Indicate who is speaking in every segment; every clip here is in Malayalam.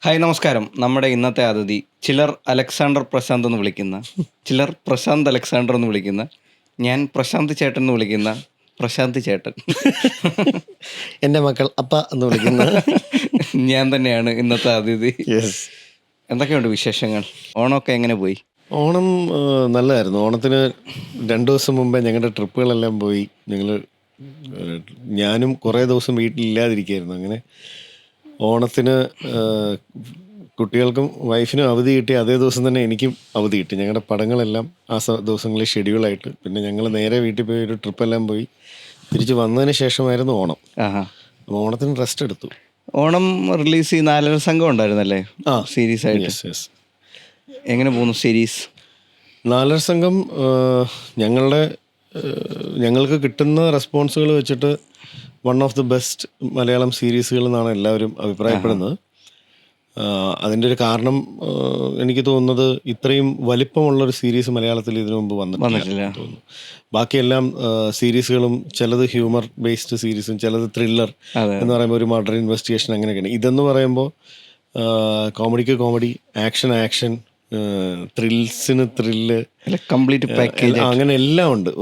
Speaker 1: ഹായ് നമസ്കാരം. നമ്മുടെ ഇന്നത്തെ അതിഥി ചിലർ അലക്സാണ്ടർ പ്രശാന്ത് എന്ന് വിളിക്കുന്ന, ചിലർ പ്രശാന്ത് അലക്സാണ്ടർ എന്ന് വിളിക്കുന്ന, ഞാൻ പ്രശാന്ത് ചേട്ടൻ എന്ന് വിളിക്കുന്ന പ്രശാന്ത് ചേട്ടൻ.
Speaker 2: എൻ്റെ മക്കൾ അപ്പ എന്ന് വിളിക്കുന്ന
Speaker 1: ഞാൻ തന്നെയാണ് ഇന്നത്തെ അതിഥി.
Speaker 2: യെസ്.
Speaker 1: എന്തൊക്കെയുണ്ട് വിശേഷങ്ങൾ? ഓണമൊക്കെ എങ്ങനെ പോയി?
Speaker 2: ഓണം നല്ലതായിരുന്നു. ഓണത്തിന് 2 ദിവസം മുമ്പേ ഞങ്ങളുടെ ട്രിപ്പുകളെല്ലാം പോയി. ഞാനും കുറേ ദിവസം വീട്ടിലില്ലാതിരിക്കുകയായിരുന്നു. അങ്ങനെ ഓണത്തിന് കുട്ടികൾക്കും വൈഫിനും അവധി കിട്ടി. അതേ ദിവസം തന്നെ എനിക്കും അവധി കിട്ടി. ഞങ്ങളുടെ പടങ്ങളെല്ലാം ആ ദിവസങ്ങളിൽ ഷെഡ്യൂളായിട്ട് പിന്നെ ഞങ്ങൾ നേരെ വീട്ടിൽ പോയി ഒരു ട്രിപ്പെല്ലാം പോയി തിരിച്ച് വന്നതിന് ശേഷമായിരുന്നു ഓണം.
Speaker 1: ആഹാ.
Speaker 2: അപ്പോൾ ഓണത്തിന് റെസ്റ്റ് എടുത്തു.
Speaker 1: ഓണം റിലീസ് ചെയ്യുന്ന 4 സംഘം ഉണ്ടായിരുന്നല്ലേ സീരീസ് ആയിട്ട്?
Speaker 2: Yes yes.
Speaker 1: എങ്ങനെ പോകുന്നു സീരീസ്?
Speaker 2: 4 സംഘം ഞങ്ങൾക്ക് കിട്ടുന്ന റെസ്പോൺസുകൾ വെച്ചിട്ട് one of the best Malayalam സീരീസുകൾ എന്നാണ് എല്ലാവരും അഭിപ്രായപ്പെടുന്നത്. അതിൻ്റെ ഒരു കാരണം എനിക്ക് തോന്നുന്നത് ഇത്രയും വലിപ്പമുള്ളൊരു സീരീസ് മലയാളത്തിൽ ഇതിനു മുമ്പ് വന്നിട്ടില്ല തോന്നുന്നു. ബാക്കിയെല്ലാം സീരീസുകളും ചിലത് ഹ്യൂമർ ബേസ്ഡ് സീരീസും ചിലത് ത്രില്ലർ എന്ന് പറയുമ്പോൾ ഒരു മർഡർ ഇൻവെസ്റ്റിഗേഷൻ അങ്ങനെയൊക്കെയാണ്. ഇതെന്ന് പറയുമ്പോൾ കോമഡിക്ക് കോമഡി, ആക്ഷൻ, ത്രിൽസിന് ത്രില്ല്,
Speaker 1: കംപ്ലീറ്റ് പാക്കേജ്,
Speaker 2: അങ്ങനെ എല്ലാം ഉണ്ട്.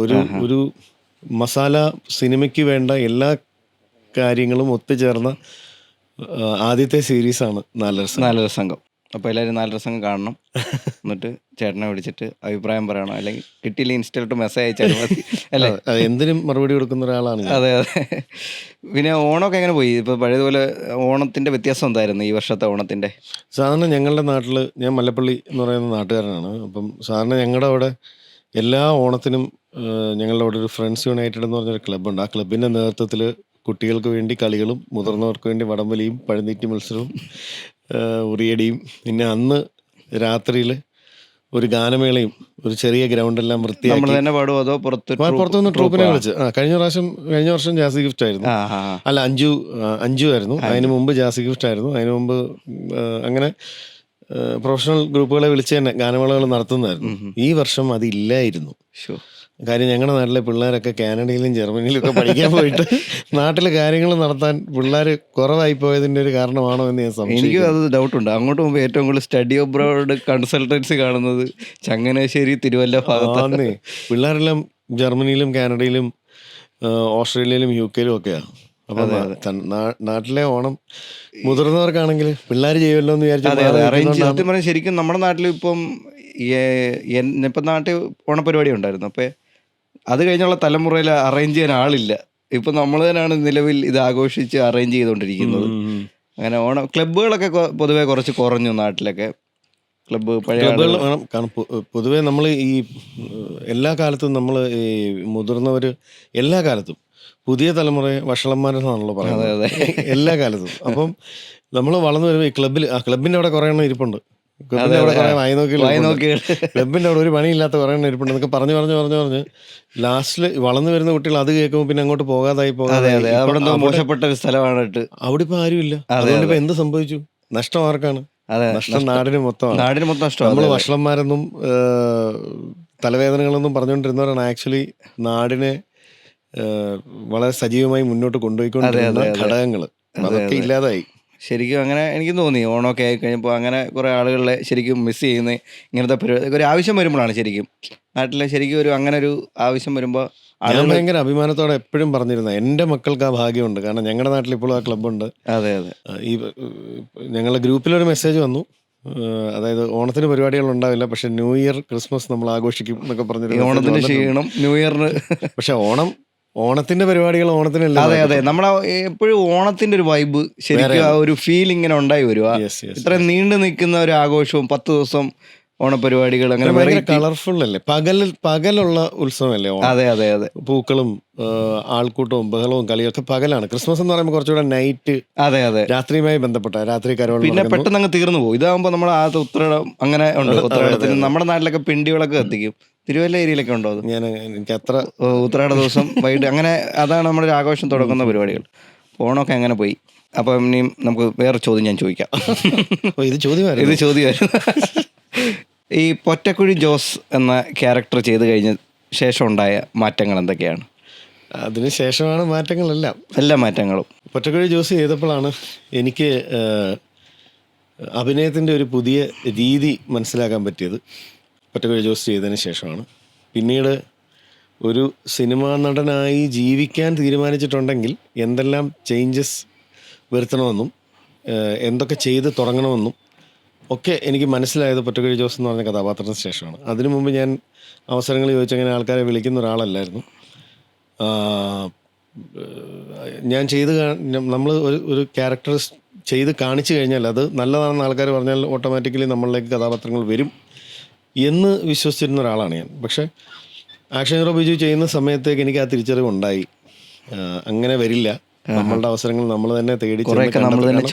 Speaker 2: ഒരു മസാല സിനിമയ്ക്ക് വേണ്ട എല്ലാ കാര്യങ്ങളും ഒത്തുചേർന്ന ആദ്യത്തെ സീരീസാണ് 4 സംഘം. അപ്പോൾ എല്ലാവരും 4 സംഘം കാണണം. എന്നിട്ട് ചേട്ടനെ വിളിച്ചിട്ട് അഭിപ്രായം പറയണം. അല്ലെങ്കിൽ കിട്ടിയില്ല ഇൻസ്റ്റയിലോട്ട് മെസ്സേജ് അയച്ചാൽ മതി അല്ലേ? എന്തിനും മറുപടി കൊടുക്കുന്ന ഒരാളാണ് ഞാൻ.
Speaker 1: അതെ. പിന്നെ ഓണമൊക്കെ എങ്ങനെ പോയി? ഇപ്പോൾ പഴയതുപോലെ ഓണത്തിൻ്റെ വ്യത്യാസം എന്തായിരുന്നു ഈ വർഷത്തെ ഓണത്തിൻ്റെ?
Speaker 2: സാധാരണ ഞങ്ങളുടെ നാട്ടിൽ, ഞാൻ മല്ലപ്പള്ളി എന്ന് പറയുന്ന നാട്ടുകാരനാണ്. അപ്പം സാധാരണ ഞങ്ങളുടെ അവിടെ എല്ലാ ഓണത്തിനും ഞങ്ങളുടെ അവിടെ ഒരു ഫ്രണ്ട്സ് യുണൈറ്റഡ് എന്ന് പറഞ്ഞൊരു ക്ലബ്ബുണ്ട്. ആ ക്ലബിൻ്റെ നേതൃത്വത്തിൽ കുട്ടികൾക്ക് വേണ്ടി കളികളും മുതിർന്നവർക്ക് വേണ്ടി വടംവലിയും പഴന്തീറ്റി മത്സരവും ഉറിയടിയും, പിന്നെ അന്ന് രാത്രിയിൽ ഒരു ഗാനമേളയും ഒരു ചെറിയ ഗ്രൗണ്ടെല്ലാം വൃത്തിയാക്കി
Speaker 1: തന്നെ പാടുമോ അതോ
Speaker 2: പുറത്തുനിന്ന് ട്രൂപ്പിനെ വിളിച്ച് കഴിഞ്ഞ വർഷം ജാസി ഗിഫ്റ്റ് ആയിരുന്നു. അല്ല, അഞ്ചു ആയിരുന്നു. അതിന് മുമ്പ് ജാസി ഗിഫ്റ്റ് ആയിരുന്നു. അതിന് മുമ്പ് അങ്ങനെ പ്രൊഫഷണൽ ഗ്രൂപ്പുകളെ വിളിച്ച് തന്നെ ഗാനമേളകൾ നടത്തുന്നതായിരുന്നു. ഈ വർഷം അതില്ലായിരുന്നു. കാര്യം ഞങ്ങളുടെ നാട്ടിലെ പിള്ളേരൊക്കെ കാനഡയിലും ജർമ്മനിയിലും ഒക്കെ പഠിക്കാൻ പോയിട്ട് നാട്ടിലെ കാര്യങ്ങൾ നടത്താൻ പിള്ളേർ കുറവായി പോയതിൻ്റെ ഒരു കാരണമാണോ എന്ന് ഞാൻ സംശയിക്കുന്നു.
Speaker 1: എനിക്കും അത് ഡൗട്ടുണ്ട്. അങ്ങോട്ട് മുമ്പ് ഏറ്റവും കൂടുതൽ സ്റ്റഡി അബ്രോഡ് കൺസൾട്ടൻസി കാണുന്നത് ചങ്ങനാശ്ശേരി, തിരുവല്ല ഭാഗത്താണ്.
Speaker 2: പിള്ളേരെല്ലാം ജർമ്മനിയിലും കാനഡയിലും ഓസ്ട്രേലിയയിലും UK ഒക്കെയാണ്. അപ്പം നാട്ടിലെ ഓണം മുതിർന്നവർക്കാണെങ്കിൽ പിള്ളേർ ചെയ്യുമല്ലോ എന്ന്
Speaker 1: വിചാരിച്ചു സത്യം പറഞ്ഞാൽ. ശരിക്കും നമ്മുടെ നാട്ടിൽ ഇപ്പം നാട്ടിൽ ഓണപരിപാടി ഉണ്ടായിരുന്നു. അപ്പോൾ അത് കഴിഞ്ഞുള്ള തലമുറയിൽ അറേഞ്ച് ചെയ്യാൻ ആളില്ല. ഇപ്പം നമ്മൾ തന്നെയാണ് നിലവിൽ ഇത് ആഘോഷിച്ച് അറേഞ്ച് ചെയ്തുകൊണ്ടിരിക്കുന്നത്. അങ്ങനെ ഓണം ക്ലബ്ബുകളൊക്കെ പൊതുവെ കുറച്ച് കുറഞ്ഞു നാട്ടിലൊക്കെ.
Speaker 2: ക്ലബ്ബുകൾ വേണം. കാരണം പൊതുവേ നമ്മൾ ഈ എല്ലാ കാലത്തും നമ്മൾ ഈ മുതിർന്നവർ എല്ലാ കാലത്തും പുതിയ തലമുറയെ വഷളന്മാരെന്നാണല്ലോ പറയുന്നത്. എല്ലാ കാലത്തും. അപ്പം നമ്മൾ വളർന്നു വരുമ്പോൾ ഈ ക്ലബിൻ്റെ അവിടെ കുറേ എണ്ണം ഇരിപ്പുണ്ട്. ക്ലബിൻ്റെ അവിടെ കുറേ വായി നോക്കി ക്ലബിൻ്റെ അവിടെ ഒരു പണിയില്ലാത്ത കുറേ എണ്ണം ഇരിപ്പുണ്ട് എന്നൊക്കെ പറഞ്ഞ് ലാസ്റ്റിൽ വളർന്നു വരുന്ന കുട്ടികൾ അത് കേൾക്കുമ്പോൾ പിന്നെ അങ്ങോട്ട് പോകാതായി
Speaker 1: മോശപ്പെട്ട ഒരു സ്ഥലമാണ്. അവിടെ
Speaker 2: ഇപ്പം ആരുമില്ല. അതുകൊണ്ട് ഇപ്പം എന്ത് സംഭവിച്ചു? നഷ്ടം ആർക്കാണ്? നഷ്ടം നാടിന് മൊത്തമാണ്.
Speaker 1: നഷ്ടം.
Speaker 2: നമ്മൾ വഷളന്മാരെന്നും തലവേദനകളെന്നും പറഞ്ഞുകൊണ്ടിരുന്നവരാണ് ആക്ച്വലി നാടിനെ വളരെ സജീവമായി മുന്നോട്ട് കൊണ്ടുപോയിക്കൊണ്ടിരുന്ന ഘടകങ്ങൾ. അതൊക്കെ ഇല്ലാതായി.
Speaker 1: ശരിക്കും അങ്ങനെ എനിക്ക് തോന്നി. ഓണമൊക്കെ ആയി കഴിഞ്ഞപ്പോൾ അങ്ങനെ കുറേ ആളുകളെ ശരിക്കും മിസ് ചെയ്യുന്ന ഇങ്ങനത്തെ പരിപാടി ഒരു ആവശ്യം വരുമ്പോഴാണ് ശരിക്കും നാട്ടിലെ ശരിക്കും ഒരു അങ്ങനെ ഒരു ആവശ്യം വരുമ്പോൾ
Speaker 2: ഞാൻ ഭയങ്കര അഭിമാനത്തോടെ എപ്പോഴും പറഞ്ഞിരുന്നത് എൻ്റെ മക്കൾക്ക് ആ ഭാഗ്യമുണ്ട്. കാരണം ഞങ്ങളുടെ നാട്ടിൽ ഇപ്പോഴും ആ ക്ലബ്ബുണ്ട്.
Speaker 1: അതെ.
Speaker 2: ഈ ഞങ്ങളുടെ ഗ്രൂപ്പിലൊരു മെസ്സേജ് വന്നു. അതായത് ഓണത്തിന് പരിപാടികൾ ഉണ്ടാവില്ല, പക്ഷെ ന്യൂ ഇയർ ക്രിസ്മസ് നമ്മൾ ആഘോഷിക്കും എന്നൊക്കെ പറഞ്ഞിട്ട്
Speaker 1: ഓണത്തിന് ക്ഷീണം, ന്യൂ ഇയറിന്.
Speaker 2: പക്ഷെ ഓണത്തിന്റെ പരിപാടികൾ ഓണത്തിനല്ല.
Speaker 1: അതെ. നമ്മളെ എപ്പോഴും ഓണത്തിന്റെ ഒരു വൈബ് ശരിക്കും ആ ഒരു ഫീൽ ഇങ്ങനെ ഉണ്ടായി വരും. ഇത്രയും നീണ്ടു നിൽക്കുന്ന ഒരു ആഘോഷവും 10 ദിവസം ഓണപരിപാടികൾ അങ്ങനെ
Speaker 2: കളർഫുൾ അല്ലേ? പകലുള്ള ഉത്സവമല്ലേ ഓണം?
Speaker 1: അതെ.
Speaker 2: പൂക്കളും ആൾക്കൂട്ടവും ബഹളവും കളിയൊക്കെ പകലാണ്. ക്രിസ്മസ് എന്ന് പറയുമ്പോൾ കുറച്ചുകൂടെ നൈറ്റ്, രാത്രിയുമായി ബന്ധപ്പെട്ട രാത്രി കരോൾ,
Speaker 1: പിന്നെ പെട്ടെന്ന് അങ്ങ് തീർന്നു പോകും. ഇതാകുമ്പോൾ നമ്മൾ ആദ്യത്തെ ഉത്രാടം അങ്ങനെ ഉണ്ട്. ഉത്രാടത്തിന് നമ്മുടെ നാട്ടിലൊക്കെ പിണ്ടികളൊക്കെ കത്തിക്കും. തിരുവല്ല ഏരിയയിലൊക്കെ ഉണ്ടോ അത്?
Speaker 2: എനിക്ക് അത്ര
Speaker 1: ഉത്രാട ദിവസം വൈകിട്ട് അങ്ങനെ അതാണ് നമ്മുടെ ഒരു ആഘോഷം തുടങ്ങുന്ന പരിപാടികൾ. ഓണമൊക്കെ അങ്ങനെ പോയി. അപ്പം ഇനിയും നമുക്ക് വേറെ ചോദ്യം ഞാൻ ചോദിക്കാം.
Speaker 2: ഇത് ചോദ്യമായിരുന്നു.
Speaker 1: ഈ പൊറ്റക്കുഴി ജോസ് എന്ന ക്യാരക്ടർ ചെയ്ത് കഴിഞ്ഞ ശേഷം ഉണ്ടായ മാറ്റങ്ങൾ എന്തൊക്കെയാണ്?
Speaker 2: അതിന് ശേഷമാണ് മാറ്റങ്ങളെല്ലാം.
Speaker 1: എല്ലാ മാറ്റങ്ങളും
Speaker 2: പൊറ്റക്കുഴി ജോസ് ചെയ്തപ്പോഴാണ് എനിക്ക് അഭിനയത്തിൻ്റെ ഒരു പുതിയ രീതി മനസ്സിലാക്കാൻ പറ്റിയത് പൊറ്റക്കുഴി ജോസ് ചെയ്തതിന് ശേഷമാണ്. പിന്നീട് ഒരു സിനിമാ നടനായി ജീവിക്കാൻ തീരുമാനിച്ചിട്ടുണ്ടെങ്കിൽ എന്തെല്ലാം ചേഞ്ചസ് വരുത്തണമെന്നും എന്തൊക്കെ ചെയ്ത് തുടങ്ങണമെന്നും ഒക്കെ എനിക്ക് മനസ്സിലായത് പൊറ്റക്കുഴി ജോസ് എന്ന് പറഞ്ഞ കഥാപാത്രത്തിന് ശേഷമാണ്. അതിനു മുമ്പ് ഞാൻ അവസരങ്ങൾ ചോദിച്ചങ്ങനെ ആൾക്കാരെ വിളിക്കുന്ന ഒരാളല്ലായിരുന്നു. ഞാൻ നമ്മൾ ഒരു ക്യാരക്ടർ ചെയ്ത് കാണിച്ചു കഴിഞ്ഞാൽ അത് നല്ലതാണെന്ന് ആൾക്കാർ പറഞ്ഞാൽ ഓട്ടോമാറ്റിക്കലി നമ്മളിലേക്ക് കഥാപാത്രങ്ങൾ വരും എന്ന് വിശ്വസിച്ചിരുന്ന ഒരാളാണ് ഞാൻ. പക്ഷേ ആക്ഷൻ ഹീറോ ബിജു ചെയ്യുന്ന സമയത്തേക്ക് എനിക്ക് ആ തിരിച്ചറിവുണ്ടായി, അങ്ങനെ വരില്ല, നമ്മളുടെ അവസരങ്ങൾ നമ്മൾ തന്നെ തേടി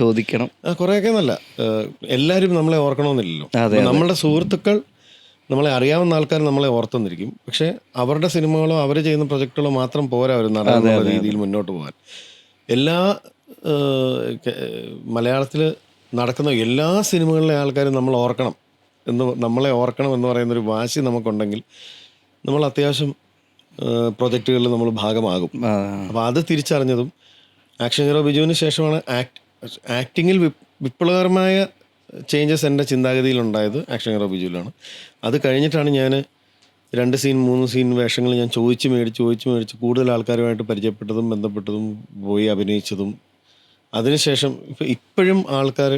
Speaker 1: ചോദിക്കണം.
Speaker 2: കുറേയൊക്കെ നല്ല എല്ലാവരും നമ്മളെ ഓർക്കണമെന്നില്ലല്ലോ. നമ്മളുടെ സുഹൃത്തുക്കൾ, നമ്മളെ അറിയാവുന്ന ആൾക്കാർ നമ്മളെ ഓർത്തെന്നിരിക്കും. പക്ഷേ അവരുടെ സിനിമകളോ അവർ ചെയ്യുന്ന പ്രൊജക്റ്റുകളോ മാത്രം പോരാ ഒരു നടനുള്ള രീതിയിൽ മുന്നോട്ട് പോകാൻ. എല്ലാ മലയാളത്തിൽ നടക്കുന്ന എല്ലാ സിനിമകളിലെ ആൾക്കാരും നമ്മളെ ഓർക്കണം എന്ന് പറയുന്നൊരു വാശി നമുക്കുണ്ടെങ്കിൽ നമ്മൾ അത്യാവശ്യം പ്രൊജക്റ്റുകളിൽ നമ്മൾ ഭാഗമാകും. അപ്പോൾ അത് തിരിച്ചറിഞ്ഞതും ആക്ഷൻ ഹീറോ ബിജുവിന് ശേഷമാണ് ആക്ടിങ്ങിൽ വിപ്ലവകരമായ ചേഞ്ചസ് എൻ്റെ ചിന്താഗതിയിലുണ്ടായത് ആക്ഷൻ ഹീറോ ബിജുവിലാണ്. അത് കഴിഞ്ഞിട്ടാണ് ഞാൻ 2 സീൻ 3 സീൻ വേഷങ്ങൾ ഞാൻ ചോദിച്ച് മേടിച്ച് കൂടുതൽ ആൾക്കാരുമായിട്ട് പരിചയപ്പെട്ടതും ബന്ധപ്പെട്ടതും പോയി അഭിനയിച്ചതും. അതിനുശേഷം ഇപ്പോഴും ആൾക്കാർ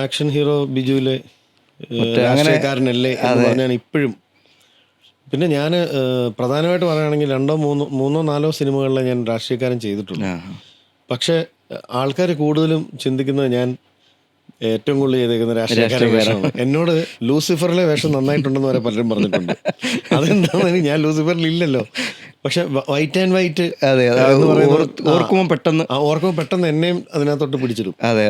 Speaker 2: ആക്ഷൻ ഹീറോ ബിജുവിലെ രാഷ്ട്രീയക്കാരനല്ലേ എന്ന് പറഞ്ഞാൽ ഇപ്പോഴും. പിന്നെ ഞാൻ പ്രധാനമായിട്ട് പറയുകയാണെങ്കിൽ 2, 3, 4 സിനിമകളിലെ ഞാൻ രാഷ്ട്രീയക്കാരൻ ചെയ്തിട്ടുണ്ട്. പക്ഷേ ആൾക്കാർ കൂടുതലും ചിന്തിക്കുന്നത് ഞാൻ ഏറ്റവും കൂടുതൽ ചെയ്തേക്കുന്ന രാഷ്ട്രീയക്കാരൻ വേഷമാണ്. എന്നോട് ലൂസിഫറിലെ വേഷം നന്നായിട്ടുണ്ടെന്ന് വരെ പലരും പറഞ്ഞിട്ടുണ്ട്. അതെന്താണെന്ന് ഞാൻ ലൂസിഫറിൽ ഇല്ലല്ലോ, പക്ഷെ വൈറ്റ് ആൻഡ് വൈറ്റ് ഓർക്കുമ്പോൾ പെട്ടെന്ന് എന്നെയും അതിനകത്തോട്ട് പിടിച്ചിടും.
Speaker 1: അതെ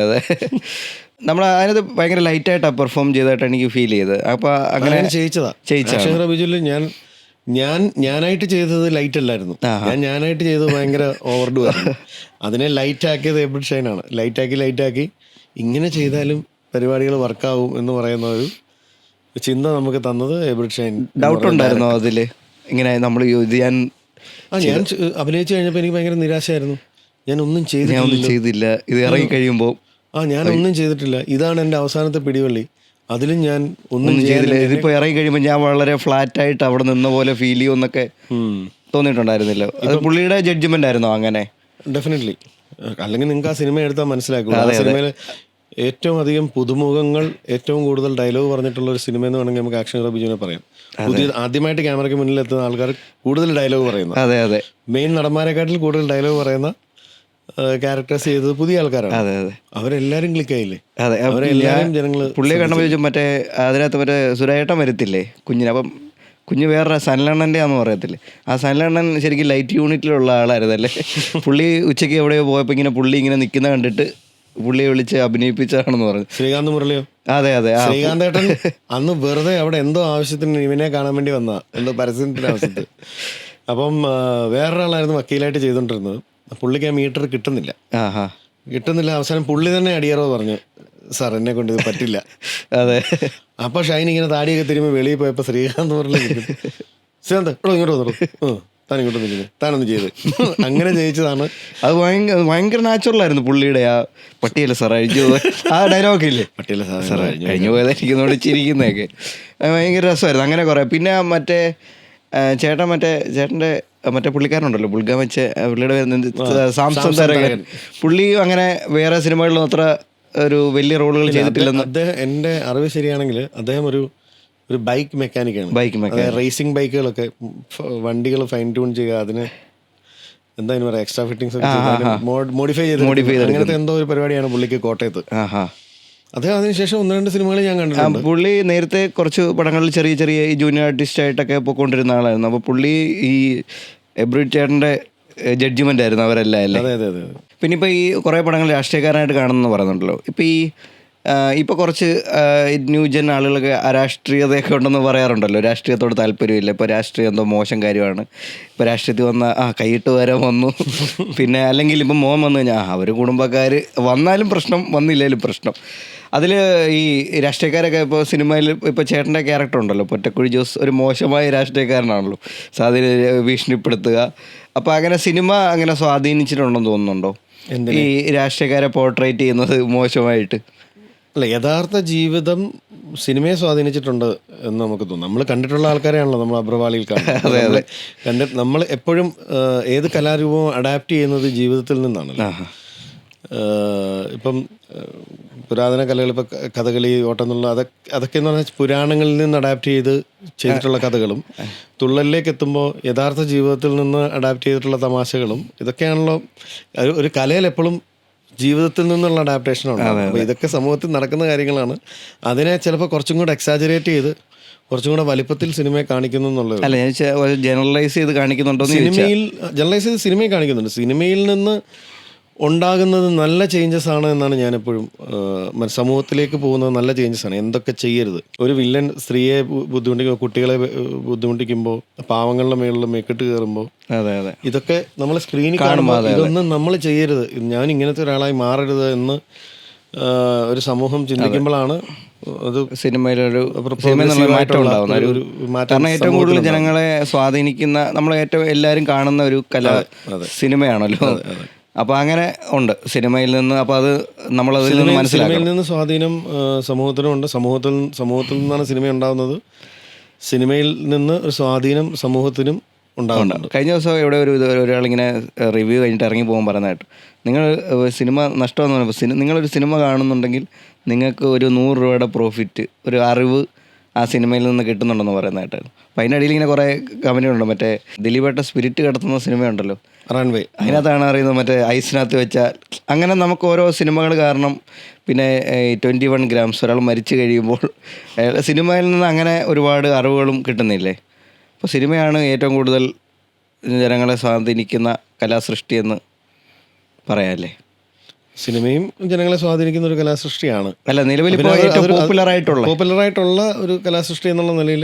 Speaker 1: നമ്മൾ അതിനകത്ത് ഭയങ്കര ലൈറ്റായിട്ടാണ് പെർഫോം ചെയ്തതായിട്ട് എനിക്ക് ഫീൽ ചെയ്തത്. അപ്പോൾ അങ്ങനെ
Speaker 2: ചെയ്യിച്ചതാ. ബിജുവിൽ ഞാനായിട്ട് ചെയ്തത് ലൈറ്റ് അല്ലായിരുന്നു. ഞാനായിട്ട് ചെയ്തത് ഭയങ്കര ഓവർഡു ആയിരുന്നു. അതിനെ ലൈറ്റ് ആക്കിയത് എബിൾ ഷൈനാണ്. ലൈറ്റാക്കി ഇങ്ങനെ ചെയ്താലും പരിപാടികൾ വർക്കാവും എന്ന് പറയുന്ന ഒരു ചിന്ത നമുക്ക് തന്നത് എബിൾ ഷൈൻ.
Speaker 1: ഡൗട്ട് ഉണ്ടായിരുന്നോ അതില്? ഇങ്ങനെ നമ്മൾ ഞാൻ
Speaker 2: അഭിനയിച്ചു കഴിഞ്ഞപ്പോൾ എനിക്ക് ഭയങ്കര നിരാശയായിരുന്നു. ഞാൻ ഒന്നും
Speaker 1: ചെയ്തില്ല. ഇത് ഇറങ്ങി കഴിയുമ്പോൾ
Speaker 2: ഞാനൊന്നും ചെയ്തിട്ടില്ല, ഇതാണ് എൻ്റെ അവസാനത്തെ പിടിവള്ളി, അതിലും ഞാൻ ഒന്നും ചെയ്തില്ല.
Speaker 1: ഇതിപ്പോ ഇറങ്ങി കഴിയുമ്പോൾ ഞാൻ വളരെ ഫ്ലാറ്റ് ആയിട്ട് അവിടെ നിന്ന പോലെ ഫീൽ ചെയ്യുമെന്നൊക്കെ തോന്നിയിട്ടുണ്ടായിരുന്നില്ല. അത് പുള്ളിയുടെ ജഡ്ജ്മെന്റ് ആയിരുന്നോ അങ്ങനെ?
Speaker 2: ഡെഫിനറ്റ്ലി. അല്ലെങ്കിൽ നിങ്ങൾക്ക് ആ സിനിമ എടുത്താൽ മനസ്സിലാക്കുക. ആ സിനിമയിൽ ഏറ്റവും അധികം പുതുമുഖങ്ങൾ, ഏറ്റവും കൂടുതൽ ഡയലോഗ് പറഞ്ഞിട്ടുള്ള ഒരു സിനിമ എന്ന് വേണമെങ്കിൽ നമുക്ക് ആക്ഷൻ ഹീറോ ബിജുവിനെ പറയാം. ആദ്യമായിട്ട് ക്യാമറയ്ക്ക് മുന്നിൽ എത്തുന്ന ആൾക്കാർ കൂടുതൽ ഡയലോഗ് പറയുന്നത്, മെയിൻ നടന്മാരെക്കാട്ടിൽ കൂടുതൽ ഡയലോഗ് പറയുന്ന ക്യാരക്ടേഴ്സ് ചെയ്തത് പുതിയ ആൾക്കാരാണ്. അവരെല്ലാരും ക്ലിക്കായില്ലേ? അവരെല്ലാരും ജനങ്ങള്
Speaker 1: പുള്ളിയെ കണ്ടപ്പോൾ മറ്റേ അതിനകത്ത് മറ്റേ സുരേട്ടൻ വരത്തില്ലേ കുഞ്ഞിന്, അപ്പം കുഞ്ഞ് വേറെ സൻലണ്ണൻ്റെ ആണെന്ന് പറയത്തില്ലേ, ആ സൻലണ്ണൻ ശരിക്കും ലൈറ്റ് യൂണിറ്റിലുള്ള ആളായിരുന്നല്ലേ. പുള്ളി ഉച്ചയ്ക്ക് എവിടെയോ പോയപ്പോൾ ഇങ്ങനെ പുള്ളി ഇങ്ങനെ നിൽക്കുന്ന കണ്ടിട്ട് പുള്ളിയെ വിളിച്ച് അഭിനയിപ്പിച്ചാണെന്ന് പറഞ്ഞു.
Speaker 2: ശ്രീകാന്ത് മുരളിയോ?
Speaker 1: അതെ
Speaker 2: ശ്രീകാന്തേട്ടൻ അന്ന് വെറുതെ അവിടെ എന്തോ ആവശ്യത്തിന് ഇവനെ കാണാൻ വേണ്ടി വന്ന, എന്തോ പരസ്യത്തിന്റെ ആവശ്യത്തിന്. അപ്പം വേറൊരാളായിരുന്നു വക്കീലായിട്ട് ചെയ്തോണ്ടിരുന്നത്. പുള്ളിക്ക് ആ മീറ്റർ കിട്ടുന്നില്ല. അവസാനം പുള്ളി തന്നെ അടിയറോ പറഞ്ഞു, സാർ എന്നെ കൊണ്ട് ഇത് പറ്റില്ല. അപ്പൊ ഷൈൻ ഇങ്ങനെ താടിയൊക്കെ തിരുമ്പി വെളിയിൽ പോയപ്പോ ശ്രീകാന്ത് മുരളി ശ്രീകാന്ത് ഇങ്ങോട്ട് വന്നു, താനിങ്ങോട്ട് നിൽക്കുന്നു, താനൊന്ന് ചെയ്ത് അങ്ങനെ ജയിച്ചതാണ്.
Speaker 1: അത് ഭയങ്കര നാച്ചുറൽ ആയിരുന്നു പുള്ളിയുടെ ആ പട്ടിയല്ല സാർ അഴിഞ്ഞു ആ ഡയലോഗ് ഇല്ലേ,
Speaker 2: പട്ടിയല്ല
Speaker 1: സാർ കഴിഞ്ഞു പോയതായിരിക്കുന്നോട് ചിരിക്കുന്നതൊക്കെ ഭയങ്കര രസമായിരുന്നു. അങ്ങനെ കുറെ. പിന്നെ മറ്റേ ചേട്ടൻ്റെ മറ്റേ പുള്ളിക്കാരനുണ്ടല്ലോ, പുള്ളിക്കാൻ വെച്ച പുള്ളിയുടെ സാംസൺ തരകൻ, പുള്ളിയും അങ്ങനെ വേറെ സിനിമകളിലും അത്ര ഒരു വലിയ റോളുകൾ ചെയ്തിട്ടില്ലെന്ന്.
Speaker 2: അദ്ദേഹം, എൻ്റെ അറിവ് ശരിയാണെങ്കിൽ അദ്ദേഹം ഒരു ബൈക്ക് മെക്കാനിക്കാണ്. റേസിംഗ് ബൈക്കുകളൊക്കെ വണ്ടികൾ ഫൈൻ ട്യൂൺ ചെയ്യുക, അതിന് എന്താ പറയാ, എക്സ്ട്രാ ഫിറ്റിംഗ്സ് മോഡിഫൈ ചെയ്ത് അങ്ങനത്തെ എന്തോ ഒരു പരിപാടിയാണ് പുള്ളിക്ക് കോട്ടയത്ത്. അദ്ദേഹം അതിനുശേഷം 1-2 സിനിമകൾ ഞാൻ കണ്ടിട്ടുണ്ട്.
Speaker 1: പുള്ളി നേരത്തെ കുറച്ച് പടങ്ങളിൽ ചെറിയ ഈ ജൂനിയർ ആർട്ടിസ്റ്റ് ആയിട്ടൊക്കെ പോയിക്കൊണ്ടിരുന്ന ആളായിരുന്നു. അപ്പോൾ പുള്ളി ഈ എബ്രിഡ് ചേട്ടൻ്റെ ജഡ്ജ്മെന്റ് ആയിരുന്നു അവരെല്ലാം അല്ലേ?
Speaker 2: അതെ.
Speaker 1: പിന്നെ ഇപ്പോൾ ഈ കുറേ പടങ്ങൾ രാഷ്ട്രീയക്കാരനായിട്ട് കാണുമെന്ന് പറയുന്നുണ്ടല്ലോ. ഇപ്പോൾ കുറച്ച് ന്യൂജൻ ആളുകളൊക്കെ അരാഷ്ട്രീയതയൊക്കെ ഉണ്ടെന്ന് പറയാറുണ്ടല്ലോ, രാഷ്ട്രീയത്തോട് താല്പര്യമില്ല, ഇപ്പോൾ രാഷ്ട്രീയം എന്തോ മോശം കാര്യമാണ്, ഇപ്പോൾ രാഷ്ട്രീയത്തിൽ വന്ന കൈയിട്ട് വരാൻ വന്നു, പിന്നെ അല്ലെങ്കിൽ ഇപ്പം മോൻ വന്നു കഴിഞ്ഞാൽ അവർ കുടുംബക്കാർ വന്നാലും പ്രശ്നം, വന്നില്ലെങ്കിലും പ്രശ്നം. അതിൽ ഈ രാഷ്ട്രീയക്കാരൊക്കെ ഇപ്പോൾ സിനിമയിൽ ഇപ്പോൾ ചേട്ടൻ്റെ ക്യാരക്ടർ ഉണ്ടല്ലോ, പൊറ്റക്കുഴി ജോസ് ഒരു മോശമായ രാഷ്ട്രീയക്കാരനാണല്ലോ, സാധ്യത ഭീഷണിപ്പെടുത്തുക. അപ്പോൾ അങ്ങനെ സിനിമ അങ്ങനെ സ്വാധീനിച്ചിട്ടുണ്ടെന്ന് തോന്നുന്നുണ്ടോ ഈ രാഷ്ട്രീയക്കാരെ പോർട്രേറ്റ് ചെയ്യുന്നത് മോശമായിട്ട്?
Speaker 2: അല്ല, യഥാർത്ഥ ജീവിതം സിനിമയെ സ്വാധീനിച്ചിട്ടുണ്ട് എന്ന് നമുക്ക് തോന്നും. നമ്മൾ കണ്ടിട്ടുള്ള ആൾക്കാരെയാണല്ലോ നമ്മൾ അബ്രവാളിയിൽ കാണുന്നത്. നമ്മൾ എപ്പോഴും ഏത് കലാരൂപവും അഡാപ്റ്റ് ചെയ്യുന്നത് ജീവിതത്തിൽ നിന്നാണല്ലോ. ഇപ്പം പുരാതന കലകൾ, ഇപ്പം കഥകളി, ഓട്ടംതുള്ളൽ, അതൊക്കെ എന്ന് പറഞ്ഞാൽ പുരാണങ്ങളിൽ നിന്ന് അഡാപ്റ്റ് ചെയ്തിട്ടുള്ള കഥകളും, തുള്ളലിലേക്ക് എത്തുമ്പോൾ യഥാർത്ഥ ജീവിതത്തിൽ നിന്ന് അഡാപ്റ്റ് ചെയ്തിട്ടുള്ള തമാശകളും, ഇതൊക്കെയാണല്ലോ ഒരു കലയിൽ എപ്പോഴും ജീവിതത്തിൽ നിന്നുള്ള അഡാപ്റ്റേഷനാണ്. അപ്പോൾ ഇതൊക്കെ സമൂഹത്തിൽ നടക്കുന്ന കാര്യങ്ങളാണ്. അതിനെ ചിലപ്പോൾ കുറച്ചും കൂടെ എക്സാജറേറ്റ് ചെയ്ത് കുറച്ചും കൂടെ വലിപ്പത്തിൽ സിനിമയെ കാണിക്കുന്നു എന്നുള്ളത്.
Speaker 1: അല്ല, ഞാൻ ജനറലൈസ് ചെയ്ത് കാണിക്കുന്നുണ്ടോ?
Speaker 2: ജനറലൈസ് ചെയ്ത് സിനിമയെ കാണിക്കുന്നുണ്ട്. സിനിമയിൽ നിന്ന് ഉണ്ടാകുന്നത് നല്ല ചേഞ്ചസ് ആണ് എന്നാണ് ഞാനെപ്പോഴും, സമൂഹത്തിലേക്ക് പോകുന്നത് നല്ല ചേഞ്ചസ് ആണ്. എന്തൊക്കെ ചെയ്യരുത്, ഒരു വില്ലൻ സ്ത്രീയെ ബുദ്ധിമുട്ടിക്കുമ്പോൾ, കുട്ടികളെ ബുദ്ധിമുട്ടിക്കുമ്പോൾ, പാവങ്ങളുടെ മേളിൽ മെക്കിട്ട് കയറുമ്പോൾ, ഇതൊക്കെ നമ്മൾ സ്ക്രീനിൽ കാണുമ്പോൾ ഇതൊന്നും നമ്മൾ ചെയ്യരുത്, ഞാൻ ഇങ്ങനത്തെ ഒരാളായി മാറരുത് എന്ന് ഒരു സമൂഹം ചിന്തിക്കുമ്പോഴാണ് അത്
Speaker 1: സിനിമയിലൊരു മാറ്റം ഉണ്ടാവുന്ന ഒരു കാരണം ഏറ്റവും കൂടുതൽ ജനങ്ങളെ സ്വാധീനിക്കുന്ന, നമ്മൾ ഏറ്റവും എല്ലാവരും കാണുന്ന ഒരു സിനിമയാണ്. അപ്പോൾ അങ്ങനെ ഉണ്ട് സിനിമയിൽ നിന്ന്. അപ്പോൾ അത് നമ്മളതിൽ നിന്ന് മനസ്സിലാക്കും.
Speaker 2: സിനിമയിൽ നിന്ന് സ്വാധീനം സമൂഹത്തിനുമുണ്ട്. സമൂഹത്തിൽ നിന്നാണ് സിനിമ ഉണ്ടാകുന്നത്. സിനിമയിൽ നിന്ന് ഒരു സ്വാധീനം സമൂഹത്തിനും ഉണ്ടാകുന്നുണ്ട്.
Speaker 1: കഴിഞ്ഞ ദിവസം ഇവിടെ ഒരാളിങ്ങനെ റിവ്യൂ കഴിഞ്ഞിട്ട് ഇറങ്ങി പോകാൻ പറയുന്നതായിട്ട്, നിങ്ങൾ സിനിമ നഷ്ടമെന്ന് പറഞ്ഞപ്പോൾ, നിങ്ങളൊരു സിനിമ കാണുന്നുണ്ടെങ്കിൽ നിങ്ങൾക്ക് ഒരു 100 രൂപയുടെ പ്രോഫിറ്റ്, ഒരു അറിവ് ആ സിനിമയിൽ നിന്ന് കിട്ടുന്നുണ്ടെന്ന് പറയുന്നതായിട്ടായിരുന്നു. അപ്പോൾ അതിൻ്റെ അടിയിൽ ഇങ്ങനെ കുറേ കമൻറ്റുകളുണ്ട്. മറ്റേ ദിലീപേട്ട സ്പിരിറ്റ് കടത്തുന്ന സിനിമയുണ്ടല്ലോ,
Speaker 2: റൺവേ,
Speaker 1: അതിനകത്താണ് അറിയുന്നത്, മറ്റേ ഐസിനകത്ത് വെച്ചാൽ. അങ്ങനെ നമുക്ക് ഓരോ സിനിമകൾ കാരണം, പിന്നെ 21 ഗ്രാംസ് ഒരാൾ മരിച്ചു കഴിയുമ്പോൾ സിനിമയിൽ നിന്ന് അങ്ങനെ ഒരുപാട് അറിവുകളും കിട്ടുന്നില്ലേ? അപ്പോൾ സിനിമയാണ് ഏറ്റവും കൂടുതൽ ജനങ്ങളെ സ്വാധീനിക്കുന്ന കലാസൃഷ്ടിയെന്ന് പറയാമല്ലേ?
Speaker 2: സിനിമയും ജനങ്ങളെ സ്വാധീനിക്കുന്ന ഒരു കലാസൃഷ്ടിയാണ്.
Speaker 1: അല്ല, നിലവിൽ ഇപ്പോൾ ഏറ്റവും
Speaker 2: പോപ്പുലറായിട്ടുള്ള ഒരു കലാസൃഷ്ടി എന്നുള്ള നിലയിൽ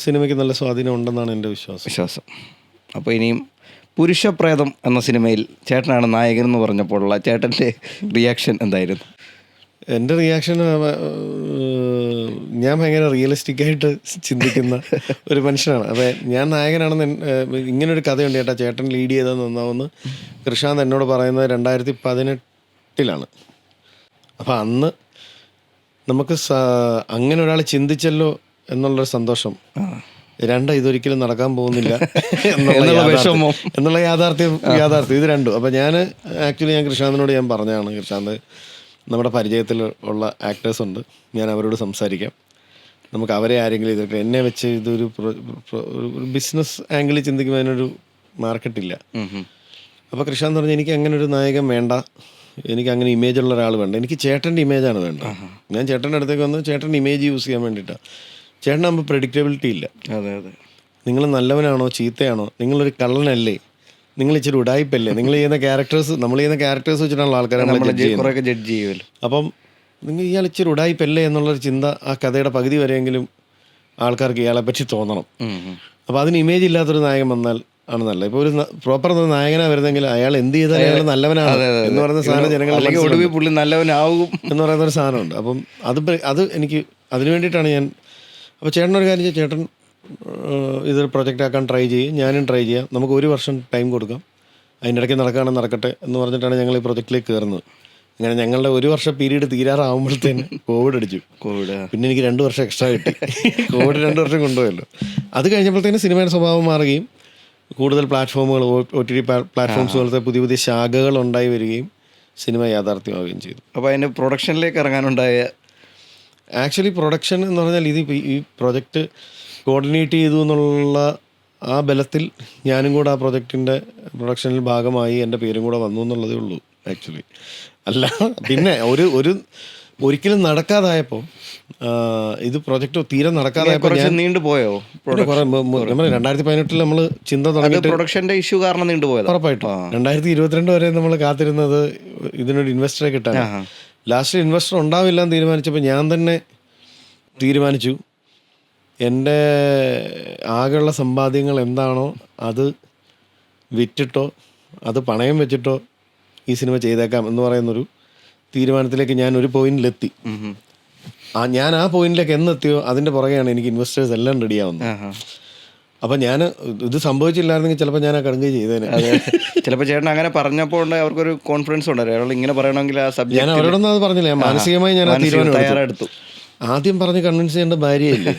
Speaker 2: സിനിമയ്ക്ക് നല്ല സ്വാധീനം ഉണ്ടെന്നാണ് എൻ്റെ വിശ്വാസം.
Speaker 1: അപ്പോൾ ഇനിയും പുരുഷപ്രേതം എന്ന സിനിമയിൽ ചേട്ടനാണ് നായകൻ എന്ന് പറഞ്ഞപ്പോഴുള്ള ചേട്ടൻ്റെ റിയാക്ഷൻ എന്തായിരുന്നു?
Speaker 2: എൻ്റെ റിയാക്ഷൻ, ഞാൻ ഭയങ്കര റിയലിസ്റ്റിക്കായിട്ട് ചിന്തിക്കുന്ന ഒരു മനുഷ്യനാണ്. അപ്പോൾ ഞാൻ നായകനാണെന്ന്, ഇങ്ങനൊരു കഥയുണ്ട് ചേട്ടാ, ചേട്ടൻ ലീഡ് ചെയ്താൽ നന്നാവുമെന്ന് കൃഷാന്ത് എന്നോട് പറയുന്നത് 2018 അപ്പോൾ അന്ന് നമുക്ക് അങ്ങനെ ഒരാൾ ചിന്തിച്ചല്ലോ എന്നുള്ളൊരു സന്തോഷം, ഇതൊരിക്കലും നടക്കാൻ പോകുന്നില്ല എന്നുള്ള യാഥാർത്ഥ്യം ഇത് രണ്ടും. അപ്പോൾ ഞാൻ കൃഷാന്തിനോട് ഞാൻ പറഞ്ഞതാണ്, കൃഷാന്ത്, നമ്മുടെ പരിചയത്തിൽ ഉള്ള ആക്ടേഴ്സ് ഉണ്ട്, ഞാൻ അവരോട് സംസാരിക്കാം, നമുക്ക് അവരെ ആരെങ്കിലും ഇതൊക്കെ, എന്നെ വെച്ച് ഇതൊരു ബിസിനസ് ആംഗിളിൽ ചിന്തിക്കുമ്പോൾ അതിനൊരു മാർക്കറ്റില്ല. അപ്പോൾ കൃഷാന്ത് പറഞ്ഞു, എനിക്ക് അങ്ങനെ ഒരു നായകൻ വേണ്ട, എനിക്ക് അങ്ങനെ ഇമേജുള്ള ഒരാൾ വേണ്ട, എനിക്ക് ചേട്ടൻ്റെ ഇമേജാണ് വേണ്ട. ഞാൻ ചേട്ടൻ്റെ അടുത്തേക്ക് വന്ന് ചേട്ടൻ്റെ ഇമേജ് യൂസ് ചെയ്യാൻ വേണ്ടിയിട്ടാണ്. ചേട്ടനാകുമ്പോൾ പ്രെഡിക്റ്റബിലിറ്റി ഇല്ല. നിങ്ങൾ നല്ലവനാണോ ചീത്തയാണോ, നിങ്ങളൊരു കള്ളനല്ലേ, നിങ്ങൾ ഇച്ചിരി ഉടായിപ്പല്ലേ, നമ്മൾ ചെയ്യുന്ന ക്യാരക്ടേഴ്സ് വെച്ചിട്ടാണല്ലോ ആൾക്കാരെ
Speaker 1: ജഡ്ജ് ചെയ്യുമല്ലോ.
Speaker 2: അപ്പം നിങ്ങൾ ഇയാൾ ഇച്ചിരി ഉടായിപ്പല്ലേ എന്നുള്ളൊരു ചിന്ത ആ കഥയുടെ പകുതി വരെയെങ്കിലും ആൾക്കാർക്ക് ഇയാളെ പറ്റി തോന്നണം. അപ്പോൾ അതിന് ഇമേജ് ഇല്ലാത്തൊരു നായകൻ വന്നാൽ ആണ് നല്ലത്. ഇപ്പോൾ ഒരു പ്രോപ്പർ നായകനാ വരുന്നെങ്കിൽ അയാൾ എന്ത് ചെയ്താൽ അയാൾ നല്ലവനാണ് എന്ന് പറയുന്ന സാധനം ജനങ്ങൾ
Speaker 1: നല്ലവനാവും എന്ന്
Speaker 2: പറയുന്ന ഒരു സാധനമുണ്ട്. അപ്പം അത് എനിക്ക് അതിന് വേണ്ടിയിട്ടാണ് ഞാൻ. അപ്പോൾ ചേട്ടനൊരു കാര്യം ചെയ്യും, ചേട്ടൻ ഇതൊരു പ്രൊജക്റ്റ് ആക്കാൻ ട്രൈ ചെയ്യും, ഞാനും ട്രൈ ചെയ്യാം, നമുക്ക് 1 വർഷം ടൈം കൊടുക്കാം, അതിൻ്റെ ഇടയ്ക്ക് നടക്കുകയാണെങ്കിൽ നടക്കട്ടെ എന്ന് പറഞ്ഞിട്ടാണ് ഞങ്ങൾ ഈ പ്രൊജക്റ്റിലേക്ക് കയറുന്നത്. അങ്ങനെ ഞങ്ങളുടെ 1 വർഷം പീരീഡ് തീരാറാവുമ്പോഴത്തേന് കോവിഡ് അടിച്ചു. പിന്നെ എനിക്ക് 2 വർഷം എക്സ്ട്രാ കിട്ടി. കോവിഡ് 2 വർഷം കൊണ്ടുപോയല്ലോ. അത് കഴിഞ്ഞപ്പോഴത്തേന് സിനിമയുടെ സ്വഭാവം മാറുകയും കൂടുതൽ പ്ലാറ്റ്ഫോമുകൾ, OTT പ്ലാറ്റ്ഫോംസ് പോലത്തെ പുതിയ പുതിയ ശാഖകൾ ഉണ്ടായി വരികയും സിനിമ യാഥാർത്ഥ്യമാവുകയും ചെയ്തു.
Speaker 1: അപ്പോൾ അതിൻ്റെ പ്രൊഡക്ഷനിലേക്ക് ഇറങ്ങാനുണ്ടായ
Speaker 2: ആക്ച്വലി പ്രൊഡക്ഷൻ എന്ന് പറഞ്ഞാൽ ഈ പ്രൊജക്റ്റ് കോർഡിനേറ്റ് ചെയ്തു എന്നുള്ള ആ ബലത്തിൽ ഞാനും കൂടെ ആ പ്രൊജക്റ്റിൻ്റെ പ്രൊഡക്ഷനിൽ ഭാഗമായി എൻ്റെ പേരും കൂടെ വന്നു എന്നുള്ളതേ ഉള്ളൂ ആക്ച്വലി. അല്ല, പിന്നെ ഒരിക്കലും നടക്കാതായപ്പോൾ, ഇത് പ്രൊജക്റ്റ് തീരെ നടക്കാതായപ്പോൾ
Speaker 1: നീണ്ടുപോയോ?
Speaker 2: 2018 നമ്മൾ ചിന്ത തുടങ്ങി,
Speaker 1: പ്രൊഡക്ഷൻ്റെ ഇഷ്യൂ കാരണം നീണ്ടുപോയത്.
Speaker 2: ഉറപ്പായിട്ടും 2022 വരെ നമ്മൾ കാത്തിരുന്നത് ഇതിനൊരു ഇൻവെസ്റ്ററെ കിട്ടാൻ. ലാസ്റ്റ് ഇൻവെസ്റ്റർ ഉണ്ടാവില്ല എന്ന് തീരുമാനിച്ചപ്പോൾ ഞാൻ തന്നെ തീരുമാനിച്ചു, എൻ്റെ ആകെയുള്ള സമ്പാദ്യങ്ങൾ എന്താണോ അത് വിറ്റിട്ടോ അത് പണയം വെച്ചിട്ടോ ഈ സിനിമ ചെയ്തേക്കാം എന്ന് പറയുന്നൊരു തീരുമാനത്തിലേക്ക് ഞാൻ ഒരു പോയിന്റിലെത്തി. ഞാൻ ആ പോയിന്റിലേക്ക് എന്നെത്തിയോ അതിൻ്റെ പുറകെയാണ് എനിക്ക് ഇൻവെസ്റ്റേഴ്സ് എല്ലാം റെഡിയാവുന്നത്. അപ്പം ഞാൻ ഇത് സംഭവിച്ചില്ലായിരുന്നെങ്കിൽ ചിലപ്പോൾ ഞാൻ ആ കടുങ്കൈ ചെയ്തേനെ.
Speaker 1: അതെ, ചിലപ്പോൾ ചേട്ടൻ അങ്ങനെ പറഞ്ഞപ്പോൾ അവർക്കൊരു കോൺഫിഡൻസ് ഉണ്ടായിരുന്നു, അയാൾ ഇങ്ങനെ പറയണമെങ്കിൽ ആ
Speaker 2: ഞാൻ
Speaker 1: സബ്ജക്ട്
Speaker 2: അവരോടൊന്നും അത് പറഞ്ഞില്ല, ഞാൻ മാനസികമായി ഞാൻ ആ തീരുമാനം എടുത്തു.
Speaker 1: തയ്യാറെടുത്തു.
Speaker 2: ആദ്യം പറഞ്ഞ് കൺവിൻസ് ചെയ്യേണ്ട ഭാര്യയല്ലേ.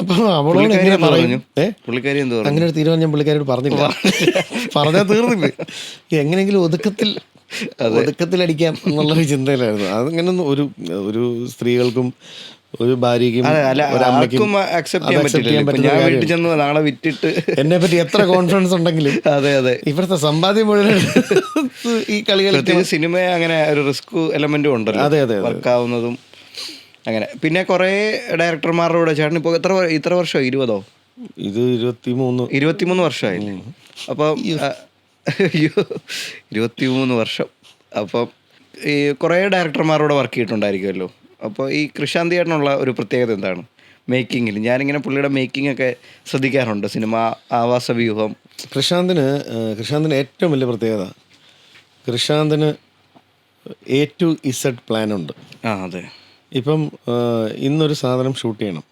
Speaker 2: അപ്പം അവളോട്
Speaker 1: പുള്ളിക്കാരി
Speaker 2: എങ്ങനെ
Speaker 1: എന്ത്
Speaker 2: പറയും?
Speaker 1: പറഞ്ഞു? പുള്ളിക്കാരി എന്ത് പറഞ്ഞു?
Speaker 2: അങ്ങനെ ഒരു തീരുമാനം ഞാൻ പുള്ളിക്കാരോട് പറഞ്ഞില്ല. പറഞ്ഞാൽ തീർന്നില്ലേ, എങ്ങനെയെങ്കിലും ഒതുക്കത്തിലടിക്കാം എന്നുള്ളൊരു ചിന്തയിലായിരുന്നു. അതിങ്ങനെ ഒരു സ്ത്രീകൾക്കും ഒരു ഭാര്യയ്ക്കും ഒരു അമ്മയ്ക്കും
Speaker 1: അക്സെപ്റ്റ് ചെയ്യാൻ പറ്റില്ല. ഞാൻ വീട്ടിൽ ചെന്ന് നാളെ വിറ്റിട്ട്
Speaker 2: എന്നെ പറ്റി എത്ര കോൺഫിഡൻസ് ഉണ്ടെങ്കിലും
Speaker 1: അതെ അതെ
Speaker 2: ഇവിടുത്തെ സമ്പാദ്യം മുഴുവൻ ഈ കളികൾ.
Speaker 1: സിനിമ അങ്ങനെ ഒരു റിസ്ക് എലമെന്റും ഉണ്ടല്ലോ.
Speaker 2: അതെ അതെ
Speaker 1: വർക്കാവുന്നതും അങ്ങനെ. പിന്നെ കുറെ ഡയറക്ടർമാരുടെ കൂടെ ചേട്ടൻ ഇപ്പോൾ ഇത്ര വർഷം 20
Speaker 2: ഇത് 23
Speaker 1: വർഷമായി. അപ്പം 23 വർഷം. അപ്പം ഈ കുറേ ഡയറക്ടർമാരോട് വർക്ക് ചെയ്തിട്ടുണ്ടായിരിക്കുമല്ലോ. അപ്പോൾ ഈ കൃഷാന്ത് ചേട്ടനുള്ള ഒരു പ്രത്യേകത എന്താണ് മേക്കിങ്ങിൽ? ഞാനിങ്ങനെ പുള്ളിയുടെ മേക്കിംഗ് ഒക്കെ ശ്രദ്ധിക്കാറുണ്ട്, സിനിമ ആവാസവ്യൂഹം.
Speaker 2: കൃഷാന്തിന് ഏറ്റവും വലിയ പ്രത്യേകത, കൃഷാന്തിന് A to Z പ്ലാനുണ്ട്.
Speaker 1: അതെ.
Speaker 2: ഇപ്പം ഇന്നൊരു സാധനം ഷൂട്ട് ചെയ്യണം,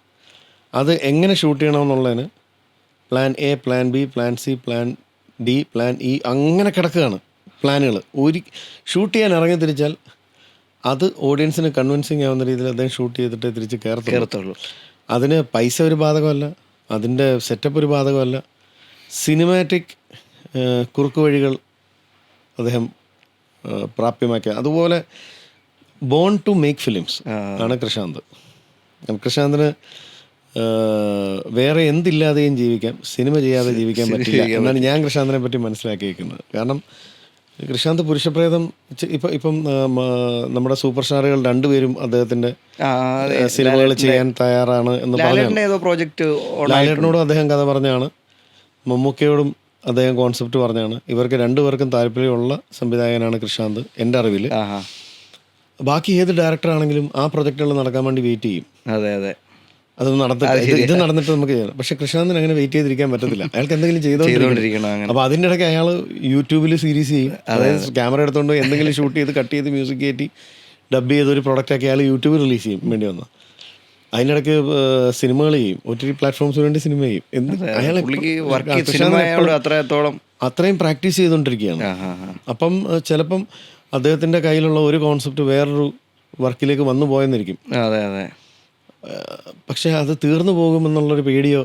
Speaker 2: അത് എങ്ങനെ ഷൂട്ട് ചെയ്യണമെന്നുള്ളതിന് plan A, plan B, plan C, plan D, plan E അങ്ങനെ കിടക്കുകയാണ് പ്ലാനുകൾ. ഷൂട്ട് ചെയ്യാൻ ഇറങ്ങി തിരിച്ചാൽ അത് ഓഡിയൻസിന് കൺവിൻസിങ് ആവുന്ന രീതിയിൽ അദ്ദേഹം ഷൂട്ട് ചെയ്തിട്ട് തിരിച്ച് കയറത്തുള്ളൂ. അതിന് പൈസ ഒരു ബാധകമല്ല, അതിൻ്റെ സെറ്റപ്പ് ഒരു ബാധകമല്ല. സിനിമാറ്റിക് കുറുക്ക് വഴികൾ അദ്ദേഹം പ്രാപ്യമാക്കിയ, അതുപോലെ ബോൺ ടു മേക്ക് ഫിലിംസ് ആണ് കൃഷാന്ത്. കൃഷാന്തിന് വേറെ എന്തില്ലാതെയും ജീവിക്കാം, സിനിമ ചെയ്യാതെ ജീവിക്കാൻ പറ്റില്ല എന്നാണ് ഞാൻ കൃഷാന്തിനെ പറ്റി മനസ്സിലാക്കിയിരിക്കുന്നത്. കാരണം കൃഷാന്ത് പുരുഷപ്രേതം ഇപ്പം നമ്മുടെ സൂപ്പർ സ്റ്റാറുകൾ രണ്ടുപേരും അദ്ദേഹത്തിന്റെ സിനിമകൾ ചെയ്യാൻ തയ്യാറാണ് എന്ന് പറഞ്ഞു. ലാലേട്ടനോടും അദ്ദേഹം കഥ പറഞ്ഞാണ്, മമ്മൂക്കയോടും അദ്ദേഹം കോൺസെപ്റ്റ് പറഞ്ഞാണ്. ഇവർക്ക് രണ്ടുപേർക്കും താല്പര്യമുള്ള സംവിധായകനാണ് കൃഷാന്ത് എൻ്റെ അറിവിൽ. ബാക്കി ഏത് ഡയറക്ടറാണെങ്കിലും ആ പ്രൊജക്റ്റുകൾ നടക്കാൻ വേണ്ടി വെയിറ്റ് ചെയ്യും.
Speaker 1: അതെ അതെ,
Speaker 2: അത് ഇത് നടന്നിട്ട് നമുക്ക് ചെയ്യണം. പക്ഷെ കൃഷാന്തിന് അങ്ങനെ വെയിറ്റ് ചെയ്തിരിക്കാൻ പറ്റത്തില്ല, അയാൾക്ക് എന്തെങ്കിലും ചെയ്തോണ്ടിരിക്കണം. അപ്പോൾ അതിൻ്റെ ഇടയ്ക്ക് അയാൾ യൂട്യൂബിൽ സീരീസ് ചെയ്യും, അതായത് ക്യാമറ എടുത്തുകൊണ്ട് എന്തെങ്കിലും ഷൂട്ട് ചെയ്ത് കട്ട് ചെയ്ത് മ്യൂസിക് കയറ്റി ഡബ് ചെയ്ത് ഒരു പ്രൊഡക്റ്റാക്കി അയാൾ യൂട്യൂബിൽ റിലീസ് ചെയ്യും വേണ്ടി വന്നു. അതിനിടയ്ക്ക് സിനിമകൾ ചെയ്യും, OTT പ്ലാറ്റ്ഫോംസിന് വേണ്ടി സിനിമ ചെയ്യും. അത്രയും പ്രാക്ടീസ് ചെയ്തുകൊണ്ടിരിക്കുകയാണ്. അപ്പം ചിലപ്പം അദ്ദേഹത്തിൻ്റെ കയ്യിലുള്ള ഒരു കോൺസെപ്റ്റ് വേറൊരു വർക്കിലേക്ക് വന്നു പോയെന്നിരിക്കും.
Speaker 1: അതെ അതെ.
Speaker 2: പക്ഷെ അത് തീർന്നു പോകുമെന്നുള്ളൊരു പേടിയോ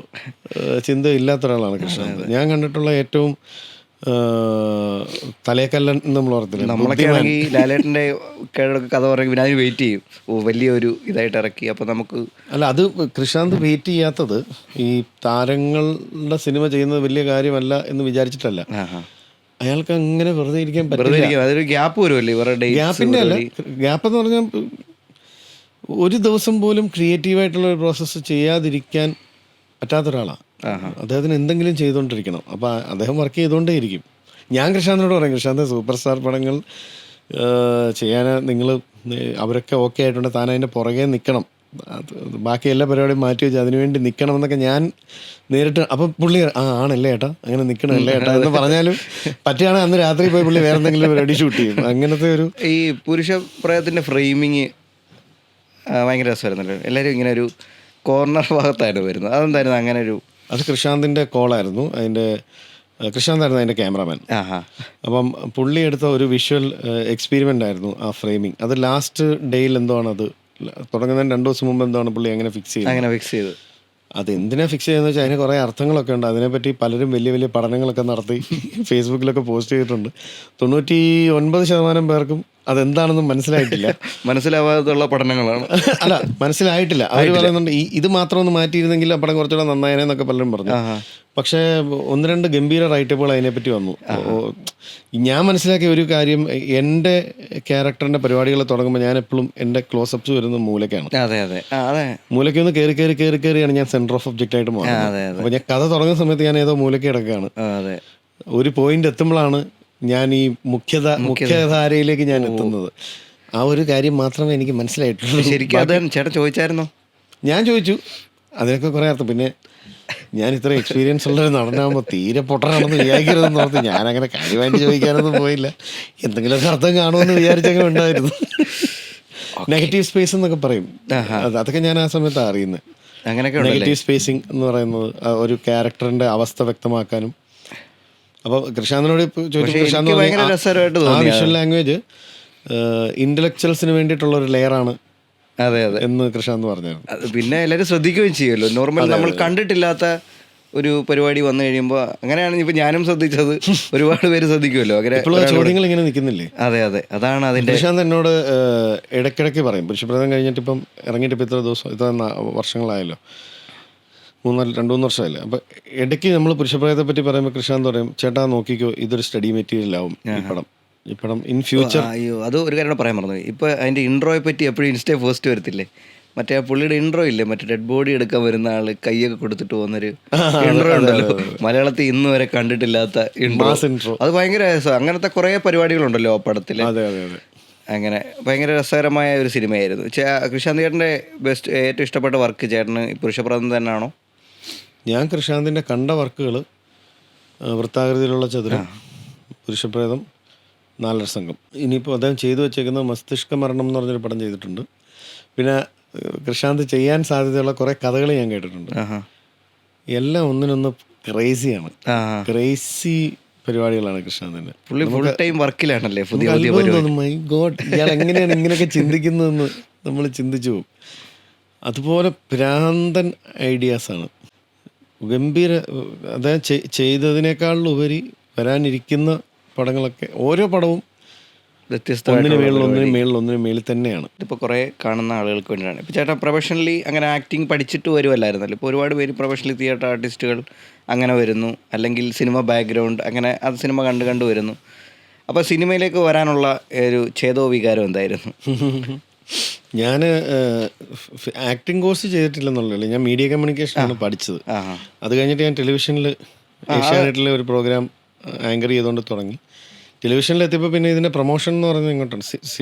Speaker 2: ചിന്തയോ ഇല്ലാത്ത ഒരാളാണ് കൃഷ്ണൻ. ഞാൻ കണ്ടിട്ടുള്ള ഏറ്റവും തലേക്കല്ലൻ നമ്മൾ ഓർത്തില്ല,
Speaker 1: നമ്മളൊക്കെ ആണെങ്കിൽ ലാലേട്ടൻ്റെ കഥ പറയുമ്പോൾ അതിന് വെയിറ്റ് ചെയ്യും, വലിയൊരു ഇതായിട്ട് ഇറക്കി. അപ്പം നമുക്ക്
Speaker 2: അത് കൃഷാന്ത് വെയിറ്റ് ചെയ്യാത്തത് ഈ താരങ്ങളുടെ സിനിമ ചെയ്യുന്നത് വലിയ കാര്യമല്ല എന്ന് വിചാരിച്ചിട്ടല്ല, അയാൾക്ക് അങ്ങനെ വെറുതെ ഇരിക്കാൻ പറ്റില്ല.
Speaker 1: അതൊരു ഗ്യാപ്പ് വരുമല്ലേ ഇവരുടെ.
Speaker 2: ഗ്യാപ്പിൻ്റെ അല്ല, ഗ്യാപ്പ് എന്ന് പറഞ്ഞാൽ ഒരു ദിവസം പോലും ക്രിയേറ്റീവായിട്ടുള്ള ഒരു പ്രോസസ്സ് ചെയ്യാതിരിക്കാൻ പറ്റാത്ത ഒരാളാണ്. അദ്ദേഹത്തിന് എന്തെങ്കിലും ചെയ്തുകൊണ്ടിരിക്കണം. അപ്പോൾ അദ്ദേഹം വർക്ക് ചെയ്തുകൊണ്ടേ ഇരിക്കും. ഞാൻ കൃഷാന്തിനോട് പറയും, കൃഷാന്ത് സൂപ്പർ സ്റ്റാർ പടങ്ങൾ ചെയ്യാൻ നിങ്ങൾ അവരൊക്കെ ഓക്കെ ആയിട്ടുണ്ട്, താൻ അതിൻ്റെ പുറകെ നിൽക്കണം, ബാക്കി എല്ലാ പരിപാടിയും മാറ്റി വെച്ച് അതിനുവേണ്ടി നിൽക്കണം എന്നൊക്കെ ഞാൻ നേരിട്ട്. അപ്പം പുള്ളി ആണല്ലേ ഏട്ടാ, അങ്ങനെ നിൽക്കണമല്ലേ ഏട്ടാ എന്ന് പറഞ്ഞാലും പറ്റുകയാണെങ്കിൽ അന്ന് രാത്രി പോയി പുള്ളി വേറെ എന്തെങ്കിലും റെഡി ഷൂട്ട് ചെയ്യും. അങ്ങനത്തെ ഒരു
Speaker 1: ഈ പുരുഷ പ്രയത്തിൻ്റെ ഫ്രെയിമിങ് ഭയങ്കര രസമായിരുന്നല്ലോ. എല്ലാവരും ഇങ്ങനെ ഒരു കോർണർ ഭാഗത്തായിരുന്നു വരുന്നത്, അതെന്തായിരുന്നു അങ്ങനെ ഒരു?
Speaker 2: അത് കൃഷാന്തിൻ്റെ കോളായിരുന്നു. കൃഷാന്തായിരുന്നു അതിൻ്റെ ക്യാമറാമാൻ. അപ്പം പുള്ളി എടുത്ത ഒരു വിഷ്വൽ എക്സ്പീരിമെൻ്റ് ആയിരുന്നു ആ ഫ്രെയിമിങ്. അത് ലാസ്റ്റ് ഡേയിൽ എന്തോ ആണ്, അത് തുടങ്ങുന്നതിന് 2 ദിവസം മുമ്പ് എന്താണ് പുള്ളി അങ്ങനെ ഫിക്സ് ചെയ്ത്. അത് എന്തിനാ ഫിക്സ് ചെയ്യുന്നത് വെച്ചാൽ അതിന് കുറേ അർത്ഥങ്ങളൊക്കെ ഉണ്ട്. അതിനെപ്പറ്റി പലരും വലിയ വലിയ പഠനങ്ങളൊക്കെ നടത്തി ഫേസ്ബുക്കിലൊക്കെ പോസ്റ്റ് ചെയ്തിട്ടുണ്ട്. 99% പേർക്കും അതെന്താണെന്നും മനസ്സിലായിട്ടില്ല.
Speaker 1: മനസ്സിലാവാതുള്ള പഠനങ്ങളാണ്.
Speaker 2: അല്ല, മനസ്സിലായിട്ടില്ല. അവർ പറയുന്നുണ്ട് ഇത് മാത്രം ഒന്ന് മാറ്റിയിരുന്നെങ്കിൽ ആ പടം കുറച്ചുകൂടെ നന്നായനെന്നൊക്കെ പലരും പറഞ്ഞു. പക്ഷേ 1-2 ഗംഭീര റൈറ്റപ്പുകൾ അതിനെപ്പറ്റി വന്നു. ഞാൻ മനസ്സിലാക്കിയ ഒരു കാര്യം, എൻ്റെ ക്യാരക്ടറിൻ്റെ പരിപാടികൾ തുടങ്ങുമ്പോൾ ഞാൻ എപ്പോഴും എൻ്റെ ക്ലോസപ്സ് വരുന്നത് മൂലയ്ക്കാണ്. മൂലയ്ക്കൊന്ന് കയറിയാണ് ഞാൻ സെൻറ്റർ ഓഫ് ഒബ്ജക്റ്റ് ആയിട്ട് മാറുന്നത്. അപ്പോൾ ഞാൻ കഥ തുടങ്ങുന്ന സമയത്ത് ഞാൻ ഏതോ മൂലയ്ക്ക് കിടക്കുകയാണ്. ഒരു പോയിന്റ് എത്തുമ്പോഴാണ് ഞാൻ ഈ മുഖ്യധാരയിലേക്ക് ഞാൻ എത്തുന്നത്. ആ ഒരു കാര്യം മാത്രമേ എനിക്ക് മനസ്സിലായിട്ടുള്ളൂ.
Speaker 1: ശരിക്കും ചേട്ടൻ ചോദിച്ചായിരുന്നോ?
Speaker 2: ഞാൻ ചോദിച്ചു, അതിനൊക്കെ കുറേ അർത്ഥം. പിന്നെ ഞാൻ ഇത്ര എക്സ്പീരിയൻസ് ഉള്ളൊരു നടനാകുമ്പോൾ തീരെ പൊട്ടനാണെന്ന് വിചാരിക്കരുതെന്ന് ഓർത്ത് ഞാനങ്ങനെ കാര്യമായിട്ട് ചോദിക്കാനൊന്നും പോയില്ല. എന്തെങ്കിലുമൊക്കെ അർത്ഥം കാണുമെന്ന് വിചാരിച്ചൊക്കെ ഉണ്ടായിരുന്നു. നെഗറ്റീവ് സ്പേസ് എന്നൊക്കെ പറയും, അതൊക്കെ ഞാൻ ആ സമയത്താണ് അറിയുന്നത്.
Speaker 1: അങ്ങനെയൊക്കെ ഉണ്ടല്ലേ?
Speaker 2: നെഗറ്റീവ് സ്പേസിങ് എന്ന് പറയുന്നത് ഒരു ക്യാരക്ടറിന്റെ അവസ്ഥ വ്യക്തമാക്കാനും. അപ്പോൾ കൃഷാന്തിനോട് ഇപ്പോൾ ചോദിച്ചു,
Speaker 1: എനിക്ക് ഭയങ്കര രസകരമായിട്ട്
Speaker 2: ആ
Speaker 1: തോന്നി.
Speaker 2: വിഷ്വൽ ലാംഗ്വേജ് ഇന്റലക്ച്വൽസിന് വേണ്ടിയിട്ടുള്ള ഒരു ലെയറാണ്
Speaker 1: അതെ അതെ
Speaker 2: എന്ന് കൃഷാന്ത് പറഞ്ഞായിരുന്നു.
Speaker 1: അത് പിന്നെ എല്ലാവരും ശ്രദ്ധിക്കുകയും ചെയ്യുമല്ലോ. നോർമൽ നമ്മൾ കണ്ടിട്ടില്ലാത്ത ഒരു പരിപാടി വന്നു കഴിയുമ്പോൾ അങ്ങനെയാണ് ഇപ്പൊ ഞാനും ശ്രദ്ധിച്ചത്. ഒരുപാട് പേര് ശ്രദ്ധിക്കുമല്ലോ അങ്ങനെ.
Speaker 2: ചോദ്യങ്ങൾ ഇങ്ങനെ നിൽക്കുന്നില്ലേ?
Speaker 1: അതെ അതെ, അതാണ് അതിന്റെ.
Speaker 2: കൃഷാന്ത് എന്നോട് ഇടയ്ക്കിടയ്ക്ക് പറയും, പുരുഷപ്രേതം കഴിഞ്ഞിട്ട് ഇപ്പം ഇറങ്ങിയിട്ട് ഇപ്പം ഇത്ര വർഷങ്ങളായല്ലോ, 2-3 വർഷമായില്ലേ. അപ്പം ഇടയ്ക്ക് നമ്മൾ പുരുഷപ്രേതത്തെ പറ്റി പറയുമ്പോൾ കൃഷാന്ത് പറയും, ചേട്ടാ നോക്കിക്കോ, ഇതൊരു സ്റ്റഡി മെറ്റീരിയൽ ആവും ഈ പടം ഇൻ ഫ്യൂച്ചർ.
Speaker 1: അയ്യോ, അത് ഒരു കാര്യം പറയാൻ പറഞ്ഞു. ഇപ്പൊ അതിന്റെ ഇൻട്രോയെ പറ്റി എപ്പോഴും ഇൻസ്റ്റേ ഫസ്റ്റ് വരത്തില്ലേ, മറ്റേ ആ പുള്ളിയുടെ ഇൻട്രോ ഇല്ലേ, മറ്റേ ഡെഡ് ബോഡി എടുക്കാൻ വരുന്ന ആള് കൈയൊക്കെ കൊടുത്തിട്ട് പോകുന്നൊരു ഇൻട്രോ ഉണ്ടല്ലോ, മലയാളത്തിൽ ഇന്ന് വരെ കണ്ടിട്ടില്ലാത്ത ഇൻട്രോ. അത് ഭയങ്കര രസം. അങ്ങനത്തെ കുറെ പരിപാടികളുണ്ടല്ലോ ആ പടത്തില്. അങ്ങനെ ഭയങ്കര രസകരമായ ഒരു സിനിമയായിരുന്നു. കൃഷാന്ത് ചേട്ടന്റെ ഏറ്റവും ഇഷ്ടപ്പെട്ട വർക്ക് ചേട്ടന് പുരുഷപ്രേതം തന്നെയാണോ?
Speaker 2: ഞാൻ കൃഷാന്തിന്റെ കണ്ട വർക്കുകൾ വൃത്താകൃതിയിലുള്ള ചതുരം, പുരുഷപ്രേതം, 4 സംഘം. ഇനിയിപ്പോൾ അദ്ദേഹം ചെയ്തു വെച്ചേക്കുന്ന മസ്തിഷ്ക മരണം എന്ന് പറഞ്ഞൊരു പടം ചെയ്തിട്ടുണ്ട്. പിന്നെ കൃഷാന്ത് ചെയ്യാൻ സാധ്യതയുള്ള കുറേ കഥകൾ ഞാൻ കേട്ടിട്ടുണ്ട്. എല്ലാം ഒന്നിനൊന്ന് ക്രേസിയാണ്. ക്രേസി പരിപാടികളാണ് കൃഷാന്തിന്റെ.
Speaker 1: പുള്ളി ഫുൾ ടൈം വർക്കിലാണല്ലേ.
Speaker 2: മൈ ഗോഡ്, ഇയാൾ എങ്ങനെയാണ് ഇങ്ങനെയൊക്കെ ചിന്തിക്കുന്നതെന്ന് നമ്മൾ ചിന്തിച്ചു പോകും. അതുപോലെ ഭ്രാന്തൻ ഐഡിയാസാണ്, ഗംഭീര. അദ്ദേഹം ചെയ്തതിനേക്കാളുപരി വരാനിരിക്കുന്ന പടങ്ങളൊക്കെ, ഓരോ പടവും ഒന്നിനു മേളിൽ തന്നെയാണ്.
Speaker 1: ഇതിപ്പോൾ കുറേ കാണുന്ന ആളുകൾക്ക് വേണ്ടിയാണ്. ഇപ്പോൾ ചേട്ടൻ പ്രൊഫഷണലി അങ്ങനെ ആക്ടിങ് പഠിച്ചിട്ട് വരുമല്ലായിരുന്നല്ലോ. ഇപ്പോൾ ഒരുപാട് പേര് പ്രൊഫഷണലി തിയേറ്റർ ആർട്ടിസ്റ്റുകൾ അങ്ങനെ വരുന്നു, അല്ലെങ്കിൽ സിനിമ ബാക്ക്ഗ്രൗണ്ട് അങ്ങനെ അത് സിനിമ കണ്ട് വരുന്നു. അപ്പോൾ സിനിമയിലേക്ക് വരാനുള്ള ഒരു ഛേദോ വികാരം എന്തായിരുന്നു?
Speaker 2: ഞാൻ ആക്ടിങ് കോഴ്സ് ചെയ്തിട്ടില്ലെന്നുള്ളൂ, ഞാൻ മീഡിയ കമ്മ്യൂണിക്കേഷനാണ് പഠിച്ചത്. അത് കഴിഞ്ഞിട്ട് ഞാൻ ടെലിവിഷനിൽ ഏഷ്യാനെറ്റിലെ ഒരു പ്രോഗ്രാം ആങ്കർ ചെയ്തുകൊണ്ട് തുടങ്ങി. ടെലിവിഷനിലെത്തിയപ്പോൾ പിന്നെ ഇതിൻ്റെ പ്രൊമോഷൻ എന്ന് പറയുന്നത് ഇങ്ങോട്ടാണ്.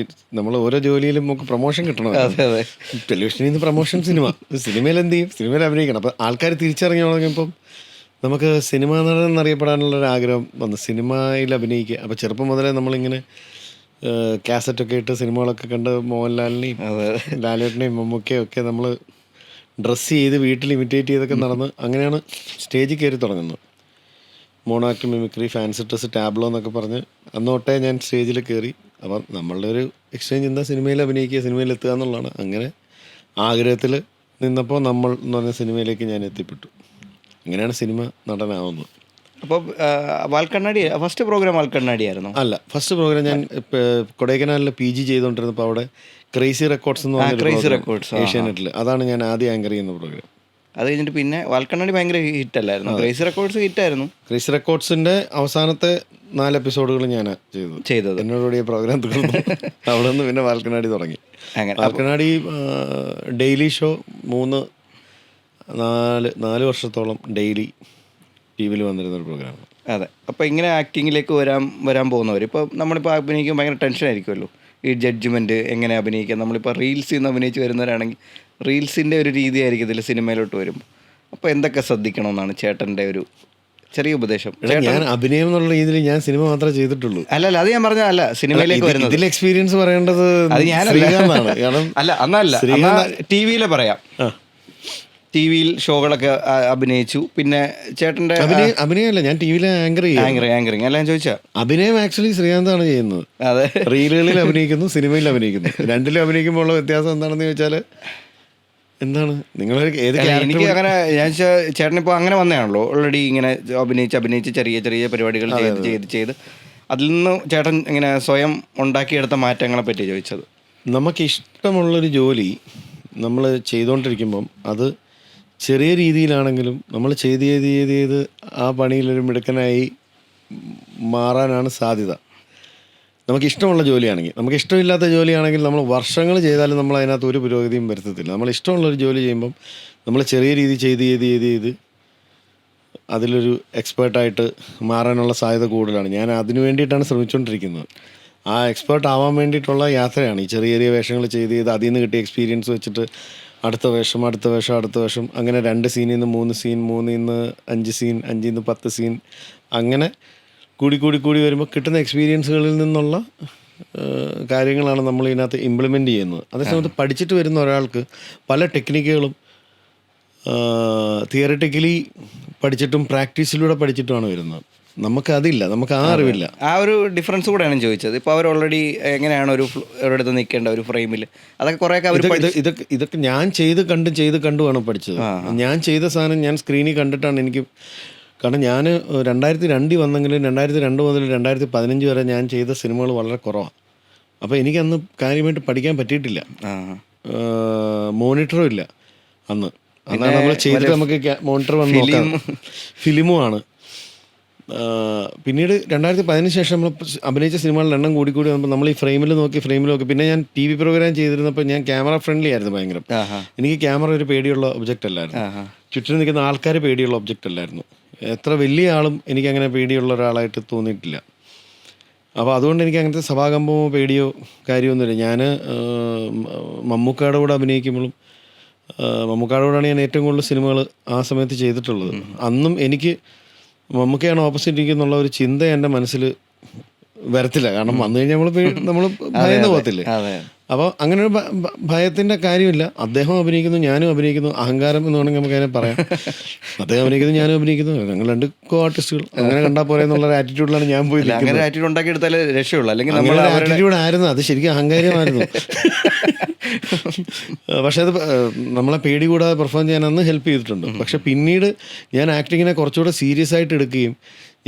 Speaker 2: നമ്മൾ ഓരോ ജോലിയിലും നമുക്ക് പ്രൊമോഷൻ കിട്ടണം. ടെലിവിഷനിൽ നിന്ന് പ്രൊമോഷൻ സിനിമയിൽ എന്ത് ചെയ്യും, സിനിമയിൽ അഭിനയിക്കണം. അപ്പോൾ ആൾക്കാർ തിരിച്ചറിഞ്ഞു തുടങ്ങിയപ്പം നമുക്ക് സിനിമാ നടൻ എന്നറിയപ്പെടാനുള്ളൊരു ആഗ്രഹം വന്നു, സിനിമയിൽ അഭിനയിക്കുക. അപ്പോൾ ചെറുപ്പം മുതലേ നമ്മളിങ്ങനെ കാസറ്റൊക്കെ ഇട്ട് സിനിമകളൊക്കെ കണ്ട് മോഹൻലാലിനെയും ലാലേട്ടനെയും മമ്മൂക്കയും ഒക്കെ നമ്മൾ ഡ്രസ്സ് ചെയ്ത് വീട്ടിൽ ഇമിറ്റേറ്റ് ചെയ്തൊക്കെ നടന്ന് അങ്ങനെയാണ് സ്റ്റേജിൽ കയറി തുടങ്ങുന്നത്. Mono act, mimicry, fancy dress, tableau എന്നൊക്കെ പറഞ്ഞ് അന്ന് തൊട്ടേ ഞാൻ സ്റ്റേജിൽ കയറി. അപ്പം നമ്മളുടെ ഒരു എക്സ്ചേഞ്ച് എന്താ, സിനിമയിൽ അഭിനയിക്കുക, സിനിമയിൽ എത്തുക എന്നുള്ളതാണ്. അങ്ങനെ ആഗ്രഹത്തിൽ നിന്നപ്പോൾ നമ്മൾ എന്ന് പറഞ്ഞ സിനിമയിലേക്ക് ഞാൻ എത്തിപ്പെട്ടു. അങ്ങനെയാണ് സിനിമ നടനാവുന്നത്.
Speaker 1: അപ്പോൾ വാൽക്കണ്ണാടി ഫസ്റ്റ് പ്രോഗ്രാം വാൽക്കണ്ണാടി ആയിരുന്നു?
Speaker 2: അല്ല, ഫസ്റ്റ് പ്രോഗ്രാം ഞാൻ കൊടൈക്കനാലിൽ PG ചെയ്തുകൊണ്ടിരുന്നപ്പോൾ അവിടെ ക്രേസി റെക്കോർഡ്സ് എന്ന് പറഞ്ഞ ഏഷ്യാനെറ്റിൽ, അതാണ് ഞാൻ ആദ്യം ആങ്കർ ചെയ്യുന്ന പ്രോഗ്രാം.
Speaker 1: അത് കഴിഞ്ഞിട്ട് പിന്നെ വാൽക്കണ്ണാടി ഭയങ്കര ഹിറ്റ് അല്ലായിരുന്നു? ക്രേസി റെക്കോർഡ്സ് ഹിറ്റായിരുന്നു.
Speaker 2: ക്രേസി റെക്കോർഡ്സിന്റെ അവസാനത്തെ 4 എപ്പിസോഡുകൾ ഞാൻ ചെയ്തത്. എന്നോടുകൂടി പ്രോഗ്രാം തീർന്നു. അവിടെ നിന്ന് പിന്നെ വാൽക്കണ്ണാടി തുടങ്ങി. വാൽക്കണ്ണാടി ഡെയിലി ഷോ 4 വർഷത്തോളം ഡെയിലി TV വന്നിരുന്ന ഒരു പ്രോഗ്രാമാണ്.
Speaker 1: അതെ. അപ്പോൾ ഇങ്ങനെ ആക്ടിങ്ങിലേക്ക് വരാൻ പോകുന്നവർ, ഇപ്പോൾ നമ്മളിപ്പോൾ അഭിനയിക്കുമ്പോൾ ഭയങ്കര ടെൻഷൻ ആയിരിക്കുമല്ലോ, ഈ ജഡ്ജ്മെൻറ്റ് എങ്ങനെ അഭിനയിക്കാം. നമ്മളിപ്പോൾ റീൽസിൽ നിന്ന് അഭിനയിച്ച് വരുന്നവരാണെങ്കിൽ റീൽസിൻ്റെ ഒരു രീതി ആയിരിക്കും ഇതിൽ സിനിമയിലോട്ട് വരുമ്പോൾ. അപ്പോൾ എന്തൊക്കെ ശ്രദ്ധിക്കണമെന്നാണ് ചേട്ടൻ്റെ ഒരു ചെറിയ ഉപദേശം?
Speaker 2: ഞാൻ അഭിനയം എന്നുള്ള രീതിയിൽ ഞാൻ സിനിമ മാത്രമേ ചെയ്തിട്ടുള്ളൂ.
Speaker 1: അല്ല അത് ഞാൻ പറഞ്ഞതല്ല, സിനിമയിലേക്ക് വരുന്നത്.
Speaker 2: ഇതിൽ എക്സ്പീരിയൻസ് പറയേണ്ടത്
Speaker 1: അത് ഞാനല്ല. അല്ല അന്നല്ല, TV പറയാം. TV ഷോകളൊക്കെ അഭിനയിച്ചു. പിന്നെ ചേട്ടൻ്റെ
Speaker 2: അഭിനയമല്ല, ഞാൻ TV
Speaker 1: ആങ്കറിങ് അല്ല ഞാൻ ചോദിച്ചാ.
Speaker 2: അഭിനയം ആക്ച്വലി ശ്രീകാന്താണ് ചെയ്യുന്നത്.
Speaker 1: അതെ,
Speaker 2: റീലുകളിൽ അഭിനയിക്കുന്നു, സിനിമയിൽ അഭിനയിക്കുന്നു. രണ്ടിലും അഭിനയിക്കുമ്പോൾ ഉള്ള വ്യത്യാസം എന്താണെന്ന് ചോദിച്ചാൽ എന്താണ് നിങ്ങൾ ഏത്?
Speaker 1: എനിക്ക് അങ്ങനെ ഞാൻ ചേട്ടനിപ്പോൾ അങ്ങനെ വന്നതാണല്ലോ, ഓൾറെഡി ഇങ്ങനെ അഭിനയിച്ച് ചെറിയ ചെറിയ പരിപാടികൾ ചെയ്ത് അതിൽ നിന്ന് ചേട്ടൻ ഇങ്ങനെ സ്വയം ഉണ്ടാക്കിയെടുത്ത മാറ്റങ്ങളെ പറ്റി ചോദിച്ചത്.
Speaker 2: നമുക്കിഷ്ടമുള്ളൊരു ജോലി നമ്മൾ ചെയ്തുകൊണ്ടിരിക്കുമ്പം അത് ചെറിയ രീതിയിലാണെങ്കിലും നമ്മൾ ചെയ്ത് ആ പണിയിലൊരു മിടുക്കനായി മാറാനാണ് സാധ്യത. നമുക്കിഷ്ടമുള്ള ജോലിയാണെങ്കിൽ. നമുക്കിഷ്ടമില്ലാത്ത ജോലിയാണെങ്കിൽ നമ്മൾ വർഷങ്ങൾ ചെയ്താലും നമ്മൾ അതിനകത്ത് ഒരു പുരോഗതിയും വരുത്തത്തില്ല. നമ്മൾ ഇഷ്ടമുള്ളൊരു ജോലി ചെയ്യുമ്പം നമ്മൾ ചെറിയ രീതി ചെയ്ത് അതിലൊരു എക്സ്പേർട്ടായിട്ട് മാറാനുള്ള സാധ്യത കൂടുതലാണ്. ഞാൻ അതിനു വേണ്ടിയിട്ടാണ് ശ്രമിച്ചുകൊണ്ടിരിക്കുന്നത്. ആ എക്സ്പേർട്ട് ആവാൻ വേണ്ടിയിട്ടുള്ള യാത്രയാണ് ഈ ചെറിയ ചെറിയ വേഷങ്ങൾ ചെയ്ത് അതിൽ നിന്ന് കിട്ടിയ എക്സ്പീരിയൻസ് വെച്ചിട്ട് അടുത്ത വേഷം അങ്ങനെ 2 സീനിൽ നിന്ന് 3 സീൻ, 3 നിന്ന് 5 സീൻ, 5 നിന്ന് 10 സീൻ, അങ്ങനെ കൂടി വരുമ്പോൾ കിട്ടുന്ന എക്സ്പീരിയൻസുകളിൽ നിന്നുള്ള കാര്യങ്ങളാണ് നമ്മൾ ഇതിനകത്ത് ഇംപ്ലിമെൻ്റ് ചെയ്യുന്നത്. അതേസമയത്ത് പഠിച്ചിട്ട് വരുന്ന ഒരാൾക്ക് പല ടെക്നിക്കുകളും തിയററ്റിക്കലി പഠിച്ചിട്ടും പ്രാക്ടീസിലൂടെ പഠിച്ചിട്ടുമാണ് വരുന്നത്. നമുക്കതില്ല, നമുക്ക് ആ അറിവില്ല.
Speaker 1: ആ ഒരു ഡിഫറൻസ് കൂടെയാണ് ചോദിച്ചത്. ഇപ്പോൾ അവർ ഓൾറെഡി എങ്ങനെയാണ് ഒരിടത്ത് നിൽക്കേണ്ട ഒരു ഫ്രെയിമിൽ, അതൊക്കെ കുറേയൊക്കെ അവർ
Speaker 2: ഇതൊക്കെ ഞാൻ ചെയ്ത് കണ്ടുമാണ് പഠിച്ചത്. ഞാൻ ചെയ്ത സാധനം ഞാൻ സ്ക്രീനിൽ കണ്ടിട്ടാണ് എനിക്ക്. കാരണം ഞാൻ 2002 വന്നെങ്കിലും 2002 മുതൽ 2015 വരെ ഞാൻ ചെയ്ത സിനിമകൾ വളരെ കുറവാണ്. അപ്പോൾ എനിക്കന്ന് കാര്യമായിട്ട് പഠിക്കാൻ പറ്റിയിട്ടില്ല. മോണിറ്ററും ഇല്ല അന്ന്. അന്നാണ് നമ്മൾ ചെയ്തിട്ട് നമുക്ക് മോണിറ്റർ വന്ന് നോക്കാം. ഫിലിമുമാണ്. പിന്നീട് 2015 ശേഷം നമ്മൾ അഭിനയിച്ച സിനിമകളുടെ എണ്ണം കൂടി വന്നപ്പോൾ നമ്മൾ ഈ ഫ്രെയിമിൽ നോക്കി പിന്നെ ഞാൻ TV പ്രോഗ്രാം ചെയ്തിരുന്നപ്പോൾ ഞാൻ ക്യാമറ ഫ്രണ്ട്ലി ആയിരുന്നു ഭയങ്കര. എനിക്ക് ക്യാമറ ഒരു പേടിയുള്ള ഒബ്ജക്റ്റ് അല്ലായിരുന്നു. ചുറ്റിനും നിൽക്കുന്ന ആൾക്കാർ പേടിയുള്ള ഒബ്ജക്റ്റ് അല്ലായിരുന്നു. എത്ര വലിയ ആളും എനിക്കങ്ങനെ പേടിയുള്ള ഒരാളായിട്ട് തോന്നിയിട്ടില്ല. അപ്പോൾ അതുകൊണ്ട് എനിക്ക് അങ്ങനത്തെ സഭാകമ്പമോ പേടിയോ കാര്യമൊന്നുമില്ല. ഞാൻ മമ്മൂക്കയുടെ കൂടെ അഭിനയിക്കുമ്പോഴും മമ്മൂക്കയുടെ കൂടെയാണ് ഞാൻ ഏറ്റവും കൂടുതൽ സിനിമകൾ ആ സമയത്ത് ചെയ്തിട്ടുള്ളത്. അന്നും എനിക്ക് മമ്മൂക്കയാണ് ഓപ്പോസിറ്റ് ഇരിക്കുന്നുള്ള ഒരു ചിന്ത എൻ്റെ മനസ്സിൽ വരത്തില്ല. കാരണം വന്നു കഴിഞ്ഞാൽ നമ്മൾ ഭയന്ന് പോകത്തില്ലേ. അപ്പോൾ അങ്ങനെ ഒരു ഭയത്തിൻ്റെ കാര്യമില്ല. അദ്ദേഹം അഭിനയിക്കുന്നു, ഞാനും അഭിനയിക്കുന്നു. അഹങ്കാരം എന്ന് വേണമെങ്കിൽ നമുക്ക് അതിനെ പറയാം. അദ്ദേഹം അഭിനയിക്കുന്നു, ഞാനും അഭിനയിക്കുന്നു. ഞങ്ങൾ 2 ആർട്ടിസ്റ്റുകൾ അങ്ങനെ കണ്ടാൽ പോലെ എന്നുള്ള ആറ്റിറ്റ്യൂഡിലാണ് ഞാൻ പോയി.
Speaker 1: അങ്ങനെ ആറ്റിറ്റ്യൂഡ് ഉണ്ടാക്കി എടുത്താലേ രക്ഷയുള്ളൂ. അല്ലെങ്കിൽ
Speaker 2: ആറ്റിറ്റ്യൂഡ് ആയിരുന്നു അത്, ശരിക്കും അഹങ്കാരമായിരുന്നു. പക്ഷെ അത് നമ്മളെ പേടി കൂടാതെ പെർഫോം ചെയ്യാൻ അന്ന് ഹെൽപ്പ് ചെയ്തിട്ടുണ്ട്. പക്ഷെ പിന്നീട് ഞാൻ ആക്ടിങ്ങിനെ കുറച്ചുകൂടെ സീരിയസ് ആയിട്ട് എടുക്കുകയും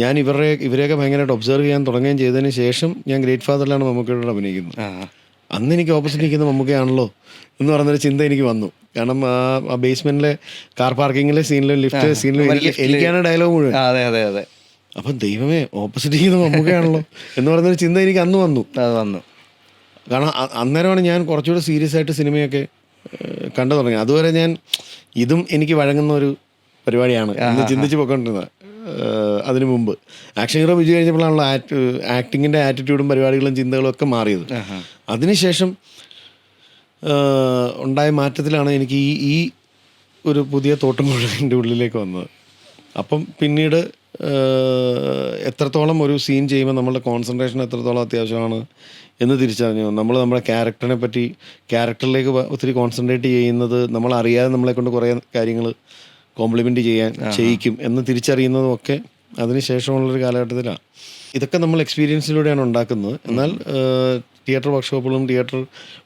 Speaker 2: ഞാൻ ഇവരെയൊക്കെ ഭയങ്കരമായിട്ട് ഒബ്സർവ് ചെയ്യാൻ തുടങ്ങുകയും ചെയ്തതിന് ശേഷം ഞാൻ ഗ്രേറ്റ് ഫാദറിലാണ് മമ്മൂക്കയോട് അഭിനയിക്കുന്നത്. അന്ന് എനിക്ക് ഓപ്പോസിറ്റ് നിൽക്കുന്ന മമ്മൂക്കയാണല്ലോ എന്ന് പറയുന്നൊരു ചിന്ത എനിക്ക് വന്നു. കാരണം ആ ബേസ്മെന്റിലെ കാർ പാർക്കിങ്ങിലെ സീനിലും ലിഫ്റ്റ് സീനിലും എനിക്കാണ് ഡയലോഗ് മുഴുവൻ. അപ്പം ദൈവമേ, ഓപ്പോസിറ്റ് നിൽക്കുന്ന മമ്മൂക്കയാണല്ലോ എന്ന് പറയുന്നൊരു ചിന്ത എനിക്ക് അന്ന് വന്നു. കാരണം അന്നേരമാണ് ഞാൻ കുറച്ചുകൂടെ സീരിയസ് ആയിട്ട് സിനിമയൊക്കെ കണ്ടു തുടങ്ങി. അതുവരെ ഞാൻ ഇതും എനിക്ക് വഴങ്ങുന്ന ഒരു പരിപാടിയാണ് എന്ന് ചിന്തിച്ച് പോയിക്കൊണ്ടിരുന്നത്. അതിനു മുമ്പ് ആക്ഷൻ ഹീറോ വിജയ് കഴിഞ്ഞപ്പോഴാണല്ലോ ആക്ടിങ്ങിൻ്റെ ആറ്റിറ്റ്യൂഡും പരിപാടികളും ചിന്തകളും ഒക്കെ മാറിയത്. അതിനുശേഷം ഉണ്ടായ മാറ്റത്തിലാണ് എനിക്ക് ഈ ഒരു പുതിയ തോട്ടും മുഴുവൻ്റെ ഉള്ളിലേക്ക് വന്നത്. അപ്പം പിന്നീട് എത്രത്തോളം ഒരു സീൻ ചെയ്യുമ്പോൾ നമ്മളുടെ കോൺസെൻട്രേഷൻ എത്രത്തോളം അത്യാവശ്യമാണ് എന്ന് തിരിച്ചറിഞ്ഞു. നമ്മൾ നമ്മുടെ ക്യാരക്ടറിലേക്ക് ഒത്തിരി കോൺസെൻട്രേറ്റ് ചെയ്യുന്നത് നമ്മൾ അറിയാതെ നമ്മളെ കൊണ്ട് കുറേ കാര്യങ്ങൾ കോംപ്ലിമെൻ്റ് ചെയ്യിക്കും എന്ന് തിരിച്ചറിയുന്നതും ഒക്കെ അതിന് ശേഷമുള്ളൊരു കാലഘട്ടത്തിലാണ്. ഇതൊക്കെ നമ്മൾ എക്സ്പീരിയൻസിലൂടെയാണ് ഉണ്ടാക്കുന്നത്. എന്നാൽ തിയേറ്റർ വർക്ക്ഷോപ്പുകളും തിയേറ്റർ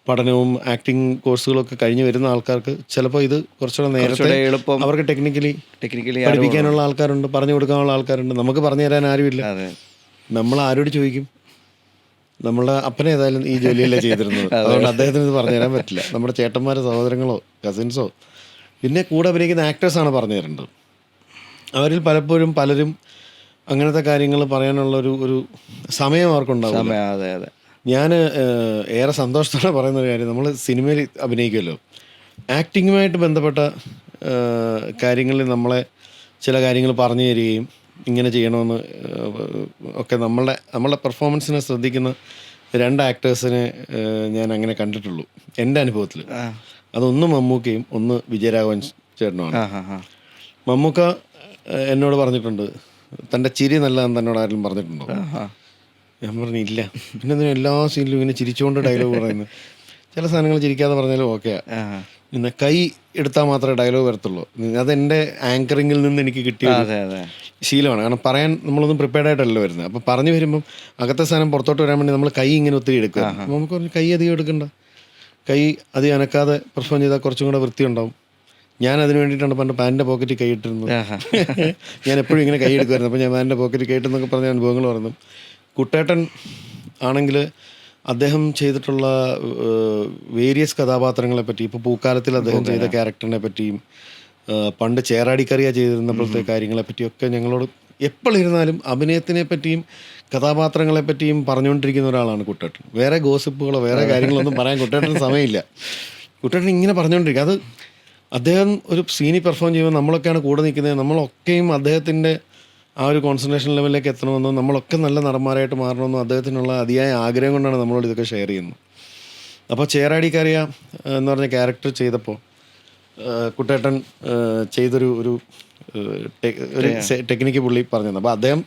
Speaker 2: പഠനവും ആക്ടിങ് കോഴ്സുകളൊക്കെ കഴിഞ്ഞ് വരുന്ന ആൾക്കാർക്ക് ചിലപ്പോൾ ഇത് കുറച്ചുകൂടെ നേരത്തെ എളുപ്പം, അവർക്ക് ടെക്നിക്കലി പഠിപ്പിക്കാനുള്ള ആൾക്കാരുണ്ട്, പറഞ്ഞു കൊടുക്കാനുള്ള ആൾക്കാരുണ്ട്. നമുക്ക് പറഞ്ഞു തരാൻ ആരുമില്ല. നമ്മൾ ആരോട് ചോദിക്കും? നമ്മളുടെ അപ്പനെ ഏതായാലും ഈ ജോലിയല്ലേ ചെയ്തിരുന്നത്, അതുകൊണ്ട് അദ്ദേഹത്തിന് ഇത് പറഞ്ഞു തരാൻ പറ്റില്ല. നമ്മുടെ ചേട്ടന്മാരോ സഹോദരങ്ങളോ കസിൻസോ പിന്നെ കൂടെ അഭിനയിക്കുന്ന ആക്ടേഴ്സാണ് പറഞ്ഞു തരേണ്ടത്. അവരിൽ പലരും അങ്ങനത്തെ കാര്യങ്ങൾ പറയാനുള്ള ഒരു സമയം അവർക്കുണ്ടാവും. ഞാൻ ഏറെ സന്തോഷത്തോടെ പറയുന്നൊരു കാര്യം, നമ്മൾ സിനിമയിൽ അഭിനയിക്കുമല്ലോ, ആക്ടിങ്ങുമായിട്ട് ബന്ധപ്പെട്ട കാര്യങ്ങളിൽ നമ്മളെ ചില കാര്യങ്ങൾ പറഞ്ഞു തരികയും ഇങ്ങനെ ചെയ്യണമെന്ന് ഒക്കെ നമ്മളുടെ പെർഫോമൻസിനെ ശ്രദ്ധിക്കുന്ന 2 ആക്ടേഴ്സിനെ ഞാൻ അങ്ങനെ കണ്ടിട്ടുള്ളൂ എൻ്റെ അനുഭവത്തിൽ. അതൊന്ന് മമ്മൂക്കയും ഒന്ന് വിജയരാഘവൻ ചേട്ടനുമാണ്. മമ്മൂക്ക എന്നോട് പറഞ്ഞിട്ടുണ്ട്, തൻ്റെ ചിരി നല്ലതെന്ന് എന്നോട് ആരെങ്കിലും പറഞ്ഞിട്ടുണ്ടോ? ഞാൻ പറഞ്ഞില്ല. പിന്നെ എന്തിനാ എല്ലാ സീനിലും ഇങ്ങനെ ചിരിച്ചുകൊണ്ട് ഡയലോഗ് പറയുന്നത്? ചില സാധനങ്ങൾ ചിരിക്കാതെ പറഞ്ഞാലും ഓക്കെയാ. പിന്നെ കൈ എടുത്താൽ മാത്രമേ ഡയലോഗ് വരത്തുള്ളൂ. അതെൻ്റെ ആങ്കറിങ്ങിൽ നിന്ന് എനിക്ക് കിട്ടിയ ശീലമാണ്. കാരണം പറയാൻ നമ്മളൊന്നും പ്രിപ്പയർഡ് ആയിട്ടല്ലോ വരുന്നത്. അപ്പോൾ പറഞ്ഞു വരുമ്പം അകത്തെ സാധനം പുറത്തോട്ട് വരാൻ വേണ്ടി നമ്മൾ കൈ ഇങ്ങനെ ഒത്തിരി എടുക്കുക. നമുക്ക് പറഞ്ഞു കൈ അധികം എടുക്കണ്ട, കൈ അധികം അനക്കാതെ പെർഫോം ചെയ്താൽ കുറച്ചും കൂടെ വൃത്തി ഉണ്ടാവും. ഞാൻ അതിന് വേണ്ടിയിട്ടാണ് പണ്ട് പാൻറ്റിൻ്റെ പോക്കറ്റിൽ കൈ ഇട്ടിരുന്നത്. ഞാൻ എപ്പോഴും ഇങ്ങനെ കൈ എടുക്കുമായിരുന്നു. അപ്പോൾ ഞാൻ പാൻറ്റിൻ്റെ പോക്കറ്റിൽ കൈ ഇട്ടെന്നൊക്കെ പറഞ്ഞ അനുഭവങ്ങൾ പറഞ്ഞു. കുട്ടേട്ടൻ ആണെങ്കിൽ അദ്ദേഹം ചെയ്തിട്ടുള്ള വേരിയസ് കഥാപാത്രങ്ങളെ പറ്റി, ഇപ്പോൾ പൂക്കാലത്തിൽ അദ്ദേഹം ചെയ്ത ക്യാരക്ടറിനെ പറ്റിയും പണ്ട് ചേറാടിക്കറിയ ചെയ്തിരുന്നപ്പോഴത്തെ കാര്യങ്ങളെ പറ്റിയൊക്കെ ഞങ്ങളോട് എപ്പോഴിരുന്നാലും അഭിനയത്തിനെ പറ്റിയും കഥാപാത്രങ്ങളെ പറ്റിയും പറഞ്ഞുകൊണ്ടിരിക്കുന്ന ഒരാളാണ് കുട്ടേട്ടൻ. വേറെ ഗോസിപ്പുകളോ വേറെ കാര്യങ്ങളൊന്നും പറയാൻ കുട്ടേട്ടന് സമയമില്ല. കുട്ടേട്ടൻ ഇങ്ങനെ പറഞ്ഞുകൊണ്ടിരിക്കുക. അത് അദ്ദേഹം ഒരു സീനിൽ പെർഫോം ചെയ്യുമ്പോൾ നമ്മളൊക്കെയാണ് കൂടെ നിൽക്കുന്നത്. നമ്മളൊക്കെയും അദ്ദേഹത്തിൻ്റെ ആ ഒരു കോൺസെൻട്രേഷൻ ലെവലിലേക്ക് എത്തണമെന്നും നമ്മളൊക്കെ നല്ല നടന്മാരായിട്ട് മാറണമെന്നും അദ്ദേഹത്തിനുള്ള അതിയായ ആഗ്രഹം കൊണ്ടാണ് നമ്മളോട് ഇതൊക്കെ ഷെയർ ചെയ്യുന്നത്. അപ്പോൾ ചേറാടിക്കറിയ എന്ന് പറഞ്ഞ ക്യാരക്ടർ ചെയ്തപ്പോൾ കുട്ടേട്ടൻ ചെയ്തൊരു ടെക്നിക്ക് പുള്ളി പറഞ്ഞു. അപ്പോൾ അദ്ദേഹം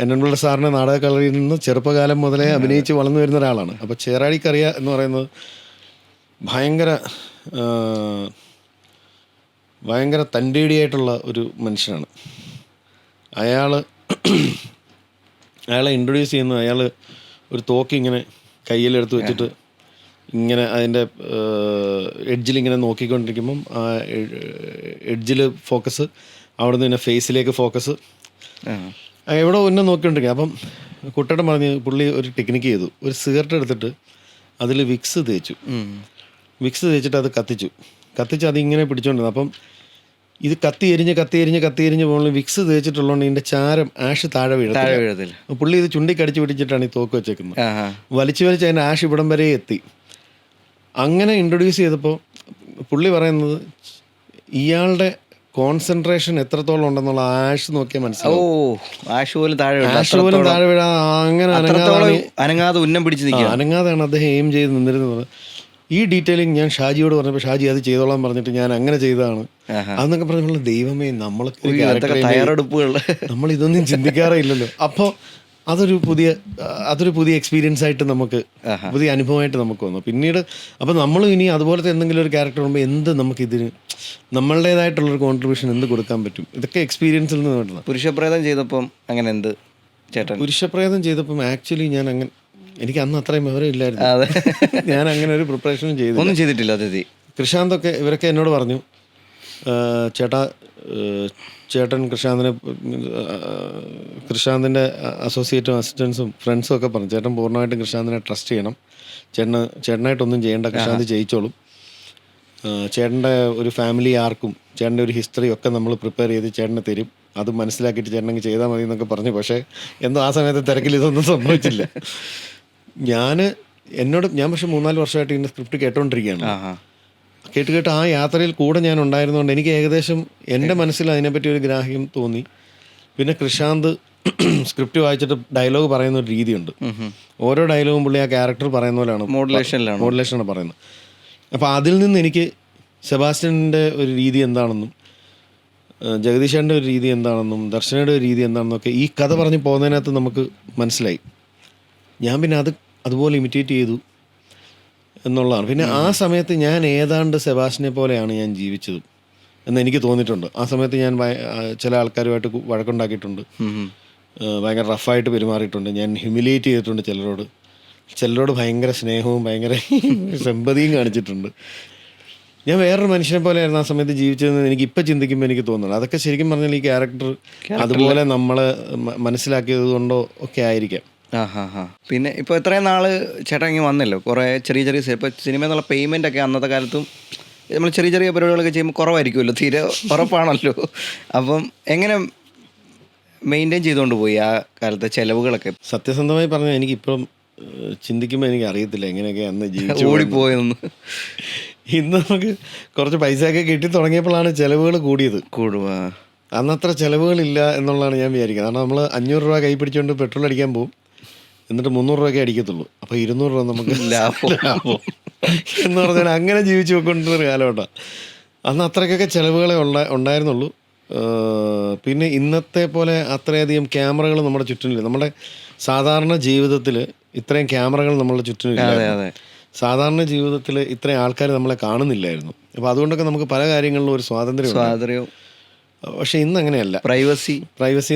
Speaker 2: എന്നൻപിള്ള സാറിൻ്റെ നാടക കളരിയിൽ നിന്ന് ചെറുപ്പകാലം മുതലേ അഭിനയിച്ച് വളർന്നു വരുന്ന ഒരാളാണ്. അപ്പോൾ ചേറാടിക്കറിയ എന്ന് പറയുന്നത് ഭയങ്കര ഭയങ്കര തൻ്റേടിയായിട്ടുള്ള ഒരു മനുഷ്യനാണ്. അയാളെ ഇൻട്രൊഡ്യൂസ് ചെയ്യുന്നത് അയാൾ ഒരു തോക്ക് ഇങ്ങനെ കയ്യിലെടുത്ത് വെച്ചിട്ട് ഇങ്ങനെ അതിൻ്റെ എഡ്ജിലിങ്ങനെ നോക്കിക്കൊണ്ടിരിക്കുമ്പം ആ എഡ്ജിൽ ഫോക്കസ്, അവിടെ നിന്ന് പിന്നെ ഫേസിലേക്ക് ഫോക്കസ്, എവിടെ ഒന്നെ നോക്കിക്കൊണ്ടിരിക്കുക. അപ്പം കുട്ടേട്ടൻ പറഞ്ഞ് പുള്ളി ഒരു ടെക്നിക്ക് ചെയ്തു. ഒരു സിഗരറ്റ് എടുത്തിട്ട് അതിൽ വിക്സ് തേച്ചിട്ട് അത് കത്തിച്ച് അതിങ്ങനെ പിടിച്ചോണ്ടിരുന്നു. അപ്പം ഇത് കത്തി എരിഞ്ഞ് പോകുമ്പോൾ വിക്സ് തേച്ചിട്ടുള്ളതുകൊണ്ട് ഇതിൻ്റെ ചാരം ആഷ് താഴെ വീഴത്തില്ല. പുള്ളി ഇത് ചുണ്ടിക്കടിച്ച് പിടിച്ചിട്ടാണ് ഈ തോക്ക് വെച്ചേക്കുന്നത്. വലിച്ച് അതിൻ്റെ ആഷ് ഇവിടം വരെ എത്തി. അങ്ങനെ ഇൻട്രൊഡ്യൂസ് ചെയ്തപ്പോൾ പുള്ളി പറയുന്നത് ഇയാളുടെ കോൺസെൻട്രേഷൻ എത്രത്തോളം ഉണ്ടെന്നുള്ള ആഷ് നോക്കിയാൽ മനസ്സിലാവും. ആഷ് പോലും താഴെ വീഴാ അങ്ങനെ
Speaker 1: അനങ്ങാതെ ഉന്നം പിടിച്ച്
Speaker 2: അനങ്ങാതെയാണ് അദ്ദേഹം എയിം ചെയ്ത് നിന്നിരുന്നത്. ഈ ഡീറ്റെയിലിംഗ് ഞാൻ ഷാജിയോട് പറഞ്ഞപ്പോൾ ഷാജി അത് ചെയ്തോളാൻ പറഞ്ഞിട്ട് ഞാൻ അങ്ങനെ ചെയ്തതാണ് അതെന്നൊക്കെ പറഞ്ഞപ്പോൾ ദൈവമേ, നമ്മൾ ഇതൊന്നും ചിന്തിക്കാറേ ഇല്ലല്ലോ. അപ്പോൾ അതൊരു പുതിയ എക്സ്പീരിയൻസ് ആയിട്ട് നമുക്ക്, പുതിയ അനുഭവമായിട്ട് നമുക്ക് വന്നു. പിന്നീട് അപ്പോൾ നമ്മൾ ഇനി അതുപോലത്തെ എന്തെങ്കിലും ഒരു ക്യാരക്ടർ വരുമ്പോൾ എന്ത് നമുക്കിതിന് നമ്മളുടേതായിട്ടുള്ളൊരു കോൺട്രിബ്യൂഷൻ എന്ത് കൊടുക്കാൻ പറ്റും, ഇതൊക്കെ എക്സ്പീരിയൻസിൽ നിന്ന് കിട്ടുന്നത്.
Speaker 1: പുരുഷപ്രേതം ചെയ്തപ്പം അങ്ങനെ എന്ത് ചേട്ടൻ?
Speaker 2: പുരുഷപ്രേതം ചെയ്തപ്പം ആക്ച്വലി ഞാൻ അങ്ങനെ, എനിക്ക് അന്ന് അത്രയും വിവരം ഇല്ലായിരുന്നു. ഞാൻ അങ്ങനെ ഒരു പ്രിപ്പറേഷനും
Speaker 1: ചെയ്തിട്ടില്ല.
Speaker 2: കൃഷാന്തൊക്കെ ഇവരൊക്കെ എന്നോട് പറഞ്ഞു, ചേട്ടൻ കൃഷാന്തിൻ്റെ അസോസിയേറ്റും അസിസ്റ്റൻസും ഫ്രണ്ട്സും ഒക്കെ പറഞ്ഞു, ചേട്ടൻ പൂർണ്ണമായിട്ടും കൃഷാന്തിനെ ട്രസ്റ്റ് ചെയ്യണം, ചേട്ടനായിട്ടൊന്നും ചെയ്യേണ്ട, കൃഷാന്ത് ചെയ്യിച്ചോളും, ചേട്ടൻ്റെ ഒരു ഫാമിലി ആർക്കും ചേട്ടൻ്റെ ഒരു ഹിസ്റ്ററി ഒക്കെ നമ്മൾ പ്രിപ്പയർ ചെയ്ത് ചേട്ടന് തരും, അത് മനസ്സിലാക്കിയിട്ട് ചേട്ടനെങ്കിൽ ചെയ്താൽ മതി എന്നൊക്കെ പറഞ്ഞു. പക്ഷേ എന്തോ ആ സമയത്ത് തിരക്കിൽ ഇതൊന്നും സംഭവിച്ചില്ല. ഞാൻ പക്ഷെ 3-4 വർഷമായിട്ട് ഇതിൻ്റെ സ്ക്രിപ്റ്റ് കേട്ടോണ്ടിരിക്കുകയാണ്. കേട്ട് ആ യാത്രയിൽ കൂടെ ഞാൻ ഉണ്ടായിരുന്നതുകൊണ്ട് എനിക്ക് ഏകദേശം എൻ്റെ മനസ്സിൽ അതിനെപ്പറ്റി ഒരു ഗ്രാഹ്യം തോന്നി. പിന്നെ കൃഷാന്ത് സ്ക്രിപ്റ്റ് വായിച്ചിട്ട് ഡയലോഗ് പറയുന്ന ഒരു രീതിയുണ്ട്. ഓരോ ഡയലോഗും പുള്ളി ആ ക്യാരക്ടർ പറയുന്ന പോലെയാണ്, മോഡുലേഷനാണ് പറയുന്നത്. അപ്പോൾ അതിൽ നിന്ന് എനിക്ക് സെബാസ്റ്റ്യൻ്റെ ഒരു രീതി എന്താണെന്നും ജഗദീശൻ്റെ ഒരു രീതി എന്താണെന്നും ദർശനയുടെ ഒരു രീതി എന്താണെന്നും ഒക്കെ ഈ കഥ പറഞ്ഞ് പോകുന്നതിനകത്ത് നമുക്ക് മനസ്സിലായി. ഞാൻ പിന്നെ അതുപോലെ ഇമിറ്റേറ്റ് ചെയ്തു എന്നുള്ളതാണ്. പിന്നെ ആ സമയത്ത് ഞാൻ ഏതാണ്ട് സെബാസ്റ്റിനെ പോലെയാണ് ഞാൻ ജീവിച്ചത് എന്ന് എനിക്ക് തോന്നിയിട്ടുണ്ട്. ആ സമയത്ത് ഞാൻ ചില ആൾക്കാരുമായിട്ട് വഴക്കുണ്ടാക്കിയിട്ടുണ്ട്, ഭയങ്കര റഫായിട്ട് പെരുമാറിയിട്ടുണ്ട്, ഞാൻ ഹ്യൂമിലിയേറ്റ് ചെയ്തിട്ടുണ്ട് ചിലരോട് ഭയങ്കര സ്നേഹവും ഭയങ്കര സിമ്പതിയും കാണിച്ചിട്ടുണ്ട്. ഞാൻ വേറൊരു മനുഷ്യനെ പോലെയായിരുന്നു ആ സമയത്ത് ജീവിച്ചതെന്ന് എനിക്ക് ഇപ്പം ചിന്തിക്കുമ്പോൾ എനിക്ക് തോന്നുന്നു. അതൊക്കെ ശരിക്കും പറഞ്ഞാൽ ഈ ക്യാരക്ടർ അതുപോലെ നമ്മളെ മനസ്സിലാക്കിയത് കൊണ്ടോ ഒക്കെ ആയിരിക്കാം.
Speaker 1: പിന്നെ ഇപ്പോൾ ഇത്രയും നാൾ ചേട്ടൻ ഇങ്ങനെ വന്നല്ലോ, കുറേ ചെറിയ ഇപ്പോൾ സിനിമ എന്നുള്ള പേയ്മെൻ്റ് ഒക്കെ അന്നത്തെ കാലത്തും നമ്മൾ ചെറിയ പരിപാടികളൊക്കെ ചെയ്യുമ്പോൾ കുറവായിരിക്കുമല്ലോ, തീരെ ഉറപ്പാണല്ലോ. അപ്പം എങ്ങനെ മെയിൻറ്റെയിൻ ചെയ്തുകൊണ്ട് പോയി ആ കാലത്തെ ചിലവുകളൊക്കെ?
Speaker 2: സത്യസന്ധമായി പറഞ്ഞാൽ എനിക്കിപ്പം ചിന്തിക്കുമ്പോൾ എനിക്ക് അറിയത്തില്ല എങ്ങനെയൊക്കെ അന്ന് ജീവിച്ചു
Speaker 1: ഓടിപ്പോയെന്ന്.
Speaker 2: ഇന്ന് നമുക്ക് കുറച്ച് പൈസയൊക്കെ കിട്ടി തുടങ്ങിയപ്പോഴാണ് ചിലവുകൾ കൂടിയത്. അന്നത്ര ചിലവുകളില്ല എന്നുള്ളതാണ് ഞാൻ വിചാരിക്കുന്നത്. കാരണം നമ്മൾ 500 രൂപ കൈ പിടിച്ചുകൊണ്ട് പെട്രോൾ അടിക്കാൻ പോകും, എന്നിട്ട് 300 രൂപയ്ക്ക് അടിക്കത്തുള്ളൂ. അപ്പോൾ 200 രൂപ നമുക്ക് ലാഭം എന്ന് പറഞ്ഞാൽ അങ്ങനെ ജീവിച്ചു പോയിക്കൊണ്ടിരുന്നൊരു കാലഘട്ടമാണ്. അന്ന് അത്രയ്ക്കൊക്കെ ചിലവുകളെ ഉണ്ടായിരുന്നുള്ളൂ. പിന്നെ ഇന്നത്തെ പോലെ അത്രയധികം ക്യാമറകൾ നമ്മുടെ ചുറ്റിനില്ല. നമ്മുടെ സാധാരണ ജീവിതത്തിൽ ഇത്രയും ക്യാമറകൾ നമ്മളുടെ ചുറ്റിനില്ല. സാധാരണ ജീവിതത്തിൽ ഇത്രയും ആൾക്കാർ നമ്മളെ കാണുന്നില്ലായിരുന്നു. അപ്പോൾ അതുകൊണ്ടൊക്കെ നമുക്ക് പല കാര്യങ്ങളിലും ഒരു സ്വാതന്ത്ര്യം. പക്ഷെ ഇന്ന് അങ്ങനെയല്ല. പ്രൈവസി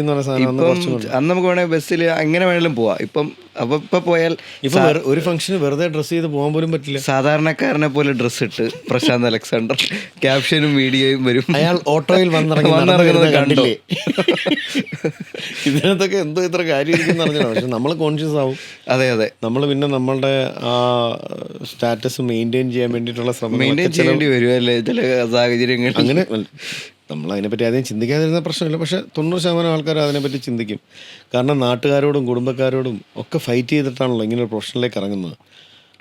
Speaker 2: എന്ന് പറഞ്ഞ സാധനം
Speaker 1: അന്ന് നമുക്ക് വേണമെങ്കിൽ ബസ്സിൽ എങ്ങനെ വേണമെങ്കിലും പോവാം. ഇപ്പം പോയാൽ
Speaker 2: ഒരു ഫംഗ്ഷന് വെറുതെ ഡ്രസ്സ് ചെയ്ത് പോകാൻ പോലും പറ്റില്ല.
Speaker 1: സാധാരണക്കാരനെ പോലെ ഡ്രസ്സ് ഇട്ട് പ്രശാന്ത് അലക്സാണ്ടർ ക്യാപ്ഷനും വീഡിയോയും വരും.
Speaker 2: അയാൾ ഓട്ടോയിൽ വന്നിറങ്ങുന്നത് കണ്ടില്ലേ? ഇതിനകത്തൊക്കെ എന്തോ ഇത്ര കാര്യം ഇരിക്കുന്ന പറഞ്ഞാൽ പക്ഷെ നമ്മൾ കോൺഷ്യസ് ആവും.
Speaker 1: അതെ
Speaker 2: നമ്മൾ പിന്നെ നമ്മളുടെ ആ സ്റ്റാറ്റസ് മെയിൻറ്റെയിൻ ചെയ്യാൻ വേണ്ടിയിട്ടുള്ള ശ്രമം
Speaker 1: ചെയ്യേണ്ടി വരും അല്ലേ ചില സാഹചര്യങ്ങൾ.
Speaker 2: അങ്ങനെ നമ്മൾ അതിനെപ്പറ്റി ആദ്യം ചിന്തിക്കാതിരുന്ന പ്രശ്നമില്ല. പക്ഷെ 90% ആൾക്കാർ അതിനെപ്പറ്റി ചിന്തിക്കും. കാരണം നാട്ടുകാരോടും കുടുംബക്കാരോടും ഒക്കെ ഫൈറ്റ് ചെയ്തിട്ടാണല്ലോ ഇങ്ങനെ ഒരു പ്രൊഫഷനിലേക്ക് ഇറങ്ങുന്നത്.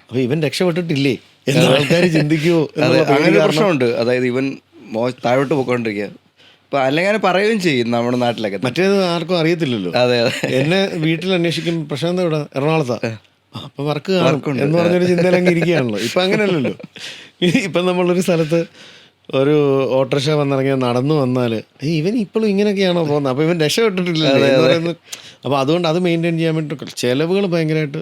Speaker 2: അപ്പോൾ ഇവൻ രക്ഷപ്പെട്ടിട്ടില്ലേ എന്ന് ആൾക്കാർ ചിന്തിക്കുമോ?
Speaker 1: അങ്ങനെ ഒരു പ്രശ്നമുണ്ട്. അതായത് ഇവൻ താഴോട്ട് പോയിക്കൊണ്ടിരിക്കുക. ഇപ്പം അല്ലെങ്കിൽ പറയുകയും ചെയ്യും നമ്മുടെ നാട്ടിലൊക്കെ.
Speaker 2: മറ്റേത് ആർക്കും അറിയത്തില്ലല്ലോ.
Speaker 1: അതെ
Speaker 2: എന്നെ വീട്ടിൽ അന്വേഷിക്കും, പ്രശാന്ത് ഇവിടെ എറണാകുളത്താ, അപ്പം വർക്ക് കാണും എന്ന് പറഞ്ഞൊരു ചിന്തയിലങ്ങ് ഇരിക്കുകയാണല്ലോ. ഇപ്പം അങ്ങനെയല്ലല്ലോ. ഇപ്പം നമ്മളൊരു സ്ഥലത്ത് ഒരു ഓട്ടോറിക്ഷ വന്നിറങ്ങിയാൽ നടന്നു വന്നാൽ ഇവൻ ഇപ്പോഴും ഇങ്ങനെയൊക്കെയാണോ പോകുന്നത്, അപ്പോൾ ഇവൻ രക്ഷപ്പെട്ടിട്ടില്ലല്ലോ എന്ന് പറയുന്നത്. അപ്പോൾ അതുകൊണ്ട് അത് മെയിൻറ്റെയിൻ ചെയ്യാൻ വേണ്ടി ചിലവുകൾ ഭയങ്കരമായിട്ട്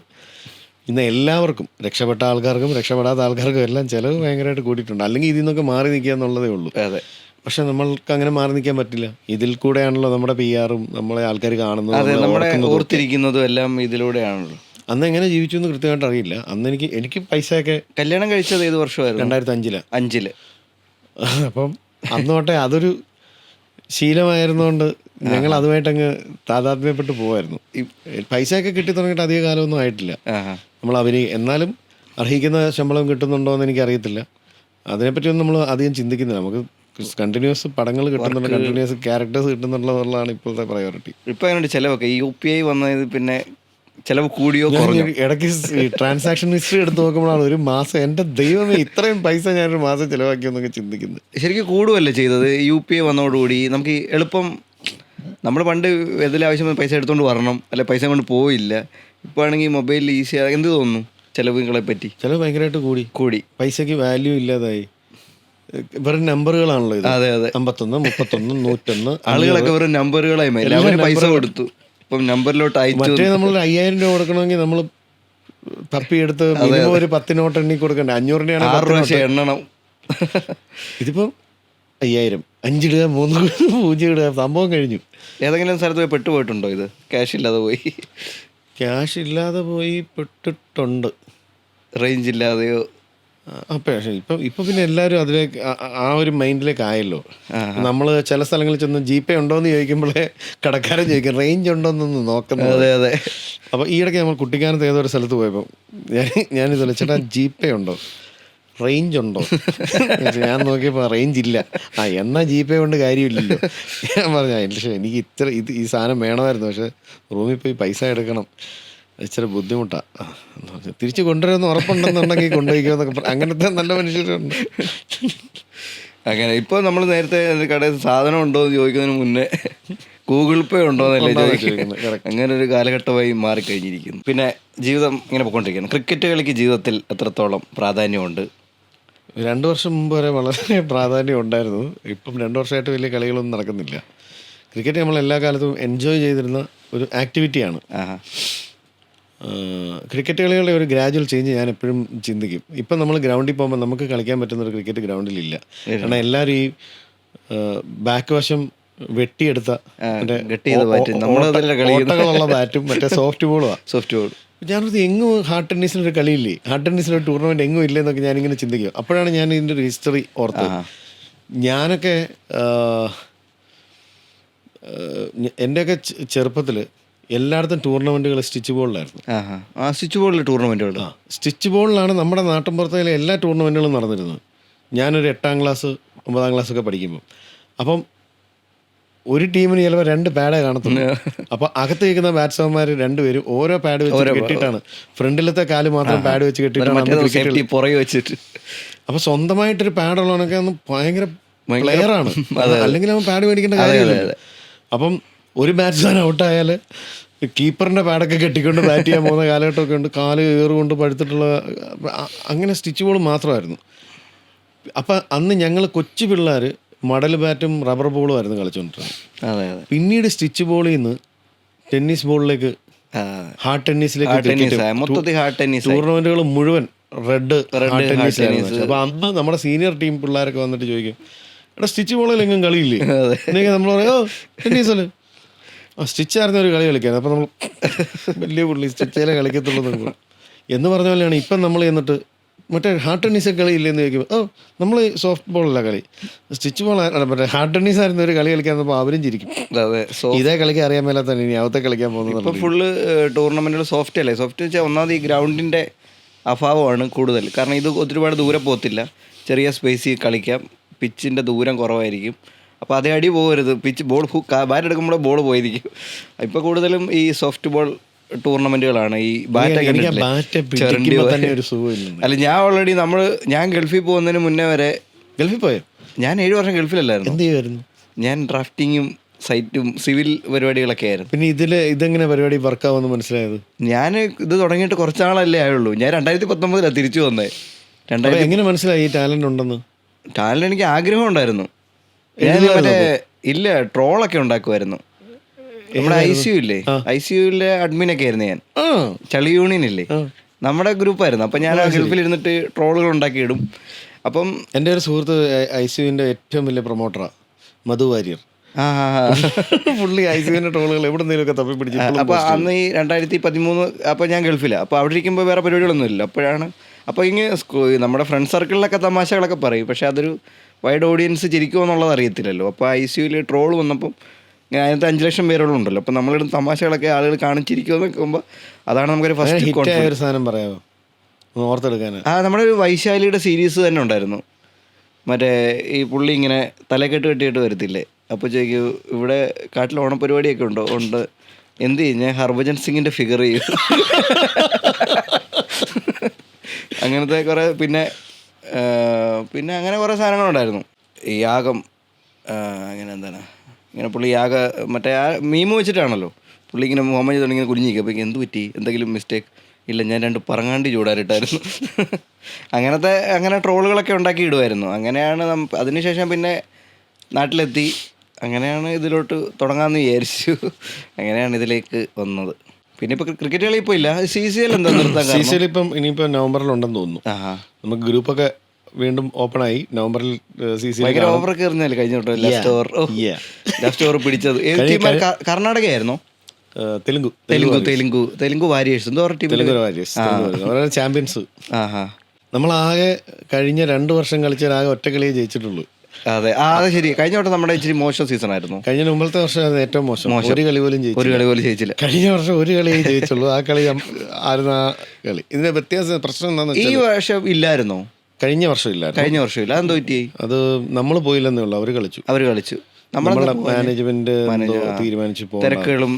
Speaker 2: ഇന്ന് എല്ലാവർക്കും രക്ഷപ്പെട്ട ആൾക്കാർക്കും രക്ഷപ്പെടാത്ത ആൾക്കാർക്കും എല്ലാം ചിലവ് ഭയങ്കരമായിട്ട് കൂടിയിട്ടുണ്ട്. അല്ലെങ്കിൽ ഇതിൽ നിന്നൊക്കെ മാറി നിൽക്കുക എന്നുള്ളതേ ഉള്ളൂ.
Speaker 1: അതെ.
Speaker 2: പക്ഷെ നമ്മൾക്ക് അങ്ങനെ മാറി നിൽക്കാൻ പറ്റില്ല. ഇതിൽ കൂടെയാണല്ലോ നമ്മുടെ PR-ഉം നമ്മളെ ആൾക്കാർ കാണുന്നത്,
Speaker 1: അതെ,
Speaker 2: നമ്മളെ
Speaker 1: നമ്മളെ
Speaker 2: ഓർക്കുന്നതും.
Speaker 1: ഓർത്തിരിക്കുന്നതും എല്ലാം ഇതിലൂടെയാണല്ലോ.
Speaker 2: അന്ന് എങ്ങനെ ജീവിച്ചു എന്ന് കൃത്യമായിട്ട് അറിയില്ല. അന്ന് എനിക്ക് പൈസയൊക്കെ
Speaker 1: കല്യാണം കഴിച്ചത് ഏത് വർഷമായിരുന്നു?
Speaker 2: 2005
Speaker 1: 5.
Speaker 2: അപ്പം അന്ന് തൊട്ടേ അതൊരു ശീലമായിരുന്നുകൊണ്ട് ഞങ്ങൾ അതുമായിട്ടങ്ങ് താതാത്മ്യപ്പെട്ട് പോവായിരുന്നു. ഈ പൈസയൊക്കെ കിട്ടി തുടങ്ങിയിട്ട് അധിക കാലമൊന്നും ആയിട്ടില്ല. നമ്മൾ എന്നാലും അർഹിക്കുന്ന ശമ്പളം കിട്ടുന്നുണ്ടോ എന്ന് എനിക്കറിയത്തില്ല. അതിനെപ്പറ്റിയൊന്നും നമ്മൾ അധികം ചിന്തിക്കുന്നില്ല. നമുക്ക് കണ്ടിന്യൂസ് പടങ്ങൾ കിട്ടുന്നുണ്ട്, കണ്ടിന്യൂസ് ക്യാരക്ടേഴ്സ് കിട്ടുന്നുള്ളതാണ് ഇപ്പോഴത്തെ പ്രയോറിറ്റി.
Speaker 1: ഇപ്പം അതിനുണ്ട് ചിലവൊക്കെ ഈ UPI വന്നത് പിന്നെ ചിലവ് കൂടിയോ കുറഞ്ഞോ.
Speaker 2: ഇടയ്ക്ക് ട്രാൻസാക്ഷൻ ഹിസ്റ്ററി എടുത്ത് നോക്കുമ്പോഴാണ് ഒരു മാസം എൻ്റെ ദൈവമേ ഇത്രയും പൈസ ഞാനൊരു മാസം ചിലവാക്കിയെന്നൊക്കെ ചിന്തിക്കുന്നത്.
Speaker 1: ശരിക്കും കൂടുമല്ലേ ചെയ്തത് UPI വന്നതോടുകൂടി. നമുക്ക് എളുപ്പം, നമ്മൾ പണ്ട് ഏതെങ്കിലും ആവശ്യം പൈസ എടുത്തുകൊണ്ട് വരണം, അല്ലെ പൈസ കൊണ്ട് പോയില്ല. ഇപ്പോൾ ആണെങ്കിൽ മൊബൈലിൽ ഈസി. എന്ത് തോന്നുന്നു ചിലവുകളെ പറ്റി?
Speaker 2: ചിലവ് ഭയങ്കരമായിട്ട് കൂടി പൈസക്ക് വാല്യൂ ഇല്ലാതായി. വെറും നമ്പറുകളാണല്ലോ ഇത്.
Speaker 1: അതെ അതെ.
Speaker 2: 51, 31, 101.
Speaker 1: ആളുകളൊക്കെ വെറും നമ്പറുകളായി എല്ലാവരും പൈസ കൊടുത്തു. ഇപ്പം നമ്പറിലോട്ട് അയച്ചു.
Speaker 2: മറ്റേ നമ്മൾ 5000 രൂപ കൊടുക്കണമെങ്കിൽ നമ്മൾ തപ്പിയെടുത്ത് മിനിമം ഒരു 10 നോട്ട് എണ്ണി കൊടുക്കണ്ടേ. 500
Speaker 1: 6 രൂപ എണ്ണണം.
Speaker 2: ഇതിപ്പം 5000, 5 ഇടുക, 3 0 ഇടുക, സംഭവം കഴിഞ്ഞു.
Speaker 1: ഏതെങ്കിലും സ്ഥലത്ത് പോയി പെട്ടുപോയിട്ടുണ്ടോ? ഇത് ക്യാഷ് ഇല്ലാതെ പോയി?
Speaker 2: ക്യാഷ് ഇല്ലാതെ പോയി പെട്ടിട്ടുണ്ട്.
Speaker 1: റേഞ്ച് ഇല്ലാതെയോ?
Speaker 2: പക്ഷേ ഇപ്പം പിന്നെ എല്ലാവരും അതിലേക്ക് ആ ഒരു മൈൻഡിലേക്ക് ആയല്ലോ. നമ്മൾ ചില സ്ഥലങ്ങളിൽ ചെന്ന് GPay ഉണ്ടോയെന്ന് ചോദിക്കുമ്പോഴേ കടക്കാരൻ ചോദിക്കും റേഞ്ച് ഉണ്ടോയെന്നൊന്ന് നോക്കുന്നത്.
Speaker 1: അതെ അതെ.
Speaker 2: അപ്പോൾ ഈയിടയ്ക്ക് നമ്മൾ കുട്ടിക്കാനത്ത് ഏതൊരു സ്ഥലത്ത് പോയപ്പോൾ ഞാനിത് ചേട്ടാ GPay ഉണ്ടോ, റേഞ്ച് ഉണ്ടോ? ഞാൻ നോക്കിയപ്പോൾ റേഞ്ച് ഇല്ല. എന്നാൽ GPay കൊണ്ട് കാര്യമില്ലല്ലോ. ഞാൻ പറഞ്ഞു പക്ഷേ എനിക്ക് ഈ സാധനം വേണമായിരുന്നു, പക്ഷേ റൂമിൽ പോയി പൈസ എടുക്കണം, ഇച്ചിരി ബുദ്ധിമുട്ടാണ്. തിരിച്ച് കൊണ്ടുവരുമെന്ന് ഉറപ്പുണ്ടെന്നുണ്ടെങ്കിൽ കൊണ്ടുപോയിക്കോന്നൊക്കെ അങ്ങനത്തെ നല്ല മനുഷ്യരുണ്ട്.
Speaker 1: അങ്ങനെ ഇപ്പോൾ നമ്മൾ നേരത്തെ കടയിൽ സാധനം ഉണ്ടോ എന്ന് ചോദിക്കുന്നതിന് മുന്നേ Google Pay ഉണ്ടോയെന്നല്ലേ ചോദിക്കുന്നത്. അങ്ങനെ ഒരു കാലഘട്ടമായി മാറിക്കഴിഞ്ഞിരിക്കുന്നു. പിന്നെ ജീവിതം ഇങ്ങനെ പോയിക്കൊണ്ടിരിക്കുന്നു. ക്രിക്കറ്റ് കളിക്ക് ജീവിതത്തിൽ എത്രത്തോളം പ്രാധാന്യമുണ്ട്?
Speaker 2: 2 വർഷം മുമ്പ് വരെ വളരെ പ്രാധാന്യം ഉണ്ടായിരുന്നു. ഇപ്പം 2 വർഷമായിട്ട് വലിയ കളികളൊന്നും നടക്കുന്നില്ല. ക്രിക്കറ്റ് നമ്മൾ എല്ലാ കാലത്തും എൻജോയ് ചെയ്തിരുന്ന ഒരു ആക്ടിവിറ്റിയാണ്. ക്രിക്കറ്റ് കളികളുടെ ഒരു ഗ്രാജുവൽ ചേഞ്ച് ഞാൻ എപ്പോഴും ചിന്തിക്കും. ഇപ്പം നമ്മൾ ഗ്രൗണ്ടിൽ പോകുമ്പോൾ നമുക്ക് കളിക്കാൻ പറ്റുന്നൊരു ക്രിക്കറ്റ് ഗ്രൗണ്ടിലില്ല. കാരണം എല്ലാവരും ഈ ബാക്ക് വശം വെട്ടിയെടുത്ത ഓട്ടകളുള്ള ബാറ്റും മറ്റേ സോഫ്റ്റ് ബോളുമാണ്. ഞാനത് എങ്ങും ഹാർഡ് ടെന്നീസിനൊരു കളിയില്ലേ, ഹാർഡ് ടെന്നീസിനൊരു ടൂർണമെൻറ്റ് എങ്ങും ഇല്ലെന്നൊക്കെ ഞാനിങ്ങനെ ചിന്തിക്കും. അപ്പോഴാണ് ഞാൻ ഇതിൻ്റെ ഒരു ഹിസ്റ്ററി ഓർത്തത്. ഞാനൊക്കെ എൻ്റെയൊക്കെ ചെറുപ്പത്തിൽ എല്ലായിടത്തും ടൂർണമെൻറ്റുകൾ സ്റ്റിച്ച് ബോളിലായിരുന്നു.
Speaker 1: സ്റ്റിച്ച് ബോളിൽ ടൂർണമെൻറ്റുകൾ
Speaker 2: സ്റ്റിച്ച് ബോളിലാണ് നമ്മുടെ നാട്ടിൻപുറത്തിലെ എല്ലാ ടൂർണമെൻറ്റുകളും നടന്നിരുന്നത്. ഞാനൊരു 8ാം ക്ലാസ് 9ാം ക്ലാസ്സൊക്കെ പഠിക്കുമ്പോൾ. അപ്പം ഒരു ടീമിന് ചിലപ്പോൾ 2 പാഡേ കാണത്തുള്ളൂ. അപ്പോൾ അകത്ത് നിൽക്കുന്ന ബാറ്റ്സ്മാൻമാർ 2 പേരും ഓരോ പാഡ് വെച്ച് കെട്ടിയിട്ടാണ്, ഫ്രണ്ടിലത്തെ കാല് മാത്രം പാഡ് വെച്ച് കെട്ടിയിട്ടാണ്. അപ്പോൾ സ്വന്തമായിട്ടൊരു പാഡുള്ളവനൊക്കെ അന്ന് ഭയങ്കര പ്ലെയറാണ്. അല്ലെങ്കിൽ അവൻ പാഡ് മേടിക്കേണ്ട കാര്യമില്ല. അപ്പം ഒരു ബാറ്റ്സ്മാൻ ഔട്ടായാൽ കീപ്പറിൻ്റെ പാഡൊക്കെ കെട്ടിക്കൊണ്ട് ബാറ്റ് ചെയ്യാൻ പോകുന്ന കാലഘട്ടമൊക്കെ ഉണ്ട്. കാല് ഏറുകൊണ്ട് പഴുത്തിട്ടുള്ള അങ്ങനെ സ്റ്റിച്ച് ബോൾ മാത്രമായിരുന്നു. അപ്പം അന്ന് ഞങ്ങൾ കൊച്ചു പിള്ളേർ മടൽ ബാറ്റും റബ്ബർ ബോളും ആയിരുന്നു കളിച്ചുകൊണ്ടിരുന്നത്. പിന്നീട് സ്റ്റിച്ച് ബോളിൽ നിന്ന് ടെന്നീസ് ബോളിലേക്ക്, ഹാർഡ് ടെന്നീസിലേക്ക് ടൂർണമെന്റുകൾ മുഴുവൻ റെഡ് ഹാർഡ് ടെന്നീസ്. അപ്പോൾ അന്ന് നമ്മുടെ സീനിയർ ടീം പിള്ളേരൊക്കെ വന്നിട്ട് ചോദിക്കും, എടാ സ്റ്റിച്ച് ബോളിൽ എങ്ങും കളിയില്ലേ? എന്നെങ്കിൽ നമ്മൾ പറയോ ടെന്നീസല്ലേ, സ്റ്റിച്ചായിരുന്ന ഒരു കളി കളിക്കാൻ. അപ്പം നമ്മൾ വലിയ പുള്ളി സ്റ്റിച്ചേലെ കളിക്കത്തുള്ളൂ എന്ന് പറഞ്ഞ പോലെയാണ് ഇപ്പം നമ്മൾ എന്നിട്ട് മറ്റേ ഹാർഡ് ടെന്നീസ് കളി ഇല്ലെന്ന് ചോദിക്കുമ്പോൾ നമ്മൾ സോഫ്റ്റ് ബോളല്ല കളി, സ്റ്റിച്ച് ബോൾ മറ്റേ ഹാർഡ് ടെന്നീസ് ആയിരുന്നു ഒരു കളി കളിക്കാൻ വന്നപ്പോൾ അവരും ചിരിക്കും. ഇതേ കളിക്കാൻ അറിയാൻ മേലാത്ത ഇനി അവത്തെ കളിക്കാൻ പോകുന്നത്.
Speaker 1: ഇപ്പോൾ ഫുള്ള് ടൂർണമെൻറ്റുകൾ സോഫ്റ്റ് അല്ലേ. സോഫ്റ്റ് വെച്ചാൽ ഒന്നാമത് ഈ ഗ്രൗണ്ടിൻ്റെ അഭാവമാണ് കൂടുതൽ. കാരണം ഇത് ഒരുപാട് ദൂരെ പോകത്തില്ല, ചെറിയ സ്പേസിൽ കളിക്കാം, പിച്ചിൻ്റെ ദൂരം കുറവായിരിക്കും. അപ്പോൾ അതേ അടി പോകരുത്, പിച്ച് ബോൾ ബാറ്റ് എടുക്കുമ്പോൾ ബോൾ പോയിരിക്കും. ഇപ്പോൾ കൂടുതലും ഈ സോഫ്റ്റ് ബോൾ ടൂർണമെന്റുകളാണ്. ഈ ബാറ്റൊക്കെ അല്ല, ഞാൻ ഓൾറെഡി ഞാൻ ഗൾഫിൽ പോകുന്നതിന് മുന്നേ വരെ
Speaker 2: ഗൾഫിൽ പോയോ?
Speaker 1: ഞാൻ 7 വർഷം ഗൾഫിലല്ലായിരുന്നു.
Speaker 2: എന്ത് ചെയ്യുമായിരുന്നു?
Speaker 1: ഞാൻ ഡ്രാഫ്റ്റിങ്ങും സൈറ്റും സിവിൽ പരിപാടികളൊക്കെ ആയിരുന്നു.
Speaker 2: പിന്നെ ഇതെങ്ങനെ പരിപാടി വർക്കാവുമെന്ന് മനസ്സിലായത്?
Speaker 1: ഞാൻ ഇത് തുടങ്ങിയിട്ട് കുറച്ചാളല്ലേ ആയുള്ളൂ. ഞാൻ 2019 തിരിച്ചു വന്നേ.
Speaker 2: എങ്ങനെ മനസ്സിലായി ഈ ടാലന്റ് ഉണ്ടെന്ന്?
Speaker 1: ടാലന്റ് എനിക്ക് ആഗ്രഹം ഉണ്ടായിരുന്നു. ഞാൻ മറ്റേ ഇല്ല ട്രോളൊക്കെ ഉണ്ടാക്കുമായിരുന്നു. നമ്മുടെ ICU ഇല്ലേ, ICUവിലെ അഡ്മിനൊക്കെ ആയിരുന്നു ഞാൻ. ചളി യൂണിയൻ ഇല്ലേ, നമ്മുടെ ഗ്രൂപ്പായിരുന്നു. അപ്പം ഞാൻ ഗൾഫിലിരുന്നിട്ട് ട്രോളുകൾ ഉണ്ടാക്കിയിടും. അപ്പം
Speaker 2: എൻ്റെ ഒരു സുഹൃത്ത് ICUവിൻ്റെ ഏറ്റവും വലിയ പ്രൊമോട്ടറാണ്, മധു വാര്യർ. പുള്ളി ICUവിൻ്റെ ട്രോളുകൾ എവിടെ നിന്നെങ്കിലുമൊക്കെ തപ്പി പിടിച്ചു.
Speaker 1: അപ്പോൾ അന്ന് ഈ 2013 അപ്പോൾ ഞാൻ ഗൾഫിലാണ്. അപ്പോൾ അവിടെ ഇരിക്കുമ്പോൾ വേറെ പരിപാടികളൊന്നുമില്ല. അപ്പോഴാണ് അപ്പോൾ ഇങ്ങനെ നമ്മുടെ ഫ്രണ്ട് സർക്കിളിലൊക്കെ തമാശകളൊക്കെ പറയും. പക്ഷേ അതൊരു വൈഡ് ഓഡിയൻസ് ചിരിക്കുമോ എന്നുള്ളത് അറിയത്തില്ലല്ലോ. അപ്പോൾ ICUവിൽ ട്രോൾ വന്നപ്പം ഇങ്ങനെ അതിനകത്ത് 5 ലക്ഷം പേരോളം ഉണ്ടല്ലോ. അപ്പോൾ നമ്മളിടുന്ന തമാശകളൊക്കെ ആളുകൾ കാണിച്ചിരിക്കുമെന്ന് നോക്കുമ്പോൾ അതാണ് നമുക്കൊരു ഫസ്റ്റ്
Speaker 2: ഹിറ്റായ ഒരു സാധനം പറയാമോ ഓർത്തെടുക്കാൻ?
Speaker 1: നമ്മുടെ ഒരു വൈശാലിയുടെ സീരീസ് തന്നെ ഉണ്ടായിരുന്നു. മറ്റേ ഈ പുള്ളി ഇങ്ങനെ തലക്കെട്ട് കെട്ടിയിട്ട് വരത്തില്ലേ, അപ്പോൾ ചോദിക്കും ഇവിടെ കാട്ടിൽ ഓണപ്പരിപാടിയൊക്കെ ഉണ്ടോ? ഉണ്ട്. എന്ത് ചെയ്യും? ഞാൻ ഹർഭജൻ സിംഗിൻ്റെ ഫിഗർ ചെയ്യും. അങ്ങനത്തെ കുറേ പിന്നെ അങ്ങനെ കുറേ സാധനങ്ങളുണ്ടായിരുന്നു. ഈ യാഗം അങ്ങനെ എന്താണ് ഇങ്ങനെ പുള്ളി മറ്റേ ആ മീമ് വെച്ചിട്ടാണല്ലോ പുള്ളി ഇങ്ങനെ മുഹമ്മദ് തുടങ്ങി കുഞ്ഞിക്കുക. അപ്പോൾ എന്ത് പറ്റി, എന്തെങ്കിലും മിസ്റ്റേക്ക്? ഇല്ല, ഞാൻ 2 പറങ്ങാണ്ടി ചൂടാറിട്ടായിരുന്നു. അങ്ങനെ ട്രോളുകളൊക്കെ ഉണ്ടാക്കി ഇടുമായിരുന്നു. അങ്ങനെയാണ് അതിനുശേഷം പിന്നെ നാട്ടിലെത്തി. അങ്ങനെയാണ് ഇതിലോട്ട് തുടങ്ങാമെന്ന് വിചാരിച്ചു. അങ്ങനെയാണ് ഇതിലേക്ക് വന്നത്. പിന്നെ ഇപ്പോൾ ക്രിക്കറ്റ് കളി ഇപ്പോൾ ഇല്ല. CCL എന്താ നിർത്താൻ?
Speaker 2: CCL ഇപ്പം ഇനിയിപ്പോൾ നവംബറിലുണ്ടെന്ന് തോന്നുന്നു. നമുക്ക് ഗ്രൂപ്പൊക്കെ വീണ്ടും ഓപ്പണായി. നവംബറിൽ CCL
Speaker 1: ഭയങ്കര ഓവറൊക്കെ എറിഞ്ഞാൽ കഴിഞ്ഞ ലാസ്റ്റ് ഓവർ പിടിച്ചത് കർണാടക ആയിരുന്നോ? തെലുങ്കു വാരിയേഴ്സ് എന്തോ
Speaker 2: ചാമ്പ്യൻസ്. നമ്മളാകെ കഴിഞ്ഞ 2 വർഷം കളിച്ചാൽ ഒറ്റ കളിയെ ജയിച്ചിട്ടുള്ളൂ.
Speaker 1: അതെ, അത് ശരി. കഴിഞ്ഞ വട്ടം നമ്മുടെ ഇച്ചിരി മോശം സീസൺ ആയിരുന്നു.
Speaker 2: കഴിഞ്ഞ മുമ്പത്തെ വർഷം ഏറ്റവും മോശം. ഒരു കളി പോലും
Speaker 1: ജയിച്ചില്ല.
Speaker 2: കഴിഞ്ഞ വർഷം ഒരു കളിയെ ജയിച്ചുള്ളൂ. ആ കളി ആയിരുന്നു ആ കളി. ഇതിന്റെ വ്യത്യാസം പ്രശ്നം എന്താണെന്ന്
Speaker 1: വെച്ചാൽ ഈ വർഷം ഇല്ലായിരുന്നോ?
Speaker 2: കഴിഞ്ഞ വർഷം ഇല്ല.
Speaker 1: അതെന്തോ പറ്റി?
Speaker 2: അത് നമ്മൾ പോയില്ലെന്നേ ഉള്ളൂ. അവർ കളിച്ചു. നമ്മുടെ മാനേജ്മെന്റ് തീരുമാനിച്ചു.
Speaker 1: തിരക്കുകളും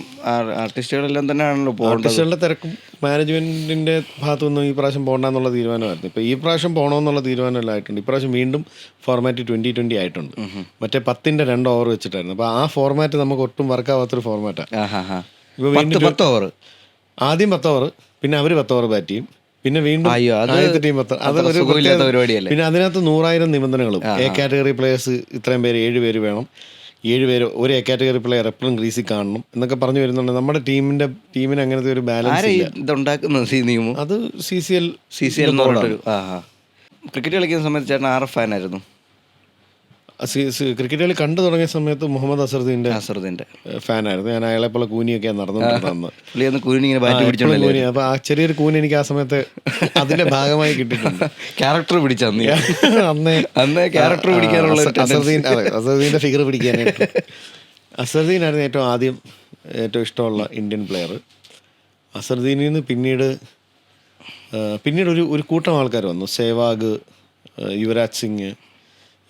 Speaker 1: ആർട്ടിസ്റ്റുകളെല്ലാം തന്നെയാണല്ലോ
Speaker 2: ആർട്ടിസ്റ്റുകളുടെ തിരക്കും മാനേജ്മെന്റിന്റെ ഭാഗത്തുനിന്നും ഈ പ്രാവശ്യം പോകണ്ടെന്നുള്ള തീരുമാനമായിരുന്നു. ഇപ്പൊ ഈ പ്രാവശ്യം പോകണമെന്നുള്ള തീരുമാനമെല്ലാം ആയിട്ടുണ്ട്. ഇപ്രാവശ്യം വീണ്ടും ഫോർമാറ്റ് 2020 ആയിട്ടുണ്ട്. മറ്റേ 10ന്റെ 2 ഓവർ വെച്ചിട്ടായിരുന്നു. അപ്പൊ ആ ഫോർമാറ്റ് നമുക്ക് ഒട്ടും വർക്കാവാത്തൊരു ഫോർമാറ്റാണ്. ആദ്യം 10 ഓവർ, പിന്നെ അവര് 10 ഓവർ ബാറ്റ് ചെയ്യും, പിന്നെ വീണ്ടും ആദ്യത്തെ ടീം 10. അതൊരു പരിപാടിയല്ലേ. പിന്നെ അതിനകത്ത് 100,000 നിബന്ധനകളും. A കാറ്റഗറി പ്ലേയേഴ്സ് ഇത്രയും പേര് 7 പേര് വേണം, 7 പേര് ഒരു A കാറ്റഗറി പ്ലെയർ എപ്പോഴും ക്രീസിൽ കാണണം എന്നൊക്കെ പറഞ്ഞു വരുന്നുണ്ട്. നമ്മുടെ ടീമിന് അങ്ങനത്തെ ഒരു ബാലൻസ് ഇല്ല. അത് CCL
Speaker 1: ക്രിക്കറ്റ് കളിക്കുന്ന സമയത്ത് ചേട്ടൻ RF ഫാനായിരുന്നു.
Speaker 2: ക്രിക്കറ്റ് കളി കണ്ടു തുടങ്ങിയ സമയത്ത് മുഹമ്മദ് അസറുദ്ദീൻ്റെ ഫാനായിരുന്നു. ഞാൻ അയാളെ പോലെ കൂനിയൊക്കെയാണ് നടന്നുകൊണ്ടിരുന്നത്. അപ്പൊ ആ ചെറിയൊരു കൂനി എനിക്ക് ആ സമയത്ത് അതിന്റെ ഭാഗമായി കിട്ടിയിട്ടുണ്ട്.
Speaker 1: ക്യാരക്ടർ പിടിച്ച
Speaker 2: അസറുദ്ദീന്റെ ഫിഗർ പിടിക്കാനായിട്ട്. അസറുദ്ദീനായിരുന്നു ഏറ്റവും ഇഷ്ടമുള്ള ഇന്ത്യൻ പ്ലെയർ. അസറുദ്ദീനിൽ നിന്ന് പിന്നീട് ഒരു കൂട്ടം ആൾക്കാർ വന്നു. സെവാഗ്, യുവരാജ് സിംഗ്,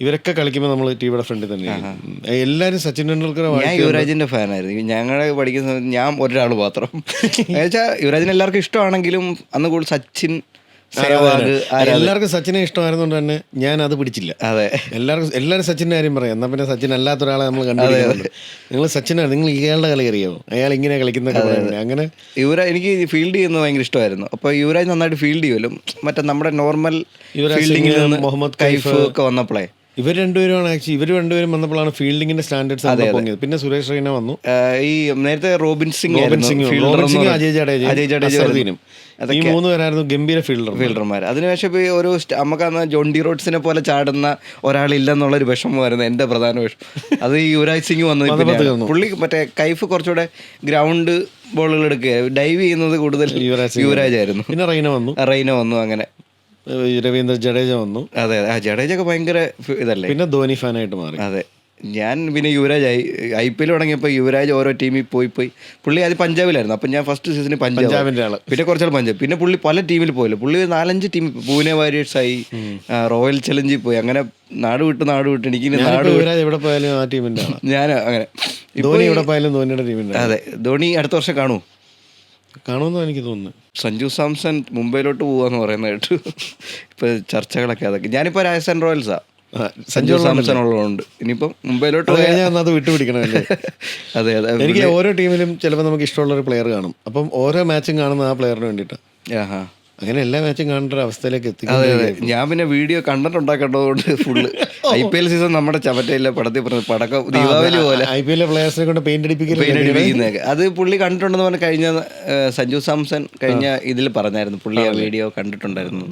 Speaker 2: ഇവരൊക്കെ കളിക്കുമ്പോൾ നമ്മൾ ടിവിയുടെ ഫ്രണ്ടിൽ തന്നെയാണ്. എല്ലാവരും സച്ചിൻ ടെണ്ടുൽക്കർ.
Speaker 1: ഞാൻ യുവരാജിന്റെ ഫാനായിരുന്നു. ഞങ്ങളെ പഠിക്കുന്ന സമയത്ത് ഞാൻ ഒരാൾ മാത്രം. എന്നുവെച്ചാൽ യുവരാജിന് എല്ലാവർക്കും ഇഷ്ടമാണെങ്കിലും അന്ന് കൂടുതൽ സച്ചിൻ,
Speaker 2: എല്ലാവർക്കും സച്ചിനെ ഇഷ്ടമായിരുന്നുകൊണ്ട് തന്നെ ഞാൻ അത് പിടിച്ചില്ല.
Speaker 1: അതെ,
Speaker 2: എല്ലാവരും സച്ചിൻ്റെ കാര്യം പറയാം. എന്നാൽ പിന്നെ സച്ചിൻ അല്ലാത്ത ഒരാളെ നമ്മൾ കണ്ടിട്ടുണ്ട്. നിങ്ങൾ സച്ചിനാണ്, നിങ്ങൾ ഇയാളുടെ കളി അറിയാമോ, അയാൾ ഇങ്ങനെ കളിക്കുന്നൊക്കെ പറയുന്നത്. അങ്ങനെ
Speaker 1: എനിക്ക് ഫീൽഡ് ചെയ്യുന്നത് ഭയങ്കര ഇഷ്ടമായിരുന്നു. അപ്പോൾ യുവരാജ് നന്നായിട്ട് ഫീൽഡ് ചെയ്യുമല്ലോ. മറ്റേ നമ്മുടെ നോർമൽ
Speaker 2: ഫീൽഡിങ്ങിൽ മുഹമ്മദ് കൈഫ്
Speaker 1: ഒക്കെ വന്നപ്പോഴേ
Speaker 2: ഇവർ രണ്ടുപേരും വന്നപ്പോഴാണ് ഫീൽഡിങ്ങിന്റെ സ്റ്റാൻഡേർഡ്സ് പൊങ്ങിയത്. പിന്നെ സുരേഷ് റെയ്ന വന്നു.
Speaker 1: ഈ നേരത്തെ റോബിൻ സിംഗ്,
Speaker 2: അജയ് ജഡേജ, ഈ 3 പേരായിരുന്നു ഗംഭീര ഫീൽഡർമാർ.
Speaker 1: അതിനുശേഷം ഒരു നമുക്കന്ന് ജോൺ ഡി റോഡ്സിനെ പോലെ ചാടുന്ന ഒരാളില്ലെന്നുള്ളൊരു വിഷമമായിരുന്നു എൻ്റെ പ്രധാന വിഷമം. അത് ഈ യുവരാജ് സിംഗ് വന്നു. പുള്ളി മറ്റേ കൈഫ് കുറച്ചുകൂടെ ഗ്രൗണ്ട് ബോളുകൾ എടുക്കുക, ഡൈവ് ചെയ്യുന്നത് കൂടുതൽ യുവരാജ് ആയിരുന്നു.
Speaker 2: പിന്നെ റെയ്ന
Speaker 1: വന്നു. അങ്ങനെ
Speaker 2: രവീന്ദ്ര ജഡേജ വന്നു.
Speaker 1: അതെ, ജഡേജ ഒക്കെ ഭയങ്കര ഇതല്ലേ.
Speaker 2: പിന്നെ ധോനി ഫാനായിട്ട് മാറി.
Speaker 1: അതെ, ഞാൻ പിന്നെ യുവരാജ് IPL തുടങ്ങിയപ്പോൾ യുവരാജ് ഓരോ ടീമിൽ പോയി പുള്ളി അത് പഞ്ചാബിലായിരുന്നു. അപ്പം ഞാൻ ഫസ്റ്റ് സീസണിൽ
Speaker 2: പഞ്ചാബിൻ്റെ ആള്,
Speaker 1: പിന്നെ കുറച്ചാൾ പഞ്ചാബ്, പിന്നെ പുള്ളി പല ടീമിൽ പോയില്ല. പുള്ളി 4-5 ടീം, പൂനെ വാരിയേഴ്സായി, റോയൽ ചലഞ്ചിൽ പോയി. അങ്ങനെ നാട് വിട്ട് എനിക്ക്
Speaker 2: യുവരാജ് എവിടെ പോയാലും ആ ടീമിൻ്റെ
Speaker 1: ഞാൻ അങ്ങനെ.
Speaker 2: ധോനി എവിടെ പോയാലും ധോനിയുടെ ടീമിൻ്റെ.
Speaker 1: അതെ, ധോനി അടുത്ത വർഷം
Speaker 2: കാണുമെന്ന് എനിക്ക് തോന്നുന്നു.
Speaker 1: സഞ്ജു സാംസൺ മുംബൈയിലോട്ട് പോവാന്ന് പറയുന്നത് കേട്ടു. ഇപ്പൊ ചർച്ചകളൊക്കെ അതൊക്കെ. ഞാനിപ്പോ രാജസ്ഥാൻ റോയൽസാ. സഞ്ജു സാംസൺ ഉള്ളതുകൊണ്ട് ഇനിയിപ്പം മുംബൈയിലോട്ട്
Speaker 2: അത് വിട്ടുപിടിക്കണമല്ലേ.
Speaker 1: അതെ,
Speaker 2: എനിക്ക് ഓരോ ടീമിലും ചിലപ്പോൾ നമുക്ക് ഇഷ്ടമുള്ള ഒരു പ്ലെയർ കാണും. അപ്പം ഓരോ മാച്ചും കാണുന്ന ആ പ്ലെയറിന് വേണ്ടിയിട്ടാണ്. അങ്ങനെ എല്ലാ മാച്ചും കാണേണ്ട ഒരു അവസ്ഥയിലേക്ക്
Speaker 1: അതെ അതെ.
Speaker 2: എത്തി.
Speaker 1: ഞാൻ പിന്നെ വീഡിയോ കണ്ടന്റ് ഉണ്ടാക്കേണ്ടതുകൊണ്ട് ഫുള്ള് IPL സീസൺ നമ്മുടെ ചവറ്റയില്ല പടത്തിൽ പറഞ്ഞത് പടക്കം ദീപാവലി പോലെ
Speaker 2: IPL പ്ലേയേഴ്സിനെ കൊണ്ട് പെയിന്റ്
Speaker 1: പെയിന്റ് അടിപ്പിക്കുന്നതൊക്കെ അത് പുള്ളി കണ്ടിട്ടുണ്ടെന്ന് പറഞ്ഞ് കഴിഞ്ഞ സഞ്ജു സാംസൺ കഴിഞ്ഞ ഇതിൽ പറഞ്ഞായിരുന്നു പുള്ളി ആ വീഡിയോ കണ്ടിട്ടുണ്ടായിരുന്നു.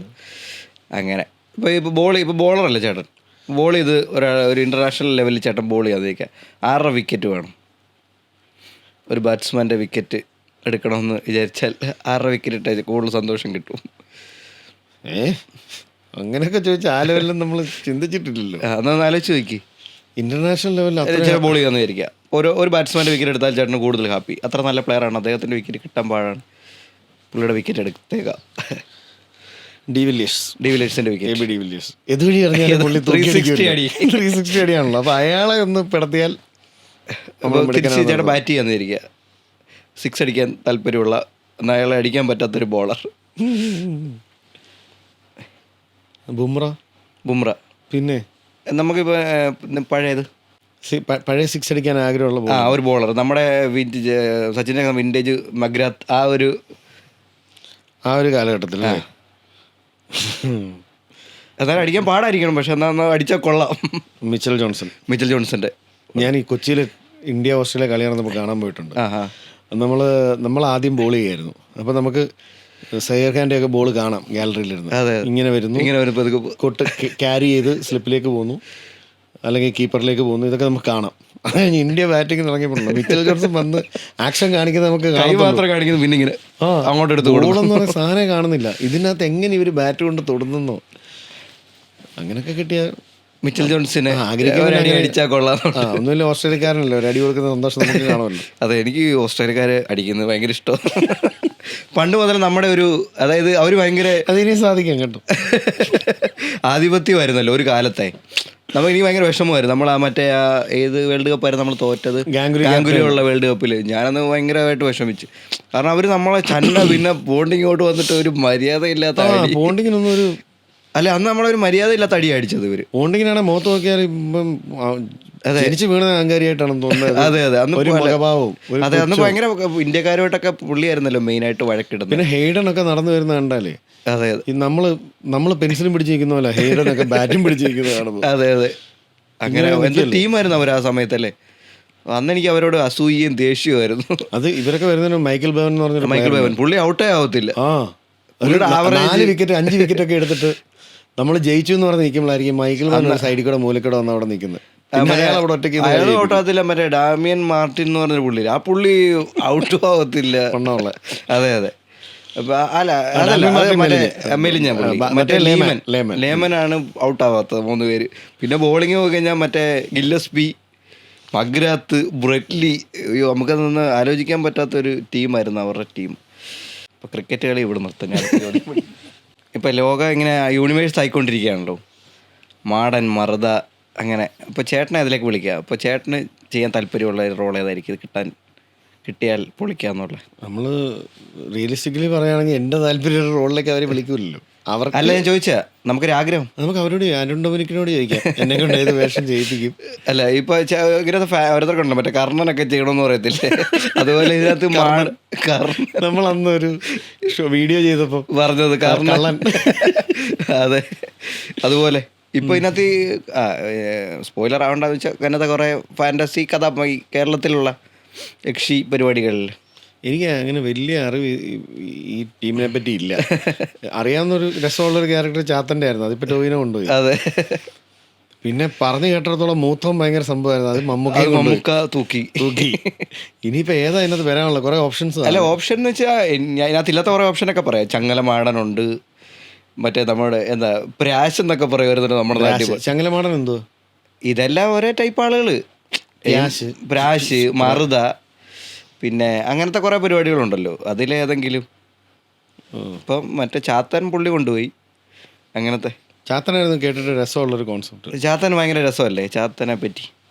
Speaker 1: അങ്ങനെ ഇപ്പോൾ ബോളറല്ലേ ചേട്ടൻ, ബോൾ ചെയ്ത് ഒരു ഇന്റർനാഷണൽ ലെവലിൽ ചേട്ടൻ ബോൾ ചെയ്യാതിരിക്കുക 6 വിക്കറ്റ് വേണം. ഒരു ബാറ്റ്സ്മാൻ്റെ വിക്കറ്റ് എടുക്കണമെന്ന് വിചാരിച്ചാൽ 6 വിക്കറ്റ് ഇട്ടാൽ കൂടുതൽ സന്തോഷം കിട്ടും.
Speaker 2: അങ്ങനെയൊക്കെ ചോദിച്ചാൽ ആ ലെവലിലും നമ്മൾ ചിന്തിച്ചിട്ടില്ലല്ലോ.
Speaker 1: അതൊന്ന് ആലോചിച്ച് നോക്കി.
Speaker 2: ഇന്റർനാഷണൽ ലെവലിൽ
Speaker 1: ചേട്ടൻ ബോൾ ചെയ്യാന്ന് വിചാരിക്കുക, ഒരു ബാറ്റ്സ്മാൻ്റെ വിക്കറ്റ് എടുത്താൽ ചേട്ടന് കൂടുതൽ ഹാപ്പി. അത്ര നല്ല പ്ലെയറാണ്, അദ്ദേഹത്തിൻ്റെ വിക്കറ്റ് കിട്ടാൻ പാടാണ്, പുള്ളിയുടെ വിക്കറ്റ് എടുത്തേക്കാം. ഡിവിലിയേഴ്സിന്റെ വിക്കറ്റ്
Speaker 2: ഡിവിലിയേഴ്സ് എതുവഴി അറിഞ്ഞാലും പുള്ളി 360 അടിയാണല്ലോ. അപ്പൊ അയാളെ ഒന്ന് പെടുത്തിയാൽ
Speaker 1: ചേട്ടൻ ബാറ്റ് ചെയ്യാന്ന് വിചാരിക്കുക, 6 അടിക്കാൻ താല്പര്യമുള്ള എന്നാൽ അയാളെ അടിക്കാൻ പറ്റാത്തൊരു ബോളർ ബുംറ.
Speaker 2: പിന്നെ
Speaker 1: നമുക്കിപ്പോൾ പഴയത്
Speaker 2: പഴയ 6 അടിക്കാൻ ആഗ്രഹമുള്ള
Speaker 1: ഒരു ബോളർ നമ്മുടെ സച്ചിൻ്റെ വിൻറ്റേജ് മഗ്രാത്ത് ആ ഒരു
Speaker 2: കാലഘട്ടത്തിൽ
Speaker 1: എന്നാലും അടിക്കാൻ പാടായിരിക്കണം, പക്ഷെ എന്നാൽ അടിച്ചാൽ കൊള്ളാം.
Speaker 2: മിച്ചൽ ജോൺസന്റെ ഞാൻ ഈ കൊച്ചിയിൽ ഇന്ത്യ ഓസ്ട്രേലിയ കളി നടന്നപ്പോൾ കാണാൻ പോയിട്ടുണ്ട്. നമ്മൾ ആദ്യം ബോൾ ചെയ്യായിരുന്നു. അപ്പോൾ നമുക്ക് സയ്യർ ഖാൻ്റെ ഒക്കെ ബോൾ കാണാം ഗാലറിയിലിരുന്ന്. ഇങ്ങനെ വരുന്നു, കൊട്ട് ക്യാരി ചെയ്ത് സ്ലിപ്പിലേക്ക് പോകുന്നു, അല്ലെങ്കിൽ കീപ്പറിലേക്ക് പോകുന്നു, ഇതൊക്കെ നമുക്ക് കാണാം. അത് കഴിഞ്ഞ് ഇന്ത്യ ബാറ്റിംഗ് ഇറങ്ങിയപ്പോഴുണ്ടോ മിച്ചൽ ജോൺസൺ വന്ന് ആക്ഷൻ കാണിക്കുന്നത് നമുക്ക്
Speaker 1: മാത്രം കാണിക്കുന്നു, പിന്നെ ഇങ്ങനെ അങ്ങോട്ട് എടുത്ത്
Speaker 2: ബോളെന്ന് പറയുന്ന സാധനം കാണുന്നില്ല. ഇതിനകത്ത് എങ്ങനെ ഇവർ ബാറ്റ് കൊണ്ട് തൊടുന്നോ അങ്ങനെയൊക്കെ കിട്ടിയ
Speaker 1: മിച്ചൽ ജോൺസിനെ അടിച്ചാൽ കൊള്ളാം.
Speaker 2: ഒന്നുമില്ല, ഓസ്ട്രേലിയക്കാരനല്ലോ, ഒരു അടി കൊടുക്കുന്ന സന്തോഷം നമുക്ക് കാണുമല്ലോ.
Speaker 1: അതെ, എനിക്ക് ഓസ്ട്രേലിയക്കാര് അടിക്കുന്നത് ഭയങ്കര ഇഷ്ടമാണ്. പണ്ട് മുതൽ നമ്മുടെ ഒരു, അതായത് അവർ ഭയങ്കര
Speaker 2: അതിനെ സാധിക്കും കേട്ടോ,
Speaker 1: ആധിപത്യമായിരുന്നല്ലോ ഒരു കാലത്തെ. എനിക്ക് ഭയങ്കര വിഷമമായിരുന്നു. നമ്മൾ ഏത് വേൾഡ് കപ്പായിരുന്നു നമ്മൾ തോറ്റത്, ഗാംഗുലിയുള്ള വേൾഡ് കപ്പിൽ. ഞാനന്ന് ഭയങ്കരമായിട്ട് വിഷമിച്ചു. കാരണം അവർ നമ്മളെ പിന്നെ ബോണ്ടിങ്ങോട്ട് വന്നിട്ട് ഒരു മര്യാദയില്ലാത്ത
Speaker 2: ബോണ്ടിങ്ങിനൊന്നും ഒരു
Speaker 1: അല്ല, അന്ന് നമ്മളൊരു മര്യാദയില്ലാത്ത അടി അടിച്ചത് ഇവര്.
Speaker 2: ബോണ്ടിങ്ങിനാണ് മുഖത്ത് നോക്കിയാൽ ജനിച്ചു വീണ അഹങ്കാരിയായിട്ടാണ് തോന്നുന്നത്.
Speaker 1: അതെ അന്ന് ഭയങ്കര ഇന്ത്യക്കാരുമായിട്ടൊക്കെ പുള്ളിയായിരുന്നല്ലോ മെയിനായിട്ട് വഴക്കിടുന്നത്.
Speaker 2: പിന്നെ ഹെയ്ഡൻ ഒക്കെ നടന്നു വരുന്ന കണ്ടാലേ
Speaker 1: അതെ
Speaker 2: നമ്മള് പെൻസിലും പിടിച്ചിരിക്കുന്ന പോലെ ഹെയ്ഡൻ ഒക്കെ ബാറ്റും പിടിച്ചിരിക്കുന്നതാണ്.
Speaker 1: അതെ അങ്ങനെ എന്തൊരു ടീമായിരുന്നു അവർ ആ സമയത്തല്ലേ. അന്ന് എനിക്ക് അവരോട് അസൂയയും ദേഷ്യമായിരുന്നു.
Speaker 2: അത് ഇവരൊക്കെ വരുന്നതിന് മൈക്കൽ ബേവൻ എന്ന് പറഞ്ഞ
Speaker 1: മൈക്കൽ ബേവൻ പുള്ളി ഔട്ടേ ആവത്തില്ല.
Speaker 2: 4 വിക്കറ്റ് 5 വിക്കറ്റ് ഒക്കെ എടുത്തിട്ട് നമ്മൾ ജയിച്ചു എന്ന് പറഞ്ഞ് നിൽക്കുമ്പോഴായിരിക്കും മൈക്കിൾ ബേവൻ സൈഡിൽ കൂടെ മൂലക്കൂടെ വന്ന് അവിടെ നിൽക്കുന്നത്.
Speaker 1: അയാൾ ഔട്ടാകത്തില്ല. മറ്റേ ഡാമിയൻ മാർട്ടിൻ എന്ന് പറഞ്ഞൊരു പുള്ളി, ആ പുള്ളി ഔട്ടും ആവത്തില്ല. അതെ മറ്റേ ലേമനാണ് ഔട്ട് ആവാത്തത് 3 പേര്. പിന്നെ ബോളിങ് പോയി കഴിഞ്ഞാൽ മറ്റേ ഗില്ലസ്ബി, മഗ്രാത്ത്, ബ്രെറ്റ്ലി, അയ്യോ നമുക്കതൊന്ന് ആലോചിക്കാൻ പറ്റാത്തൊരു ടീമായിരുന്നു അവരുടെ ടീം. ഇപ്പോൾ ക്രിക്കറ്റ് കളി ഇവിടെ നിർത്തുക. ഇപ്പം ലോകം ഇങ്ങനെ യൂണിവേഴ്സ് ആയിക്കൊണ്ടിരിക്കുകയാണല്ലോ, മാടൻ, മറുത അങ്ങനെ. അപ്പോൾ ചേട്ടനെ അതിലേക്ക് വിളിക്കുക. അപ്പോൾ ചേട്ടന് ചെയ്യാൻ താല്പര്യമുള്ള റോൾ ഏതായിരിക്കും കിട്ടിയാൽ പൊളിക്കാന്നുള്ള?
Speaker 2: നമ്മൾ റിയലിസ്റ്റിക്കലി പറയുകയാണെങ്കിൽ എൻ്റെ താല്പര്യമുള്ള റോളിലേക്ക് അവരെ വിളിക്കില്ലല്ലോ. അവർക്ക്
Speaker 1: അല്ല, ഞാൻ ചോദിച്ചാ നമുക്കൊരാഗ്രഹം, നമുക്ക്
Speaker 2: അവരോട് അരുൺ ഡൊമിനിക്കിനോട് ചോദിക്കാം എന്നെ കൊണ്ട് ഏത് വേഷം ചെയ്യിപ്പിക്കും.
Speaker 1: അല്ല ഇപ്പോൾ ഇങ്ങനത്തെ ഓരോരുത്തർക്ക് ഉണ്ടോ മറ്റേ കർണനൊക്കെ ചെയ്യണമെന്ന് പറയത്തില്ലേ, അതുപോലെ ഇതിനകത്ത്
Speaker 2: നമ്മൾ അന്നൊരു വീഡിയോ ചെയ്തപ്പോൾ പറഞ്ഞത് കർണൻ.
Speaker 1: അതെ, അതുപോലെ ഇപ്പൊ ഇതിനകത്ത് സ്പോയിലർ ആവണ്ടെന്ന് വെച്ചാൽ അങ്ങനത്തെ കുറെ ഫാന്റസി കഥ കേരളത്തിലുള്ള യക്ഷി പരിപാടികളിൽ
Speaker 2: എനിക്ക് അങ്ങനെ വലിയ അറിവ് ഈ ടീമിനെ പറ്റി ഇല്ല. അറിയാവുന്നൊരു രസമുള്ളൊരു ക്യാരക്ടർ ചാത്തൻ്റെ ആയിരുന്നു, അതിപ്പോൾ ടോവിനെ കൊണ്ടുപോയി.
Speaker 1: അതെ,
Speaker 2: പിന്നെ പറഞ്ഞു കേട്ടിടത്തോളം മൂത്തം ഭയങ്കര സംഭവമായിരുന്നു, അത് മമ്മൂക്ക തൂക്കി. ഇനിയിപ്പോൾ ഏതാ അതിനകത്ത് വരാനുള്ള കുറേ ഓപ്ഷൻസ്?
Speaker 1: അല്ല, ഓപ്ഷൻ എന്ന് വെച്ചാൽ ഇതിനകത്ത് ഇല്ലാത്ത കുറേ ഓപ്ഷനൊക്കെ പറയാം. ചങ്ങലമാടനുണ്ട്, മറ്റേ നമ്മുടെ എന്താ പ്രാശ് എന്നൊക്കെ പറയുമായിരുന്നു നമ്മുടെ നാട്ടിൽ.
Speaker 2: ചങ്ങലമാടൻ എന്തോ,
Speaker 1: ഇതെല്ലാം ഒരേ ടൈപ്പ് ആളുകൾ. പ്രാശ്, മറുത, പിന്നെ അങ്ങനത്തെ കുറേ പരിപാടികളുണ്ടല്ലോ, അതിലേതെങ്കിലും. ഇപ്പം മറ്റേ ചാത്തൻ പുള്ളി കൊണ്ടുപോയി. അങ്ങനത്തെ
Speaker 2: ചാത്തനായിരുന്നു കേട്ടിട്ട് രസമുള്ളൊരു കോൺസെപ്റ്റ്.
Speaker 1: ചാത്തൻ ഭയങ്കര രസമല്ലേ ചാത്തനെ പറ്റി?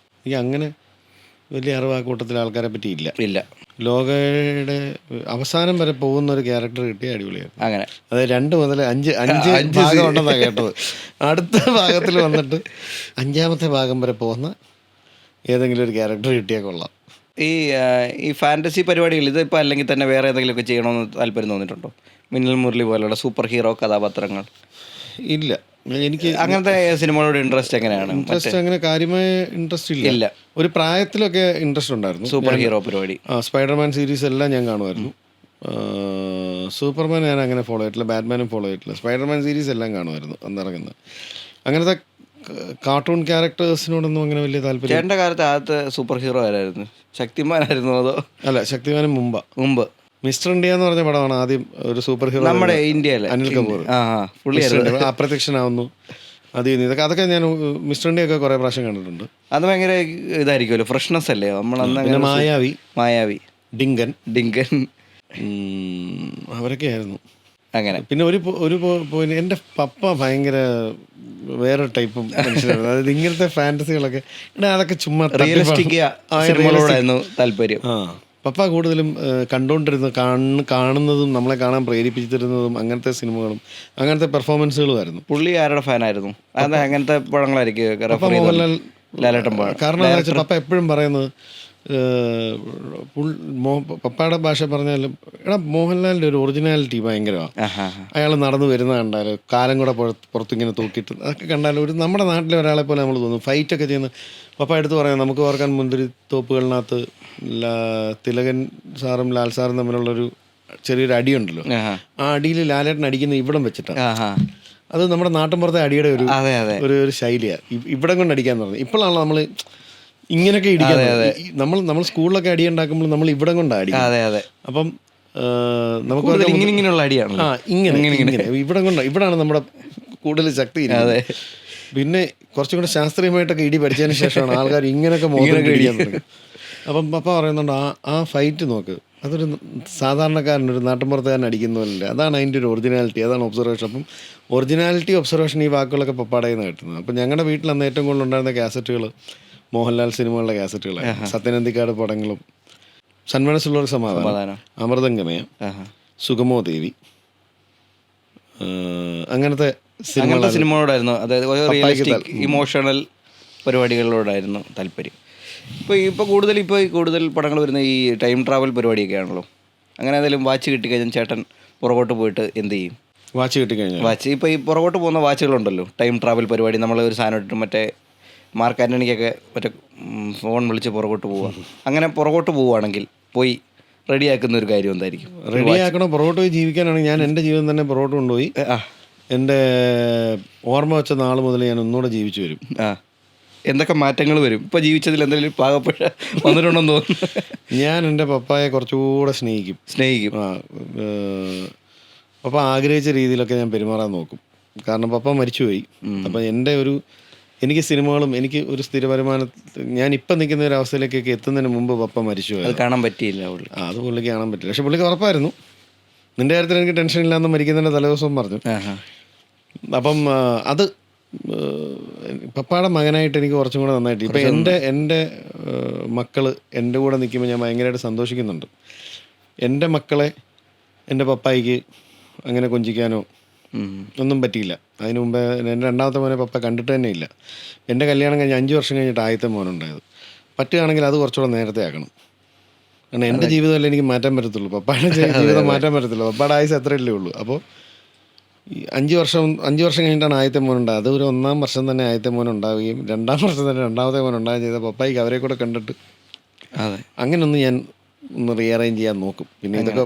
Speaker 2: എനിക്ക് അങ്ങനെ വലിയ അറിവ് ആ കൂട്ടത്തിലെ ആൾക്കാരെ പറ്റി
Speaker 1: ഇല്ല.
Speaker 2: ലോകയുടെ അവസാനം വരെ പോകുന്ന ഒരു ക്യാരക്ടർ കിട്ടിയ അടിപൊളിയായിരുന്നു.
Speaker 1: അങ്ങനെ
Speaker 2: അത് 2 മുതൽ 5 ഭാഗം ഉണ്ടെന്നാണ് കേട്ടത്. അടുത്ത ഭാഗത്തിൽ വന്നിട്ട് 5ാമത്തെ ഭാഗം വരെ പോകുന്ന ഏതെങ്കിലും ഒരു ക്യാരക്ടർ കിട്ടിയാൽ കൊള്ളാം.
Speaker 1: ഈ ഫാൻറ്റസി പരിപാടികൾ ഇതിപ്പോൾ അല്ലെങ്കിൽ തന്നെ വേറെ ഏതെങ്കിലുമൊക്കെ ചെയ്യണമെന്ന് താല്പര്യം തോന്നിയിട്ടുണ്ടോ? മിന്നൽ മുരളി പോലുള്ള സൂപ്പർ ഹീറോ കഥാപാത്രങ്ങൾ?
Speaker 2: ഇല്ല, എനിക്ക്
Speaker 1: അങ്ങനത്തെ സിനിമകളോട് ഇൻട്രസ്റ്റ് എങ്ങനെയാണ്?
Speaker 2: ഇൻട്രസ്റ്റ് അങ്ങനെ കാര്യമായ ഇൻട്രസ്റ്റ് ഇല്ല. ഒരു പ്രായത്തിലൊക്കെ ഇൻട്രസ്റ്റ് ഉണ്ടായിരുന്നു.
Speaker 1: സൂപ്പർ ഹീറോ പരിപാടി,
Speaker 2: സ്പൈഡർമാൻ സീരീസ് എല്ലാം ഞാൻ കാണുമായിരുന്നു. സൂപ്പർമാൻ ഞാൻ അങ്ങനെ ഫോളോ ചെയ്തിട്ടില്ല, ബാറ്റ്മാനും ഫോളോ ചെയ്തിട്ടില്ല. സ്പൈഡർമാൻ സീരീസ് എല്ലാം കാണുമായിരുന്നു അന്നിറങ്ങുന്നത്. അങ്ങനത്തെ കാർട്ടൂൺ ക്യാരക്ടേഴ്സിനോടൊന്നും അങ്ങനെ വലിയ താല്പര്യം.
Speaker 1: ചേട്ടൻ്റെ കാലത്ത് ആദ്യത്തെ സൂപ്പർ ഹീറോ ആരായിരുന്നു? ശക്തിമാനായിരുന്നു അതോ?
Speaker 2: അല്ല, ശക്തിമാനും മുമ്പ് മിസ്റ്റർ ഇന്ത്യ എന്ന് പറഞ്ഞ പടമാണ് ആദ്യം ഒരു സൂപ്പർ ഹീറോ.
Speaker 1: നമ്മുടെ ഇന്ത്യയിലെ
Speaker 2: അനിൽ കപൂർ അപ്രത്യക്ഷനാവുന്നു. അതൊക്കെ ഞാൻ മിസ്റ്റർ ഇന്ത്യ ഒക്കെ കുറെ പ്രാവശ്യം കണ്ടിട്ടുണ്ട്.
Speaker 1: അത് ഭയങ്കര ഇതായിരിക്കുമല്ലോ, ഫ്രഷ്നെസ് അല്ലേ നമ്മളന്ന്. മായാവി, ഡിങ്കൻ
Speaker 2: അവരൊക്കെ ആയിരുന്നു
Speaker 1: അങ്ങനെ.
Speaker 2: പിന്നെ ഒരു എൻ്റെ പപ്പ ഭയങ്കര വേറെ ടൈപ്പ് മനുഷ്യനായിരുന്നു. അതായത് ഇങ്ങനത്തെ ഫാന്റസികളൊക്കെ അതൊക്കെ ചുമ്മാ
Speaker 1: റിയലിസ്റ്റിക് സിനിമകളോടായിരുന്നു താല്പര്യം.
Speaker 2: പപ്പ കൂടുതലും കണ്ടുകൊണ്ടിരുന്ന കാണുന്നതും നമ്മളെ കാണാൻ പ്രേരിപ്പിച്ചിരുന്നതും അങ്ങനത്തെ സിനിമകളും അങ്ങനത്തെ പെർഫോമൻസുകളുമായിരുന്നു.
Speaker 1: പുള്ളി ആരുടെ ഫാനായിരുന്നു? അത് അങ്ങനത്തെ പടങ്ങളായിരിക്കും.
Speaker 2: മോഹൻലാൽ,
Speaker 1: ലാലേട്ടൻ.
Speaker 2: കാരണം എന്താ വെച്ചാൽ പപ്പ എപ്പോഴും പറയുന്നത്, പപ്പയുടെ ഭാഷ പറഞ്ഞാലും മോഹൻലാലിൻ്റെ ഒരു ഒറിജിനാലിറ്റി ഭയങ്കരമാണ്. അയാൾ നടന്നു വരുന്ന കണ്ടാൽ കാലം കൂടെ പുറത്തിങ്ങനെ തൂക്കിയിട്ട് അതൊക്കെ കണ്ടാൽ ഒരു നമ്മുടെ നാട്ടിലെ ഒരാളെ പോലെ നമ്മൾ തോന്നും. ഫൈറ്റൊക്കെ ചെയ്യുന്ന പപ്പ എടുത്ത് പറയാം, നമുക്ക് ഓർക്കാൻ മുന്തിരി തോപ്പുകളിനകത്ത് തിലകൻ സാറും ലാൽ സാറും തമ്മിലുള്ളൊരു ചെറിയൊരു അടിയുണ്ടല്ലോ. ആ അടിയിൽ ലാലേട്ടൻ അടിക്കുന്ന ഇവിടം വെച്ചിട്ടാണ്. അത് നമ്മുടെ നാട്ടിൻപുറത്തെ അടിയുടെ ഒരു ശൈലിയാണ്. ഇവിടം കൊണ്ട് അടിക്കാന്ന് പറഞ്ഞത്. ഇപ്പോഴാണല്ലോ നമ്മൾ ഇങ്ങനെയൊക്കെ ഇടിക്കാൻ. നമ്മൾ സ്കൂളിലൊക്കെ അടി ഉണ്ടാക്കുമ്പോൾ നമ്മൾ ഇവിടം കൊണ്ടാണ് അടിക്കുന്നത്. അപ്പം നമുക്ക്
Speaker 1: ഇങ്ങനെയുള്ള അടിയാണ്.
Speaker 2: ഇങ്ങനെ ഇവിടം കൊണ്ടാണ്, ഇവിടാണ് നമ്മുടെ കൂടുതൽ ശക്തി. പിന്നെ കുറച്ചും കൂടെ ശാസ്ത്രീയമായിട്ടൊക്കെ ഇടി പഠിച്ചതിന് ശേഷമാണ് ആൾക്കാർ ഇങ്ങനെയൊക്കെ മോഹനൊക്കെ ഇടിക്കാൻ തുടങ്ങി. അപ്പം പപ്പ പറയുന്നുണ്ട്, ആ ഫൈറ്റ് നോക്ക്, അതൊരു സാധാരണക്കാരൻ ഒരു നാട്ടിൻപുറത്തുകാരൻ അടിക്കുന്നതല്ല. അതാണ് അതിൻ്റെ ഒരു ഒറിജിനാലിറ്റി, അതാണ് ഒബ്സർവേഷൻ. അപ്പം ഒറിജിനാലിറ്റി, ഒബ്സർവേഷൻ, ഈ വാക്കുകളൊക്കെ പപ്പാടയിൽ നിന്ന് കിട്ടുന്നത്. അപ്പം ഞങ്ങളുടെ വീട്ടിൽ അന്ന് ഏറ്റവും കൂടുതൽ ഉണ്ടായിരുന്ന കാസറ്റുകൾ മോഹൻലാൽ സിനിമകളുടെ കാസറ്റുകളാണ്. സത്യനന്ദിക്കാട് പടങ്ങളും, സന്മനസ്സുള്ളൊരു സമാധാനം, അമൃതംഗമയ, സുഗമോ ദേവി, അങ്ങനത്തെ
Speaker 1: സിനിമകളോടായിരുന്നു. അതായത് റിയലിസ്റ്റിക് ഇമോഷണൽ പരിപാടികളോടായിരുന്നു താല്പര്യം. ഇപ്പോൾ കൂടുതൽ പടങ്ങൾ വരുന്ന ഈ ടൈം ട്രാവൽ പരിപാടിയൊക്കെ ആണല്ലോ. അങ്ങനെ ഏതെങ്കിലും വാച്ച് കിട്ടിക്കഴിഞ്ഞാൽ ചേട്ടൻ പുറകോട്ട് പോയിട്ട് എന്ത് ചെയ്യും?
Speaker 2: വാച്ച് കിട്ടിക്കഴിഞ്ഞാൽ
Speaker 1: ഇപ്പോൾ ഈ പുറകോട്ട് പോകുന്ന വാച്ചുകളുണ്ടല്ലോ, ടൈം ട്രാവൽ പരിപാടി. നമ്മൾ ഒരു സാധനം ഇട്ടിട്ട് മറ്റേ മാർക്ക് ആൻ്റണിക്കൊക്കെ മറ്റേ ഫോൺ വിളിച്ച് പുറകോട്ട് പോവുക. അങ്ങനെ പുറകോട്ട് പോവുകയാണെങ്കിൽ പോയി റെഡിയാക്കുന്ന ഒരു കാര്യം എന്തായിരിക്കും?
Speaker 2: റെഡിയാക്കണം. പുറകോട്ട് പോയി ജീവിക്കാനാണെങ്കിൽ ഞാൻ എൻ്റെ ജീവിതം തന്നെ പുറകോട്ട് കൊണ്ടുപോയി എൻ്റെ ഓർമ്മ വെച്ച നാൾ മുതൽ ഞാൻ ഒന്നുകൂടെ ജീവിച്ചു വരും.
Speaker 1: എന്തൊക്കെ മാറ്റങ്ങൾ വരും? ഇപ്പോൾ ജീവിച്ചതിൽ എന്തെങ്കിലും പാകപ്പെട്ട വന്നിട്ടുണ്ടെന്ന് തോന്നുന്നു.
Speaker 2: ഞാൻ എൻ്റെ പപ്പായെ കുറച്ചുകൂടെ സ്നേഹിക്കും. പപ്പ ആഗ്രഹിച്ച രീതിയിലൊക്കെ ഞാൻ പെരുമാറാൻ നോക്കും. കാരണം പപ്പ മരിച്ചുപോയി. അപ്പം എനിക്ക് സിനിമകളും എനിക്ക് ഒരു സ്ഥിര വരുമാനത്തിൽ ഞാൻ ഇപ്പം നിൽക്കുന്ന ഒരു അവസ്ഥയിലേക്കൊക്കെ എത്തുന്നതിന് മുമ്പ് പപ്പ മരിച്ചുപോയി.
Speaker 1: അത് കാണാൻ പറ്റിയില്ല.
Speaker 2: അത് പുള്ളിക്ക് കാണാൻ പറ്റില്ല. പക്ഷെ പുള്ളിക്ക് ഉറപ്പായിരുന്നു, നിൻ്റെ കാര്യത്തിൽ എനിക്ക് ടെൻഷൻ ഇല്ലാന്ന് മരിക്കുന്നതിൻ്റെ തലേദിവസം പറഞ്ഞു. അപ്പം അത് പപ്പയുടെ മകനായിട്ട് എനിക്ക് കുറച്ചും കൂടെ നന്നായിട്ട് ഇപ്പം എൻ്റെ മക്കൾ എൻ്റെ കൂടെ നിൽക്കുമ്പോൾ ഞാൻ ഭയങ്കരമായിട്ട് സന്തോഷിക്കുന്നുണ്ട്. എൻ്റെ മക്കളെ എൻ്റെ പപ്പായിക്ക് അങ്ങനെ കൊഞ്ചിക്കാനോ ഒന്നും പറ്റിയില്ല. അതിന് മുമ്പേ എൻ്റെ രണ്ടാമത്തെ മോനെ പപ്പ കണ്ടിട്ട് തന്നെ ഇല്ല. എൻ്റെ കല്യാണം കഴിഞ്ഞ് 5 വർഷം കഴിഞ്ഞിട്ട് ആദ്യത്തെ മോനുണ്ടായത്. പറ്റുകയാണെങ്കിൽ അത് കുറച്ചുകൂടെ നേരത്തെ ആക്കണം. കാരണം എൻ്റെ ജീവിതമല്ലേ എനിക്ക് മാറ്റാൻ പറ്റത്തുള്ളൂ, പപ്പയുടെ ജീവിതം മാറ്റാൻ പറ്റത്തില്ല. പപ്പയുടെ ആയുസ് അത്രയല്ലേ ഉള്ളൂ. അപ്പോൾ ഈ 5 വർഷം കഴിഞ്ഞിട്ടാണ് ആദ്യത്തെ മോനുണ്ടായത്. അത് ഒരു 1-ാം വർഷം തന്നെ ആദ്യത്തെ മോനുണ്ടാവുകയും 2-ാം വർഷം തന്നെ രണ്ടാമത്തെ മോനുണ്ടാകുകയും ചെയ്ത പപ്പായിക്ക് അവരെ കൂടെ കണ്ടിട്ട് അങ്ങനെയൊന്ന് ഞാൻ ഒന്ന് റീഅറേഞ്ച് ചെയ്യാൻ നോക്കും. പിന്നെ ഇതൊക്കെ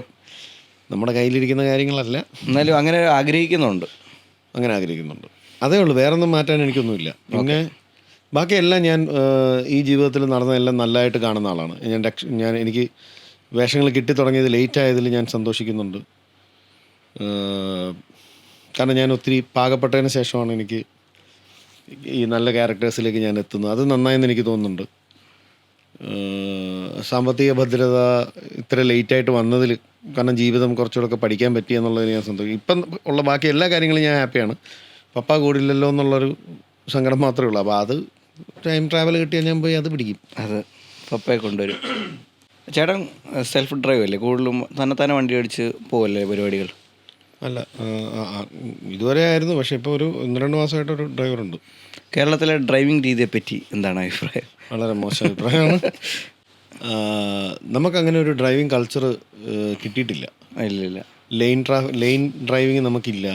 Speaker 2: നമ്മുടെ കയ്യിലിരിക്കുന്ന കാര്യങ്ങളല്ല,
Speaker 1: എന്നാലും അങ്ങനെ ആഗ്രഹിക്കുന്നുണ്ട്.
Speaker 2: അതേ ഉള്ളൂ, വേറൊന്നും മാറ്റാൻ എനിക്കൊന്നുമില്ല. പിന്നെ ബാക്കിയെല്ലാം ഞാൻ ഈ ജീവിതത്തിൽ നടന്നതെല്ലാം നല്ലതായിട്ട് കാണുന്ന ആളാണ് ഞാൻ. എനിക്ക് വേഷങ്ങൾ കിട്ടി തുടങ്ങിയത് ലേറ്റ് ആയതിൽ ഞാൻ സന്തോഷിക്കുന്നുണ്ട്. കാരണം ഞാൻ ഒത്തിരി പാകപ്പെട്ടതിന് ശേഷമാണ് എനിക്ക് ഈ നല്ല ക്യാരക്ടേഴ്സിലേക്ക് ഞാൻ എത്തുന്നത്. അത് നന്നായെന്ന് എനിക്ക് തോന്നുന്നുണ്ട്. സാമ്പത്തിക ഭദ്രത ഇത്ര ലേറ്റായിട്ട് വന്നതിൽ, കാരണം ജീവിതം കുറച്ചുകൂടെ പഠിക്കാൻ പറ്റി എന്നുള്ളതിന് ഞാൻ സന്തോഷം. ഇപ്പം ഉള്ള ബാക്കി എല്ലാ കാര്യങ്ങളും ഞാൻ ഹാപ്പിയാണ്. പപ്പ കൂടില്ലല്ലോ എന്നുള്ളൊരു സങ്കടം മാത്രമേ ഉള്ളൂ. അപ്പോൾ അത് ടൈം ട്രാവൽ കിട്ടിയാൽ ഞാൻ പോയി അത് പിടിക്കും.
Speaker 1: അത് പപ്പയെ കൊണ്ടുവരും. ചേട്ടൻ സെൽഫ് ഡ്രൈവ് അല്ലേ കൂടുതലും? തന്നെത്താനെ വണ്ടി അടിച്ച് പോവല്ലേ പരിപാടികൾ?
Speaker 2: അല്ല, ഇതുവരെ ആയിരുന്നു. പക്ഷേ ഇപ്പോൾ ഒരു 1-2 മാസമായിട്ടൊരു ഡ്രൈവറുണ്ട്.
Speaker 1: കേരളത്തിലെ ഡ്രൈവിംഗ് രീതിയെപ്പറ്റി എന്താണ് അഭിപ്രായം?
Speaker 2: വളരെ മോശം അഭിപ്രായമാണ്. നമുക്കങ്ങനെ ഒരു ഡ്രൈവിംഗ് കൾച്ചർ കിട്ടിയിട്ടില്ല.
Speaker 1: ഇല്ല.
Speaker 2: ലെയിൻ ഡ്രൈവിങ് നമുക്കില്ല.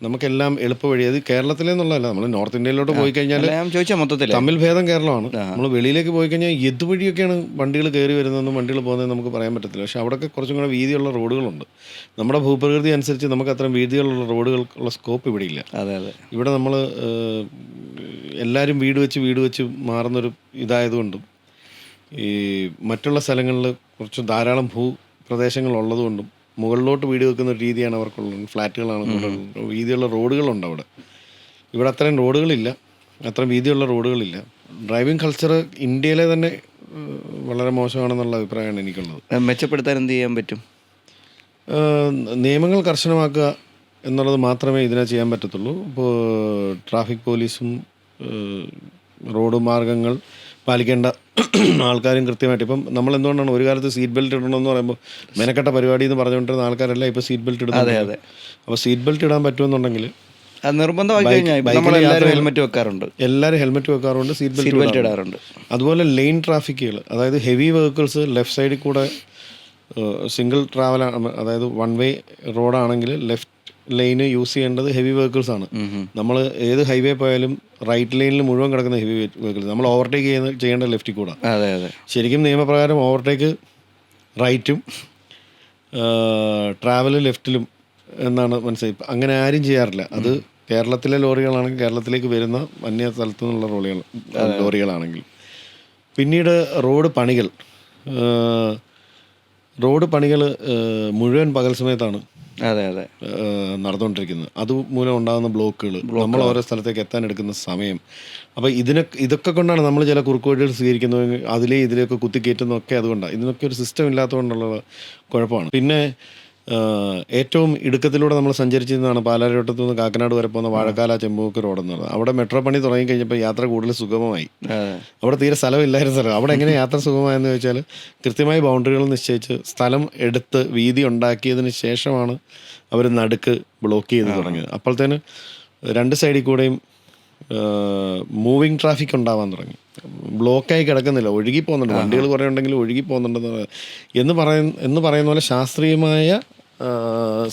Speaker 2: നമുക്കെല്ലാം എളുപ്പ വഴി. അത് കേരളത്തിലെന്നുള്ളതല്ല, നമ്മൾ നോർത്ത് ഇന്ത്യയിലോട്ട് പോയി കഴിഞ്ഞാൽ
Speaker 1: ഞാൻ ചോദിച്ചാൽ മൊത്തത്തിൽ
Speaker 2: തമ്മിൽ ഭേദം കേരളമാണ്. നമ്മൾ വെളിയിലേക്ക് പോയി കഴിഞ്ഞാൽ ഇതുവഴിയൊക്കെയാണ് വണ്ടികൾ കയറി വരുന്നതെന്നും വണ്ടികൾ പോകുന്നതെന്ന് നമുക്ക് പറയാൻ പറ്റത്തില്ല. പക്ഷേ അവിടെയൊക്കെ കുറച്ചും കൂടെ വീതിയുള്ള റോഡുകളുണ്ട്. നമ്മുടെ ഭൂപ്രകൃതി അനുസരിച്ച് നമുക്ക് അത്രയും വീതിയുള്ള റോഡുകൾക്കുള്ള സ്കോപ്പ് ഇവിടെ ഇല്ല.
Speaker 1: അതെ അതെ.
Speaker 2: ഇവിടെ നമ്മൾ എല്ലാവരും വീട് വെച്ച് മാറുന്നൊരു ഇതായതുകൊണ്ടും ഈ മറ്റുള്ള സ്ഥലങ്ങളിൽ കുറച്ച് ധാരാളം ഭൂപ്രദേശങ്ങളുള്ളതുകൊണ്ടും മുകളിലോട്ട് വീട് വെക്കുന്ന ഒരു രീതിയാണ് അവർക്കുള്ളത്. ഫ്ലാറ്റുകളാണ് കൂടുതൽ. വീതിയുള്ള റോഡുകളുണ്ട് അവിടെ. ഇവിടെ അത്രയും റോഡുകളില്ല, അത്രയും വീതിയുള്ള റോഡുകളില്ല. ഡ്രൈവിംഗ് കൾച്ചർ ഇന്ത്യയിലെ തന്നെ വളരെ മോശമാണെന്നുള്ള അഭിപ്രായമാണ് എനിക്കുള്ളത്.
Speaker 1: മെച്ചപ്പെടുത്താൻ എന്ത് ചെയ്യാൻ പറ്റും?
Speaker 2: നിയമങ്ങൾ കർശനമാക്കുക എന്നുള്ളത് മാത്രമേ ഇതിനെ ചെയ്യാൻ പറ്റത്തുള്ളൂ. ഇപ്പോൾ ട്രാഫിക് പോലീസും റോഡ് മാർഗ്ഗങ്ങൾ പാലിക്കേണ്ട ആൾക്കാരും കൃത്യമായിട്ട്, ഇപ്പം നമ്മൾ എന്തുകൊണ്ടാണ് ഒരു കാലത്ത് സീറ്റ് ബെൽറ്റ് ഇടണമെന്ന് പറയുമ്പോൾ മെനക്കെട്ട പരിപാടി എന്ന് പറഞ്ഞുകൊണ്ടിരുന്ന ആൾക്കാരെല്ലാം ഇപ്പോൾ സീറ്റ് ബെൽറ്റ് ഇടുന്നത്. അപ്പോൾ സീറ്റ് ബെൽറ്റ് ഇടാൻ പറ്റുമെന്നുണ്ടെങ്കിൽ
Speaker 1: നിർബന്ധമായി കഴിഞ്ഞാൽ എല്ലാവരും ഹെൽമെറ്റ്
Speaker 2: വെക്കാറുണ്ട്, സീറ്റ് ബെൽറ്റ് ഇടാറുണ്ട്. അതുപോലെ ലെയിൻ ട്രാഫിക്കുകൾ, അതായത് ഹെവി വെഹിക്കിൾസ് ലെഫ്റ്റ് സൈഡിൽ കൂടെ സിംഗിൾ ട്രാവൽ, അതായത് വൺ വേ റോഡാണെങ്കിൽ ലെഫ്റ്റ് ലൈന് യൂസ് ചെയ്യേണ്ടത് ഹെവി വെഹിക്കിൾസാണ്. നമ്മൾ ഏത് ഹൈവേ പോയാലും റൈറ്റ് ലൈനിൽ മുഴുവൻ കിടക്കുന്ന ഹെവി വെഹിക്കിൾസ് നമ്മൾ ഓവർടേക്ക് ചെയ്യേണ്ട ലെഫ്റ്റിൽ കൂടെ. ശരിക്കും നിയമപ്രകാരം ഓവർടേക്ക് റൈറ്റും ട്രാവൽ ലെഫ്റ്റിലും എന്നാണ് മനസ്സിലായി. അങ്ങനെ ആരും ചെയ്യാറില്ല. അത് കേരളത്തിലെ ലോറികളാണെങ്കിൽ കേരളത്തിലേക്ക് വരുന്ന അന്യ സ്ഥലത്തു നിന്നുള്ള ലോറികളാണെങ്കിൽ. പിന്നീട് റോഡ് പണികൾ മുഴുവൻ പകൽ സമയത്താണ് നടന്നുകൊണ്ടിരിക്കുന്നത്. അതുമൂലം ഉണ്ടാകുന്ന ബ്ലോക്കുകൾ, നമ്മൾ ഓരോ സ്ഥലത്തേക്ക് എത്താൻ എടുക്കുന്ന സമയം. അപ്പോൾ ഇതൊക്കെ കൊണ്ടാണ് നമ്മൾ ചില കുറുക്കുവഴികൾ സ്വീകരിക്കുന്നത്, ഇതിലേക്ക് കുത്തിക്കയറ്റുന്നതൊക്കെ അതുകൊണ്ടാണ്. ഇതിനൊക്കെ ഒരു സിസ്റ്റം ഇല്ലാത്തതുകൊണ്ടുള്ള കുഴപ്പമാണ്. പിന്നെ ഏറ്റവും ഇടുക്കത്തിലൂടെ നമ്മൾ സഞ്ചരിച്ചിരുന്നതാണ് പാലാരിവട്ടത്തു നിന്ന് കാക്കനാട് വരെ പോകുന്ന വാഴക്കാല ചെമ്പൂക്ക് റോഡെന്നുള്ളത്. അവിടെ മെട്രോ പണി തുടങ്ങിക്കഴിഞ്ഞപ്പോൾ യാത്ര കൂടുതൽ സുഗമമായി. അവിടെ തീരെ സ്ഥലമില്ലായിരുന്നു സ്ഥലം. അവിടെ എങ്ങനെ യാത്ര സുഗമമായെന്ന് ചോദിച്ചാൽ കൃത്യമായി ബൗണ്ടറികൾ നിശ്ചയിച്ച് സ്ഥലം എടുത്ത് വീതി ഉണ്ടാക്കിയതിന് ശേഷമാണ് അവർ നടുക്ക് ബ്ലോക്ക് ചെയ്ത് തുടങ്ങിയത്. അപ്പോഴത്തേന് രണ്ട് സൈഡിൽ കൂടെയും മൂവിങ് ട്രാഫിക് ഉണ്ടാവാൻ തുടങ്ങി. ബ്ലോക്കായി കിടക്കുന്നില്ല, ഒഴുകി പോകുന്നുണ്ട്. വണ്ടികൾ കുറേ ഉണ്ടെങ്കിലും ഒഴുകി പോകുന്നുണ്ടെന്ന് എന്ന് പറയുന്ന പോലെ ശാസ്ത്രീയമായ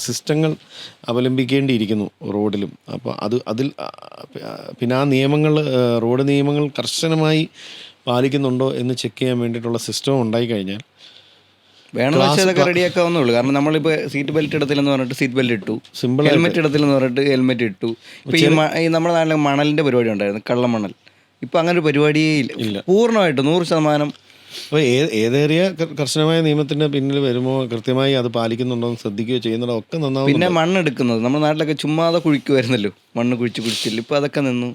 Speaker 2: സിസ്റ്റങ്ങൾ അവലംബിക്കേണ്ടിയിരിക്കുന്നു റോഡിലും. അപ്പോൾ അതിൽ പിന്നെ ആ നിയമങ്ങൾ, റോഡ് നിയമങ്ങൾ കർശനമായി പാലിക്കുന്നുണ്ടോ എന്ന് ചെക്ക് ചെയ്യാൻ വേണ്ടിയിട്ടുള്ള സിസ്റ്റം ഉണ്ടായിക്കഴിഞ്ഞാൽ
Speaker 1: വേണമെന്ന് വെച്ചാൽ റെഡിയാക്കാവുന്നുള്ളൂ. കാരണം നമ്മളിപ്പോൾ സീറ്റ് ബെൽറ്റ് ഇടത്തില്ലെന്ന് പറഞ്ഞിട്ട് സീറ്റ് ബെൽറ്റ് ഇട്ടു, ഹെൽമെറ്റ് ഇടത്തില്ലെന്ന് പറഞ്ഞിട്ട് ഹെൽമെറ്റ് ഇട്ടു. ഇപ്പോൾ ഈ നമ്മുടെ നാട്ടിലെ മണലിൻ്റെ പരിപാടി ഉണ്ടായിരുന്നു, കള്ളമണൽ. ഇപ്പം അങ്ങനെ ഒരു പരിപാടിയേ ഇല്ല, പൂർണ്ണമായിട്ട് 100%.
Speaker 2: അപ്പോൾ ഏതേറിയ കർശനമായ നിയമത്തിൻ്റെ പിന്നിൽ വരുമ്പോൾ കൃത്യമായി അത് പാലിക്കുന്നുണ്ടോ എന്ന് ശ്രദ്ധിക്കുകയോ ചെയ്യുന്നുണ്ടോ ഒക്കെ നന്നാവും.
Speaker 1: പിന്നെ മണ്ണെടുക്കുന്നത് നമ്മുടെ നാട്ടിലൊക്കെ ചുമ്മാതെ കുഴിക്കുമായിരുന്നല്ലോ, മണ്ണ് കുഴിച്ചില്ല. ഇപ്പോൾ അതൊക്കെ നിന്നു.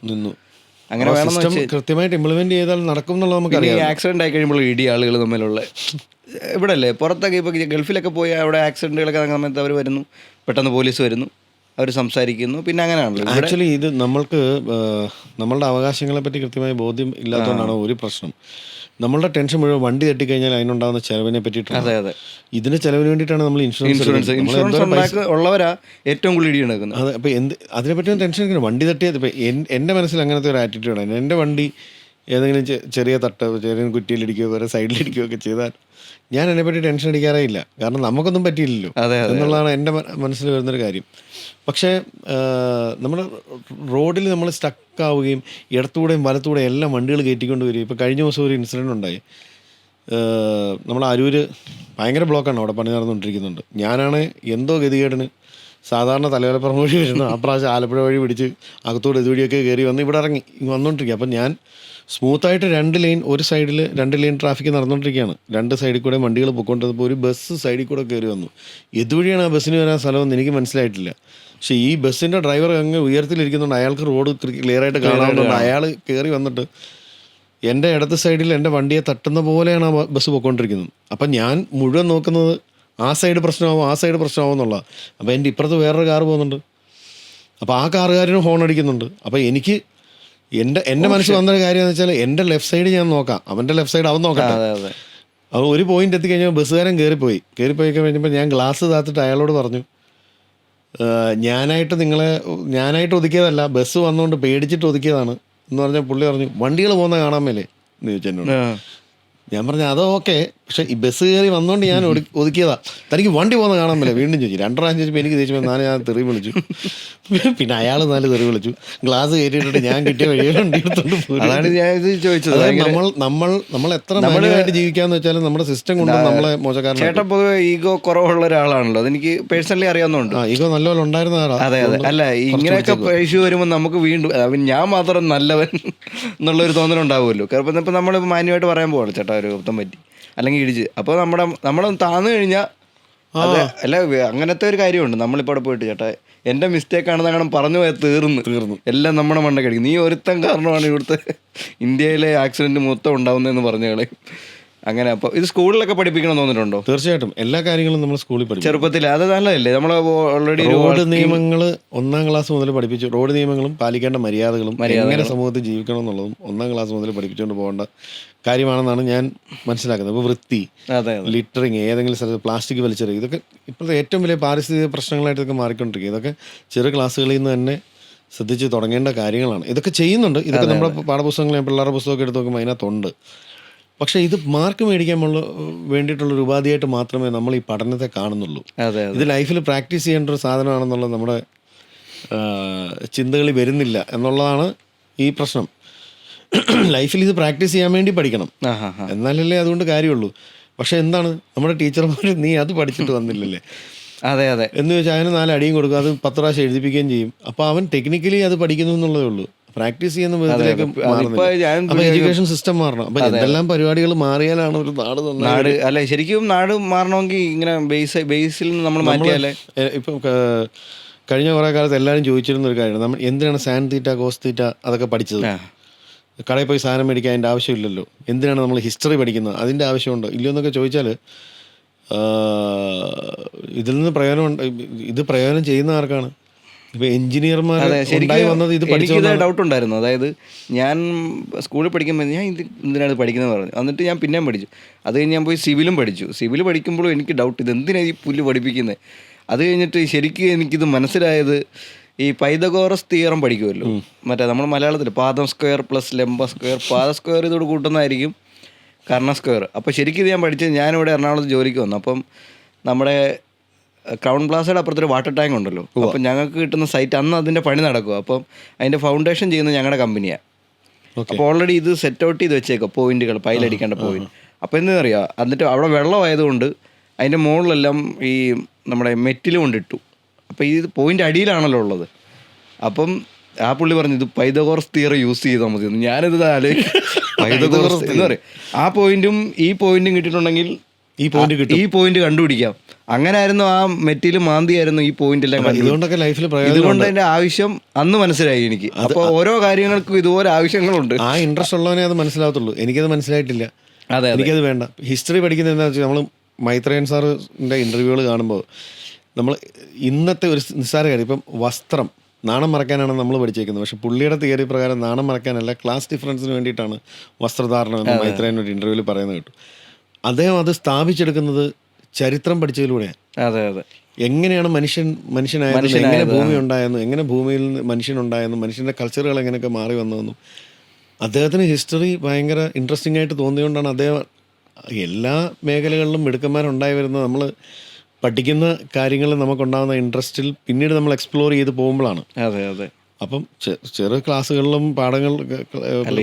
Speaker 1: അങ്ങനെ വേണം
Speaker 2: കൃത്യമായിട്ട് ഇംപ്ലിമെന്റ് ചെയ്താൽ നടക്കും എന്നുള്ളത് നമുക്കറിയാം.
Speaker 1: ആക്സിഡന്റ് ആയി കഴിയുമ്പോൾ ഇടി ആളുകൾ തമ്മിലുള്ള ഇവിടെ അല്ലേ, പുറത്തൊക്കെ ഇപ്പോൾ ഗൾഫിലൊക്കെ പോയി അവിടെ ആക്സിഡന്റുകളൊക്കെ നടക്കുന്ന സമയത്ത് അവർ വരുന്നു, പെട്ടെന്ന് പോലീസ് വരുന്നു, അവർ സംസാരിക്കുന്നു. പിന്നെ അങ്ങനെയാണല്ലോ.
Speaker 2: ആക്ച്വലി ഇത് നമ്മളുടെ അവകാശങ്ങളെ പറ്റി കൃത്യമായി ബോധ്യം ഇല്ലാത്തതുകൊണ്ടാണ് ഒരു പ്രശ്നം. നമ്മളുടെ ടെൻഷൻ മുഴുവൻ വണ്ടി തട്ടിക്കഴിഞ്ഞാൽ അതിനുണ്ടാകുന്ന ചെലവിനെ പറ്റിയിട്ടാണ്. ഇതിന് ചെലവിന് വേണ്ടിയിട്ടാണ് നമ്മൾ ഇൻഷുറൻസ്
Speaker 1: ഉള്ളവരാ ഏറ്റവും കൂടുതൽ ഇടി നടക്കുന്നത്.
Speaker 2: അതെ. അപ്പോൾ അതിനെപ്പറ്റി ടെൻഷൻ എടുക്കണം. വണ്ടി തട്ടിയത് ഇപ്പം എൻ്റെ മനസ്സിൽ അങ്ങനത്തെ ഒരു ആറ്റിറ്റ്യൂഡാണ്. എൻ്റെ വണ്ടി ഏതെങ്കിലും ചെറിയ കുറ്റിയിലിടിക്കുകയോ വേറെ സൈഡിലിടിക്കുകയോ ഒക്കെ ചെയ്താൽ ഞാൻ അതിനെപ്പറ്റി ടെൻഷൻ അടിക്കാറേ ഇല്ല. കാരണം നമുക്കൊന്നും പറ്റിയില്ലല്ലോ എന്നുള്ളതാണ് എൻ്റെ മനസ്സിൽ വരുന്നൊരു കാര്യം. പക്ഷേ നമ്മൾ റോഡിൽ നമ്മൾ സ്റ്റക്കാവുകയും ഇടത്തൂടെയും വലത്തൂടെയും എല്ലാം വണ്ടികൾ കയറ്റിക്കൊണ്ട് വരികയും. ഇപ്പോൾ കഴിഞ്ഞ ദിവസം ഒരു ഇൻസിഡൻറ്റ് ഉണ്ടായി. നമ്മൾ അരൂർ ഭയങ്കര ബ്ലോക്കാണ്, അവിടെ പണി നടന്നുകൊണ്ടിരിക്കുന്നുണ്ട്. ഞാനാണ് എന്തോ ഗതികേടിന് സാധാരണ തലയോലപ്പുറം വഴി വരുന്നു, ആ പ്രാവശ്യം ആലപ്പുഴ വഴി പിടിച്ച് അകത്തോട് ഇതുവഴിയൊക്കെ കയറി വന്ന് ഇവിടെ ഇറങ്ങി വന്നുകൊണ്ടിരിക്കുക. അപ്പം ഞാൻ സ്മൂത്തായിട്ട് ഒരു സൈഡിൽ 2 ലൈൻ ട്രാഫിക് നടന്നുകൊണ്ടിരിക്കുകയാണ്. 2 സൈഡിൽ കൂടെ വണ്ടികൾ പൊയ്ക്കൊണ്ടിരുന്നപ്പോൾ ഒരു ബസ് സൈഡിൽ കൂടെ കയറി വന്നു. ഇതുവഴിയാണ് ആ ബസ്സിന് വരാൻ സ്ഥലമെന്ന് എനിക്ക് മനസ്സിലായിട്ടില്ല. പക്ഷേ ഈ ബസ്സിൻ്റെ ഡ്രൈവർ അങ്ങ് ഉയരത്തിലിരിക്കുന്നുണ്ട്, അയാൾക്ക് റോഡ് ക്ലിയറായിട്ട് കാണാവുന്നുണ്ട്. അയാൾ കയറി വന്നിട്ട് എൻ്റെ ഇടത്ത് സൈഡിൽ എൻ്റെ വണ്ടിയെ തട്ടുന്ന പോലെയാണ് ആ ബസ് പൊയ്ക്കൊണ്ടിരിക്കുന്നത്. അപ്പം ഞാൻ മുഴുവൻ നോക്കുന്നത് ആ സൈഡ് പ്രശ്നമാവും എന്നുള്ള. അപ്പോൾ എൻ്റെ ഇപ്പുറത്ത് വേറൊരു കാറ് പോകുന്നുണ്ട്. അപ്പോൾ ആ കാറുകാരനും ഹോൺ അടിക്കുന്നുണ്ട്. അപ്പോൾ എനിക്ക് എൻ്റെ മനസ്സിൽ വന്നൊരു കാര്യം എന്ന് വെച്ചാൽ എൻ്റെ ലെഫ്റ്റ് സൈഡ് ഞാൻ നോക്കാം, അവൻ്റെ ലെഫ്റ്റ് സൈഡ് അവൻ നോക്കട്ടെ. അപ്പോൾ ഒരു പോയിന്റ് എത്തിക്കഴിഞ്ഞാൽ ബസ്സുകാരൻ കയറിപ്പോയി കഴിഞ്ഞപ്പോൾ ഞാൻ ഗ്ലാസ് താത്തിട്ട് അയാളോട് പറഞ്ഞു, ഞാനായിട്ട് ഒതുക്കിയതല്ല, ബസ് വന്നുകൊണ്ട് പേടിച്ചിട്ട് ഒതുക്കിയതാണ് എന്ന് പറഞ്ഞാൽ പുള്ളി പറഞ്ഞു, വണ്ടികൾ പോകുന്ന കാണാൻ മേലേ എന്ന് ചോദിച്ചു എന്നോട്. ഞാൻ പറഞ്ഞു അതോ ഓക്കെ, പക്ഷെ ഈ ബസ് കയറി വന്നോണ്ട് ഞാൻ ഒതുക്കിയതാ. തനിക്ക് വണ്ടി പോകുന്ന കാണാൻ പറ്റില്ല. വീണ്ടും ചോദിച്ചു, 2 പ്രാവശ്യം ചോദിച്ചപ്പോൾ എനിക്ക് ദേഷ്യം, ഞാൻ തെറി വിളിച്ചു. പിന്നെ അയാൾ 4 തെറി വിളിച്ചു. ഗ്ലാസ് കയറ്റിയിട്ടിട്ട് ഞാൻ കിട്ടിയ വഴി വണ്ടി എടുത്തോണ്ട് പോയി.
Speaker 1: അതാണ് ഞാൻ ഇത് ചോദിച്ചത്.
Speaker 2: നമ്മൾ എത്ര മാന്യമായിട്ട് ജീവിക്കാന്ന് വെച്ചാലും നമ്മുടെ സിസ്റ്റം കൊണ്ട് നമ്മളെ മോശക്കാരൻ.
Speaker 1: ചേട്ടൻ പൊതുവെ ഈഗോ കുറവുള്ള ഒരാളാണല്ലോ, അതെനിക്ക് പേഴ്സണലി അറിയാവുന്നുണ്ട്.
Speaker 2: ഈഗോ നല്ലപോലെ ഉണ്ടായിരുന്ന ആളാ.
Speaker 1: അതെ അതെ. അല്ല, ഇങ്ങനെയൊക്കെ ഇഷ്യൂ വരുമ്പോൾ നമുക്ക് വീണ്ടും ഞാൻ മാത്രം നല്ലവൻ എന്നുള്ളൊരു തോന്നലുണ്ടാവുമല്ലോ. കാരണം ഇപ്പം നമ്മൾ മാന്യമായിട്ട് പറയാൻ പോകണം, ചേട്ടാ ഒരു അബദ്ധം പറ്റി അല്ലെങ്കിൽ ഇടിച്ച്, അപ്പോൾ നമ്മൾ താന്നു കഴിഞ്ഞാൽ അതെ. അല്ല, അങ്ങനത്തെ ഒരു കാര്യമുണ്ട്. നമ്മളിപ്പോൾ അവിടെ പോയിട്ട് ചേട്ടാ എൻ്റെ മിസ്റ്റേക്ക് ആണെന്ന് അങ്ങനെ പറഞ്ഞു പോയാൽ തീർന്നു എല്ലാം നമ്മുടെ മണ്ടയ്ക്ക് അടിക്കും. നീ ഒരുത്തൻ കാരണമാണ് ഇവിടുത്തെ ഇന്ത്യയിലെ ആക്സിഡൻറ്റ് മൊത്തം ഉണ്ടാവുന്നതെന്ന് പറഞ്ഞു കളയും. അങ്ങനെ. അപ്പോൾ ഇത് സ്കൂളിലൊക്കെ പഠിപ്പിക്കണം തോന്നിട്ടുണ്ടോ?
Speaker 2: തീർച്ചയായിട്ടും എല്ലാ കാര്യങ്ങളും നമ്മൾ സ്കൂളിൽ പഠിക്കും
Speaker 1: ചെറുപ്പത്തിൽ. അത് നല്ലതല്ലേ? നമ്മൾ ഓൾറെഡി
Speaker 2: റോഡ് നിയമങ്ങൾ 1-ാം ക്ലാസ് മുതൽ പഠിപ്പിച്ചു. റോഡ് നിയമങ്ങളും പാലിക്കേണ്ട മര്യാദകളും എങ്ങനെ സമൂഹത്തിൽ ജീവിക്കണം എന്നുള്ളതും 1-ാം ക്ലാസ് മുതൽ പഠിപ്പിച്ചുകൊണ്ട് പോകേണ്ട കാര്യമാണെന്നാണ് ഞാൻ മനസ്സിലാക്കുന്നത്. ഇപ്പോൾ വൃത്തി, ലിറ്ററിങ്, ഏതെങ്കിലും സ്ഥലത്ത് പ്ലാസ്റ്റിക് വലിച്ചെറിയുക, ഇതൊക്കെ ഇപ്പോഴത്തെ ഏറ്റവും വലിയ പാരിസ്ഥിതിക പ്രശ്നങ്ങളായിട്ട് ഇതൊക്കെ മാറിക്കൊണ്ടിരിക്കുക. ഇതൊക്കെ ചെറു ക്ലാസ്സുകളിൽ നിന്ന് തന്നെ ശ്രദ്ധിച്ച് തുടങ്ങേണ്ട കാര്യങ്ങളാണ്. ഇതൊക്കെ ചെയ്യുന്നുണ്ട്. ഇതൊക്കെ നമ്മുടെ പാഠപുസ്തകങ്ങൾ, പിള്ളേരുടെ പുസ്തകമൊക്കെ എടുത്ത് നോക്കുമ്പോൾ അതിനകത്തുണ്ട്. പക്ഷേ ഇത് മാർക്ക് മേടിക്കാൻ വേണ്ടിയിട്ടുള്ളൊരു ഉപാധിയായിട്ട് മാത്രമേ നമ്മൾ ഈ പഠനത്തെ കാണുന്നുള്ളൂ. ഇത് ലൈഫിൽ പ്രാക്ടീസ് ചെയ്യേണ്ട ഒരു സാധനമാണെന്നുള്ളത് നമ്മുടെ ചിന്തകളിൽ വരുന്നില്ല എന്നുള്ളതാണ് ഈ പ്രശ്നം. ലൈഫിൽ ഇത് പ്രാക്ടീസ് ചെയ്യാൻ വേണ്ടി പഠിക്കണം, എന്നാലല്ലേ അതുകൊണ്ട് കാര്യമുള്ളൂ. പക്ഷെ എന്താണ് നമ്മുടെ ടീച്ചർമാർ, നീ അത് പഠിച്ചിട്ട് വന്നില്ലല്ലേ എന്ന് ചോദിച്ചാൽ അതിന് 4 അടിയും കൊടുക്കും, അത് 10 പ്രാവശ്യം എഴുതിപ്പിക്കുകയും ചെയ്യും. അപ്പോൾ അവൻ ടെക്നിക്കലി അത് പഠിക്കുന്നു എന്നുള്ളതേ ഉള്ളൂ. പ്രാക്ടീസ് ചെയ്യുന്ന വിധത്തിലേക്ക് അപ്പൊ എഡ്യൂക്കേഷൻ സിസ്റ്റം മാറണം. അപ്പൊ എന്തെല്ലാം പരിപാടികൾ മാറിയാലാണ് ഒരു നാട്
Speaker 1: അല്ലെ? ശരിക്കും നാട് മാറണമെങ്കിൽ ഇങ്ങനെ ബേസിൽ നിന്ന് നമ്മൾ മാറ്റിയാലേ.
Speaker 2: ഇപ്പൊ കഴിഞ്ഞ കുറെ കാലത്ത് എല്ലാവരും ചോദിച്ചിരുന്ന ഒരു കാര്യമാണ്, നമ്മൾ എന്തിനാണ് സാൻ തീറ്റ, കോസ് തീറ്റ അതൊക്കെ പഠിച്ചത്? കടയിൽ പോയി സാധനം മേടിക്കാൻ അതിൻ്റെ ആവശ്യമില്ലല്ലോ. എന്തിനാണ് നമ്മൾ ഹിസ്റ്ററി പഠിക്കുന്നത്? അതിൻ്റെ ആവശ്യമുണ്ടോ ഇല്ലയോ എന്നൊക്കെ ചോദിച്ചാൽ ഇതിൽ നിന്ന് ഇത് പ്രയോജനം ചെയ്യുന്ന ആർക്കാണ്? ഇപ്പൊ എഞ്ചിനീയർമാർ വന്നത് ഇത് പഠിച്ചത്
Speaker 1: ഡൗട്ട് ഉണ്ടായിരുന്നു. അതായത് ഞാൻ സ്കൂളിൽ പഠിക്കുമ്പോൾ ഞാൻ എന്തിനാണ് പഠിക്കുന്നത് പറഞ്ഞു. എന്നിട്ട് ഞാൻ പിന്നെയും പഠിച്ചു. അത് കഴിഞ്ഞ് ഞാൻ പോയി സിവിലും പഠിച്ചു. സിവിൽ പഠിക്കുമ്പോഴും എനിക്ക് ഡൗട്ട്, ഇത് എന്തിനാണ് ഈ പുല്ല് പഠിപ്പിക്കുന്നത്? അത് കഴിഞ്ഞിട്ട് ശരിക്കും എനിക്കിത് മനസ്സിലായത്, ഈ പൈതഗോറസ് തിയറം പഠിക്കുമല്ലോ, മറ്റേ നമ്മൾ മലയാളത്തിൽ പാദം സ്ക്വയർ പ്ലസ് ലംബ സ്ക്വയർ, പാദ സ്ക്വയർ ഇതോട് കൂട്ടുന്നതായിരിക്കും കർണ സ്ക്വയർ. അപ്പോൾ ശരിക്കും ഇത് ഞാൻ പഠിച്ചത്, ഞാനിവിടെ എറണാകുളത്ത് ജോലിക്ക് വന്നു. അപ്പം നമ്മുടെ ക്രൗൺ പ്ലാസയുടെ അപ്പുറത്തൊരു വാട്ടർ ടാങ്ക് ഉണ്ടല്ലോ. അപ്പം ഞങ്ങൾക്ക് കിട്ടുന്ന സൈറ്റ് അന്ന് അതിൻ്റെ പണി നടക്കുക. അപ്പം അതിൻ്റെ ഫൗണ്ടേഷൻ ചെയ്യുന്നത് ഞങ്ങളുടെ കമ്പനിയാണ്. അപ്പോൾ ഓൾറെഡി ഇത് സെറ്റ് ഔട്ട് ചെയ്ത് വെച്ചേക്കുക, പോയിന്റുകൾ, പൈലടിക്കേണ്ട പോയിന്റ്. അപ്പോൾ എന്താണെന്നറിയാം, എന്നിട്ട് അവിടെ വെള്ളമായതുകൊണ്ട് അതിൻ്റെ മുകളിലെല്ലാം ഈ നമ്മുടെ മെറ്റിൽ കൊണ്ടിട്ടു. അപ്പോൾ ഈ പോയിന്റ് അടിയിലാണല്ലോ ഉള്ളത്. അപ്പം ആ പുള്ളി പറഞ്ഞു, ഇത് പൈതഗോറസ് തിയറി യൂസ് ചെയ്താൽ മതി. ഞാനിത് ആലോചിക്കും, പൈതഗോറസ് എന്ന് പറയും. ആ പോയിന്റും ഈ പോയിന്റും കിട്ടിയിട്ടുണ്ടെങ്കിൽ ഈ പോയിന്റ് കണ്ടുപിടിക്കാം. അങ്ങനെ ആയിരുന്നു, ആ മെറ്റീരിയൽ മാന്തിയായിരുന്നു ഈ പോയിന്റ് എല്ലാം.
Speaker 2: ഇതുകൊണ്ടൊക്കെ ലൈഫിൽ
Speaker 1: ഇതുകൊണ്ട് അതിന്റെ ആവശ്യം അന്ന് മനസ്സിലായി എനിക്ക്. അപ്പോൾ ഓരോ കാര്യങ്ങൾക്കും ഇതുപോലെ ആവശ്യങ്ങളുണ്ട്.
Speaker 2: ആ ഇൻട്രസ്റ്റ് ഉള്ളവനെ അത് മനസ്സിലാകത്തുള്ളൂ. എനിക്കത് മനസ്സിലായിട്ടില്ല. എനിക്കത് വേണ്ട. ഹിസ്റ്ററി പഠിക്കുന്നത് എന്താ വെച്ചാൽ, നമ്മൾ മൈത്രേയൻ സാറിൻ്റെ ഇൻ്റർവ്യൂകൾ കാണുമ്പോൾ നമ്മൾ ഇന്നത്തെ ഒരു നിസ്സാര കാര്യം, ഇപ്പം വസ്ത്രം നാണം മറക്കാനാണ് നമ്മൾ പഠിച്ചേക്കുന്നത്. പക്ഷെ പുള്ളിയുടെ തിയറി പ്രകാരം നാണം മറക്കാനല്ല, ക്ലാസ് ഡിഫറൻസിന് വേണ്ടിയിട്ടാണ് വസ്ത്രധാരണം എന്ന് മൈത്രേയൻ ഒരു ഇൻ്റർവ്യൂവിൽ പറയുന്നത് കേട്ടു. അദ്ദേഹം അത് സ്ഥാപിച്ചെടുക്കുന്നത് ചരിത്രം പഠിച്ചതിലൂടെയാണ്. എങ്ങനെയാണ് മനുഷ്യനായത്, എങ്ങനെ ഭൂമി ഉണ്ടായെന്നും, എങ്ങനെ ഭൂമിയിൽ നിന്ന് മനുഷ്യനുണ്ടായെന്നും, മനുഷ്യൻ്റെ കൾച്ചറുകൾ എങ്ങനെയൊക്കെ മാറി വന്നതെന്നും. അദ്ദേഹത്തിന് ഹിസ്റ്ററി ഭയങ്കര ഇൻട്രസ്റ്റിംഗ് ആയിട്ട് തോന്നിയുകൊണ്ടാണ് അദ്ദേഹം എല്ലാ മേഖലകളിലും മിടുക്കന്മാരുണ്ടായി വരുന്നത്. നമ്മൾ പഠിക്കുന്ന കാര്യങ്ങൾ നമുക്കുണ്ടാകുന്ന ഇൻട്രസ്റ്റിൽ പിന്നീട് നമ്മൾ എക്സ്പ്ലോർ ചെയ്ത് പോകുമ്പോഴാണ്. അപ്പം ചെറു ക്ലാസ്സുകളിലും പാഠങ്ങൾ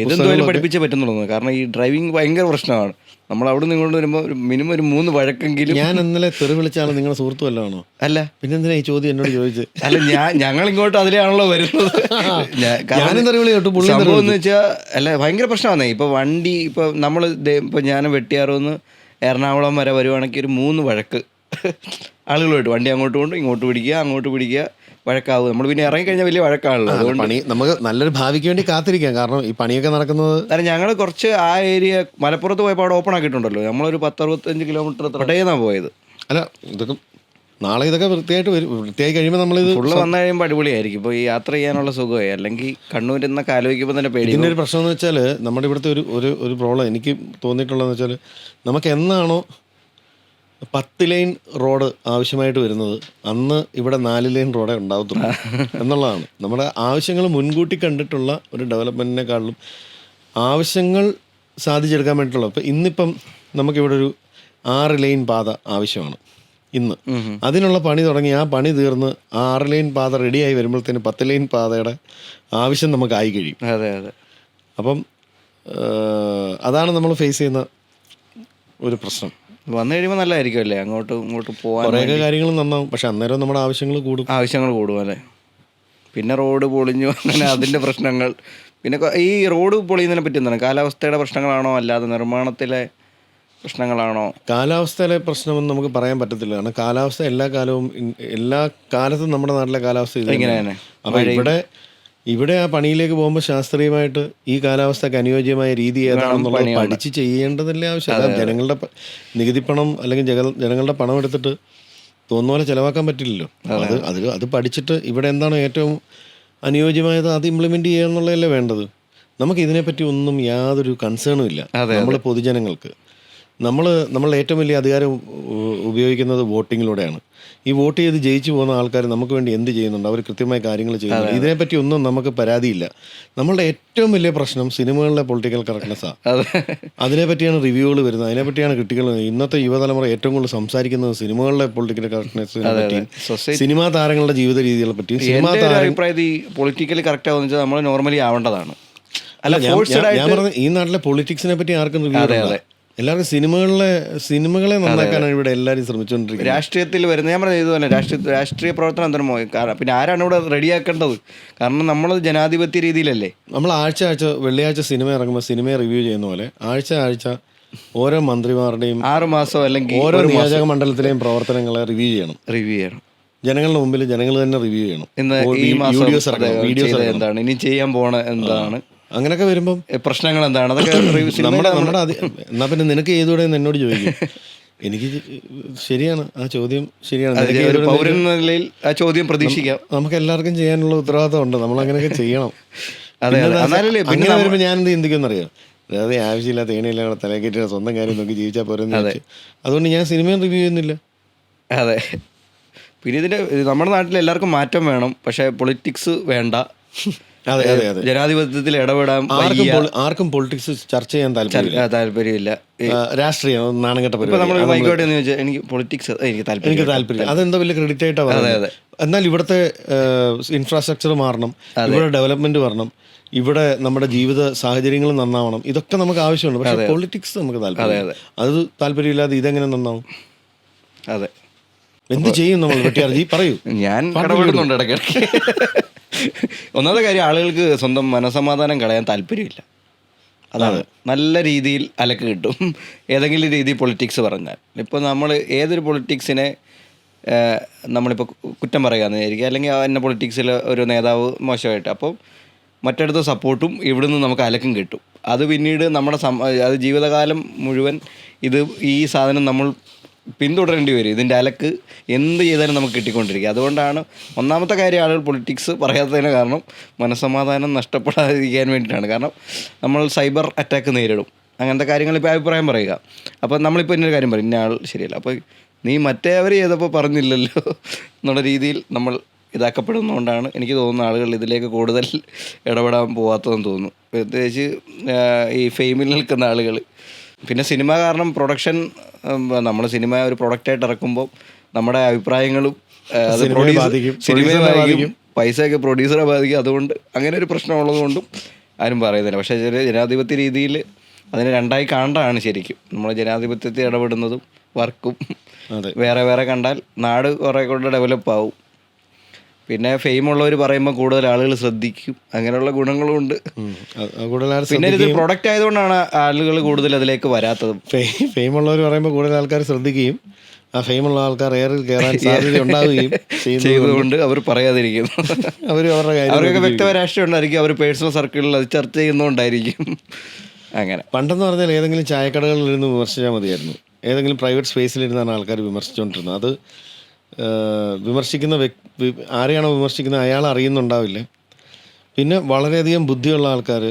Speaker 1: ഇതെന്തായാലും പഠിപ്പിച്ചേ പറ്റുന്നുള്ളൂ. കാരണം ഈ ഡ്രൈവിംഗ് ഭയങ്കര പ്രശ്നമാണ്. നമ്മൾ അവിടെ നിന്ന് ഇങ്ങോട്ട് വരുമ്പോൾ മിനിമം ഒരു 3 വഴക്കെങ്കിലും.
Speaker 2: ഞാൻ ഇന്നലെ തെറി വിളിച്ചാണ് നിങ്ങളുടെ സുഹൃത്തു വല്ലതാണോ?
Speaker 1: അല്ല,
Speaker 2: പിന്നെ എന്തിനാ ഈ ചോദ്യം എന്നോട് ചോദിച്ചത്?
Speaker 1: അല്ല, ഞങ്ങൾ ഇങ്ങോട്ട് അതിലാണല്ലോ വരുന്നത്.
Speaker 2: ഞാനും തെറി വിളി കേട്ടു.
Speaker 1: സംഭവം എന്ന് വെച്ചാൽ അല്ല, ഭയങ്കര പ്രശ്നമാണ്. ഇപ്പോൾ വണ്ടി ഇപ്പോൾ നമ്മൾ ഇപ്പോൾ ഞാൻ വെട്ടിയാറോന്ന് എറണാകുളം വരെ വരുവാണെങ്കിൽ ഒരു 3 വഴക്ക് ആളുകളുമായിട്ട്. വണ്ടി അങ്ങോട്ട് കൊണ്ട് ഇങ്ങോട്ട് പിടിക്കുക, അങ്ങോട്ട് പിടിക്കുക, വഴക്കാവും. നമ്മൾ പിന്നെ ഇറങ്ങിക്കഴിഞ്ഞാൽ വലിയ വഴക്കാണല്ലോ. അതുകൊണ്ട്
Speaker 2: പണി നമുക്ക് നല്ലൊരു ഭാവിക്ക് വേണ്ടി കാത്തിരിക്കാം. കാരണം ഈ പണിയൊക്കെ നടക്കുന്നത്,
Speaker 1: കാരണം ഞങ്ങൾ കുറച്ച് ആ ഏരിയ മലപ്പുറത്ത് പോയപ്പോൾ അവിടെ ഓപ്പൺ ആക്കിയിട്ടുണ്ടല്ലോ. നമ്മളൊരു 10-65 കിലോമീറ്റർ തൊട്ടേന്നാണ് പോയത്.
Speaker 2: അല്ല, ഇതൊക്കെ നാളെ ഇതൊക്കെ വൃത്തിയായിട്ട് വരും. വൃത്തിയായി കഴിയുമ്പോൾ നമ്മളിത്
Speaker 1: ഫുള്ള് വന്നു കഴിയുമ്പോൾ അടിപൊളിയായിരിക്കും. ഇപ്പോൾ ഈ യാത്ര ചെയ്യാനുള്ള സുഖമായി. അല്ലെങ്കിൽ കണ്ണൂരിൽ നിന്നൊക്കെ ആലോചിക്കുമ്പോൾ തന്നെ പേടി.
Speaker 2: ഇതിൻ്റെ ഒരു പ്രശ്നം എന്ന് വെച്ചാൽ, നമ്മുടെ ഇവിടുത്തെ ഒരു പ്രോബ്ലം എനിക്ക് തോന്നിയിട്ടുള്ളതെന്ന് വെച്ചാൽ, നമുക്ക് എന്നാണോ 10 ലൈൻ റോഡ് ആവശ്യമായിട്ട് വരുന്നത്, അന്ന് ഇവിടെ 4 ലൈൻ റോഡേ ഉണ്ടാവത്തുള്ളൂ എന്നുള്ളതാണ്. നമ്മുടെ ആവശ്യങ്ങൾ മുൻകൂട്ടി കണ്ടിട്ടുള്ള ഒരു ഡെവലപ്മെൻറ്റിനെക്കാളും ആവശ്യങ്ങൾ സാധിച്ചെടുക്കാൻ വേണ്ടിയിട്ടുള്ളത്. ഇപ്പം ഇന്നിപ്പം നമുക്കിവിടെ ഒരു 6 ലൈൻ പാത ആവശ്യമാണ് ഇന്ന്. അതിനുള്ള പണി തുടങ്ങി, ആ പണി തീർന്ന് ആ 6 ലൈൻ പാത റെഡിയായി വരുമ്പോഴത്തേന് 10 ലൈൻ പാതയുടെ ആവശ്യം നമുക്കായി കഴിയും.
Speaker 1: അതെ അതെ.
Speaker 2: അപ്പം അതാണ് നമ്മൾ ഫേസ് ചെയ്യുന്ന ഒരു പ്രശ്നം.
Speaker 1: വന്നു കഴിയുമ്പോൾ നല്ലതായിരിക്കും അല്ലേ, അങ്ങോട്ടും ഇങ്ങോട്ടും പോകാൻ
Speaker 2: കുറേയൊക്കെ കാര്യങ്ങൾ നന്നാവും, പക്ഷെ അന്നേരം നമ്മുടെ ആവശ്യങ്ങൾ കൂടും
Speaker 1: അല്ലേ. പിന്നെ റോഡ് പൊളിഞ്ഞു, അങ്ങനെ അതിൻ്റെ പ്രശ്നങ്ങൾ. പിന്നെ ഈ റോഡ് പൊളിയുന്നതിനെ പറ്റി എന്താണ്, കാലാവസ്ഥയുടെ പ്രശ്നങ്ങളാണോ അല്ലാതെ നിർമ്മാണത്തിലെ പ്രശ്നങ്ങളാണോ?
Speaker 2: കാലാവസ്ഥയിലെ പ്രശ്നമെന്ന് നമുക്ക് പറയാൻ പറ്റത്തില്ല. കാരണം കാലാവസ്ഥ എല്ലാ കാലത്തും നമ്മുടെ നാട്ടിലെ കാലാവസ്ഥ ഇത്
Speaker 1: ഇങ്ങനെ.
Speaker 2: അപ്പം ഇവിടെ ആ പണിയിലേക്ക് പോകുമ്പോൾ ശാസ്ത്രീയമായിട്ട് ഈ കാലാവസ്ഥക്ക് അനുയോജ്യമായ രീതി ഏതാണെന്നുള്ളത് പഠിച്ച് ചെയ്യേണ്ടതല്ലേ ആവശ്യം. ജനങ്ങളുടെ നികുതിപ്പണം അല്ലെങ്കിൽ ജനങ്ങളുടെ പണം എടുത്തിട്ട് തോന്നുന്ന പോലെ ചിലവാക്കാൻ പറ്റില്ലല്ലോ. അത് പഠിച്ചിട്ട് ഇവിടെ എന്താണ് ഏറ്റവും അനുയോജ്യമായത് അത് ഇംപ്ലിമെൻ്റ് ചെയ്യുക എന്നുള്ളതല്ലേ വേണ്ടത്. നമുക്ക് ഇതിനെപ്പറ്റി ഒന്നും യാതൊരു കൺസേണും ഇല്ല. നമ്മൾ പൊതുജനങ്ങൾക്ക് നമ്മൾ ഏറ്റവും വലിയ അധികാരം ഉപയോഗിക്കുന്നത് വോട്ടിങ്ങിലൂടെയാണ്. ഈ വോട്ട് ചെയ്ത് ജയിച്ചു പോകുന്ന ആൾക്കാർ നമുക്ക് വേണ്ടി എന്ത് ചെയ്യുന്നുണ്ട്, അവർ കൃത്യമായ കാര്യങ്ങൾ ചെയ്യുന്നുണ്ട്, ഇതിനെപ്പറ്റി ഒന്നും നമുക്ക് പരാതിയില്ല. നമ്മളുടെ ഏറ്റവും വലിയ പ്രശ്നം സിനിമകളിലെ പൊളിറ്റിക്കൽ കറക്റ്റ്നെസ്സാണ്. അതിനെപ്പറ്റിയാണ് റിവ്യൂകൾ വരുന്നത്, അതിനെപ്പറ്റിയാണ് കുട്ടികൾ ഇന്നത്തെ യുവതലമുറ ഏറ്റവും കൂടുതൽ സംസാരിക്കുന്നത്. സിനിമകളിലെ പൊളിറ്റിക്കൽ കറക്റ്റ്നെസ്സിനെ പറ്റിയും സിനിമാ താരങ്ങളുടെ ജീവിത രീതികളെ പറ്റിയും.
Speaker 1: അഭിപ്രായത്തിൽ പൊളിറ്റിക്കലി കറക്റ്റ് ആവുന്ന വെച്ചാൽ നമ്മൾ നോർമലി ആവേണ്ടതാണ്.
Speaker 2: അല്ല, ഞാൻ പറഞ്ഞത് ഈ നാട്ടിലെ പൊളിറ്റിക്സിനെ പറ്റി ആർക്കും റിവ്യൂ എല്ലാവർക്കും സിനിമകളെ നന്നാക്കാനാണ് ഇവിടെ എല്ലാവരും ശ്രമിച്ചുകൊണ്ടിരിക്കുന്നത്.
Speaker 1: രാഷ്ട്രീയത്തിൽ വരുന്ന ഞാൻ പറഞ്ഞത് ഇതുപോലെ രാഷ്ട്രീയ പ്രവർത്തനം എന്തരമോ. കാരണം പിന്നെ ആരാണ് ഇവിടെ റെഡിയാക്കേണ്ടത്? കാരണം നമ്മൾ ജനാധിപത്യ രീതിയിലല്ലേ.
Speaker 2: നമ്മൾ ആഴ്ച വെള്ളിയാഴ്ച സിനിമ ഇറങ്ങുമ്പോൾ സിനിമയെ റിവ്യൂ ചെയ്യുന്ന പോലെ ആഴ്ച ഓരോ മന്ത്രിമാരുടെയും
Speaker 1: 6 മാസം അല്ലെങ്കിൽ
Speaker 2: ഓരോ നിയോജക മണ്ഡലത്തിലെയും പ്രവർത്തനങ്ങളെ റിവ്യൂ ചെയ്യണം. ജനങ്ങളുടെ മുമ്പിൽ ജനങ്ങൾ തന്നെ റിവ്യൂ ചെയ്യണം.
Speaker 1: വീഡിയോസ് എന്താണ് ഇനി ചെയ്യാൻ പോണ, എന്താണ്,
Speaker 2: അങ്ങനെയൊക്കെ വരുമ്പം
Speaker 1: പ്രശ്നങ്ങൾ എന്താണ്, അതൊക്കെ
Speaker 2: നമ്മുടെ എന്നാ പിന്നെ നിനക്ക് ചെയ്തുകൂടെ എന്ന് എന്നോട് ചോദിക്കും. എനിക്ക് ശരിയാണ്, ആ ചോദ്യം ശരിയാണ്.
Speaker 1: പൗരൻ എന്ന നിലയിൽ ആ ചോദ്യം പ്രതീക്ഷിക്കാം.
Speaker 2: നമുക്ക് എല്ലാവർക്കും ചെയ്യാനുള്ള ഉത്തരവാദിത്തം ഉണ്ട്, നമ്മൾ അങ്ങനെയൊക്കെ ചെയ്യണം.
Speaker 1: പിന്നെ
Speaker 2: വരുമ്പോൾ ഞാൻ എന്ത് ചിന്തിക്കുമെന്നറിയാം, അതായത് ആവശ്യമില്ലാത്ത ഏണിയില്ലാതെ തലകേറ്റിയ സ്വന്തം കാര്യം നോക്കി ജീവിച്ചാൽ പോരെന്ന് ചോദിച്ചു. അതുകൊണ്ട് ഞാൻ സിനിമയും റിവ്യൂ ചെയ്യുന്നില്ല.
Speaker 1: അതെ. പിന്നെ ഇതിന്റെ നമ്മുടെ നാട്ടിൽ എല്ലാവർക്കും മാറ്റം വേണം, പക്ഷെ പൊളിറ്റിക്സ് വേണ്ട. ജനാധിപത്യത്തിൽ ഇടപെടാൻ
Speaker 2: ആർക്കും പൊളിറ്റിക്സ് ചർച്ച ചെയ്യാൻ
Speaker 1: താല്പര്യമില്ല.
Speaker 2: രാഷ്ട്രീയം നാണംകെട്ട
Speaker 1: എനിക്ക് പൊളിറ്റിക്സ് എനിക്ക്
Speaker 2: താല്പര്യം. അതെന്താ വലിയ ക്രെഡിറ്റ് ആയിട്ടാണ് പറയുന്നത്. എന്നാൽ ഇവിടുത്തെ ഇൻഫ്രാസ്ട്രക്ചർ മാറണം, ഇവിടെ ഡെവലപ്മെന്റ് വരണം, ഇവിടെ നമ്മുടെ ജീവിത സാഹചര്യങ്ങൾ നന്നാവണം. ഇതൊക്കെ നമുക്ക് ആവശ്യമുണ്ട്. പക്ഷെ പൊളിറ്റിക്സ് നമുക്ക് താല്പര്യം, അത് താല്പര്യമില്ലാതെ ഇതെങ്ങനെ നന്നാവും?
Speaker 1: അതെ.
Speaker 2: എന്ത് ചെയ്യും നമ്മൾ? വെട്ടിയാർജി പറയൂ.
Speaker 1: ഞാൻ ഇടപെടുന്നുണ്ട് ഇടയ്ക്കിടയ്ക്ക്. ഒന്നാമത്തെ കാര്യം, ആളുകൾക്ക് സ്വന്തം മനസമാധാനം കളയാൻ താല്പര്യമില്ല. അതാണ്. നല്ല രീതിയിൽ അലക്ക് കിട്ടും ഏതെങ്കിലും രീതിയിൽ പൊളിറ്റിക്സ് പറഞ്ഞാൽ. ഇപ്പോൾ നമ്മൾ ഏതൊരു പൊളിറ്റിക്സിനെ നമ്മളിപ്പോൾ കുറ്റം പറയാമെന്ന് വിചാരിക്കുക, അല്ലെങ്കിൽ എന്നെ പൊളിറ്റിക്സിൽ ഒരു നേതാവ് മോശമായിട്ട്, അപ്പോൾ മറ്റടുത്ത സപ്പോർട്ടും ഇവിടുന്ന് നമുക്ക് അലക്കും കിട്ടും. അത് പിന്നീട് നമ്മുടെ അത് ജീവിതകാലം മുഴുവൻ ഈ സാധനം നമ്മൾ പിന്തുടരേണ്ടി വരും. ഇതിൻ്റെ അലക്ക് എന്ത് ചെയ്താലും നമുക്ക് കിട്ടിക്കൊണ്ടിരിക്കുക. അതുകൊണ്ടാണ് ഒന്നാമത്തെ കാര്യം ആളുകൾ പൊളിറ്റിക്സ് പറയാത്തതിന് കാരണം മനസ്സമാധാനം നഷ്ടപ്പെടാതിരിക്കാൻ വേണ്ടിയിട്ടാണ്. കാരണം നമ്മൾ സൈബർ അറ്റാക്ക് നേരിടും, അങ്ങനത്തെ കാര്യങ്ങൾ ഇപ്പോൾ അഭിപ്രായം പറയുക. അപ്പോൾ നമ്മളിപ്പോൾ ഇന്നൊരു കാര്യം പറയും, ഇന്ന ആൾ ശരിയല്ല, അപ്പോൾ നീ മറ്റേ അവർ ചെയ്തപ്പോൾ പറഞ്ഞില്ലല്ലോ എന്നുള്ള രീതിയിൽ നമ്മൾ ഇതാക്കപ്പെടുന്നതുകൊണ്ടാണ് എനിക്ക് തോന്നുന്ന ആളുകൾ ഇതിലേക്ക് കൂടുതൽ ഇടപെടാൻ പോകാത്തതെന്ന് തോന്നുന്നു. പ്രത്യേകിച്ച് ഈ ഫെയിമിൽ നിൽക്കുന്ന ആളുകൾ. പിന്നെ സിനിമ കാരണം പ്രൊഡക്ഷൻ, നമ്മൾ സിനിമ ഒരു പ്രൊഡക്റ്റായിട്ട് ഇറക്കുമ്പോൾ നമ്മുടെ അഭിപ്രായങ്ങളും അത് സിനിമയെ ബാധിക്കും, പൈസയൊക്കെ പ്രൊഡ്യൂസറെ ബാധിക്കും. അതുകൊണ്ട് അങ്ങനെ ഒരു പ്രശ്നമുള്ളത് കൊണ്ടും ആരും പറയുന്നില്ല. പക്ഷേ ജനാധിപത്യ രീതിയിൽ അതിനെ രണ്ടായി കാണാണ് ശരിക്കും. നമ്മൾ ജനാധിപത്യത്തിൽ ഇടപെടുന്നതും വർക്കും വേറെ കണ്ടാൽ നാട് കുറേ കൂടെ ഡെവലപ്പാവും. പിന്നെ ഫെയിമുള്ളവർ പറയുമ്പോൾ കൂടുതൽ ആളുകൾ ശ്രദ്ധിക്കും, അങ്ങനെയുള്ള ഗുണങ്ങളും ഉണ്ട്. പിന്നെ ഇത് പ്രൊഡക്റ്റ് ആയതുകൊണ്ടാണ് ആളുകൾ കൂടുതൽ അതിലേക്ക് വരാത്തത്.
Speaker 2: ഫെയിമുള്ളവർ പറയുമ്പോൾ കൂടുതൽ ആൾക്കാർ ശ്രദ്ധിക്കുകയും ആ ഫെയിമുള്ള ആൾക്കാർ എയറിൽ കയറാൻ സാധ്യത ഉണ്ടാവുകയും
Speaker 1: ചെയ്തുകൊണ്ട് അവർ പറയാതിരിക്കുന്നു. അവർക്കൊക്കെ വ്യക്തമായ രാഷ്ട്രീയം ഉണ്ടായിരിക്കും, അവർ പേഴ്സണൽ സർക്കിളിൽ അത് ചർച്ച ചെയ്യുന്നതുകൊണ്ടായിരിക്കും. അങ്ങനെ
Speaker 2: പണ്ടെന്ന് പറഞ്ഞാൽ ഏതെങ്കിലും ചായക്കടകളിലിരുന്ന് വിമർശിച്ചാൽ മതിയായിരുന്നു. ഏതെങ്കിലും പ്രൈവറ്റ് സ്പേസിലിരുന്നാണ് ആൾക്കാർ വിമർശിച്ചുകൊണ്ടിരുന്നത്. അത് വിമർശിക്കുന്ന ആരെയാണോ വിമർശിക്കുന്നത് അയാൾ അറിയുന്നുണ്ടാവില്ല. പിന്നെ വളരെയധികം ബുദ്ധിയുള്ള ആൾക്കാർ,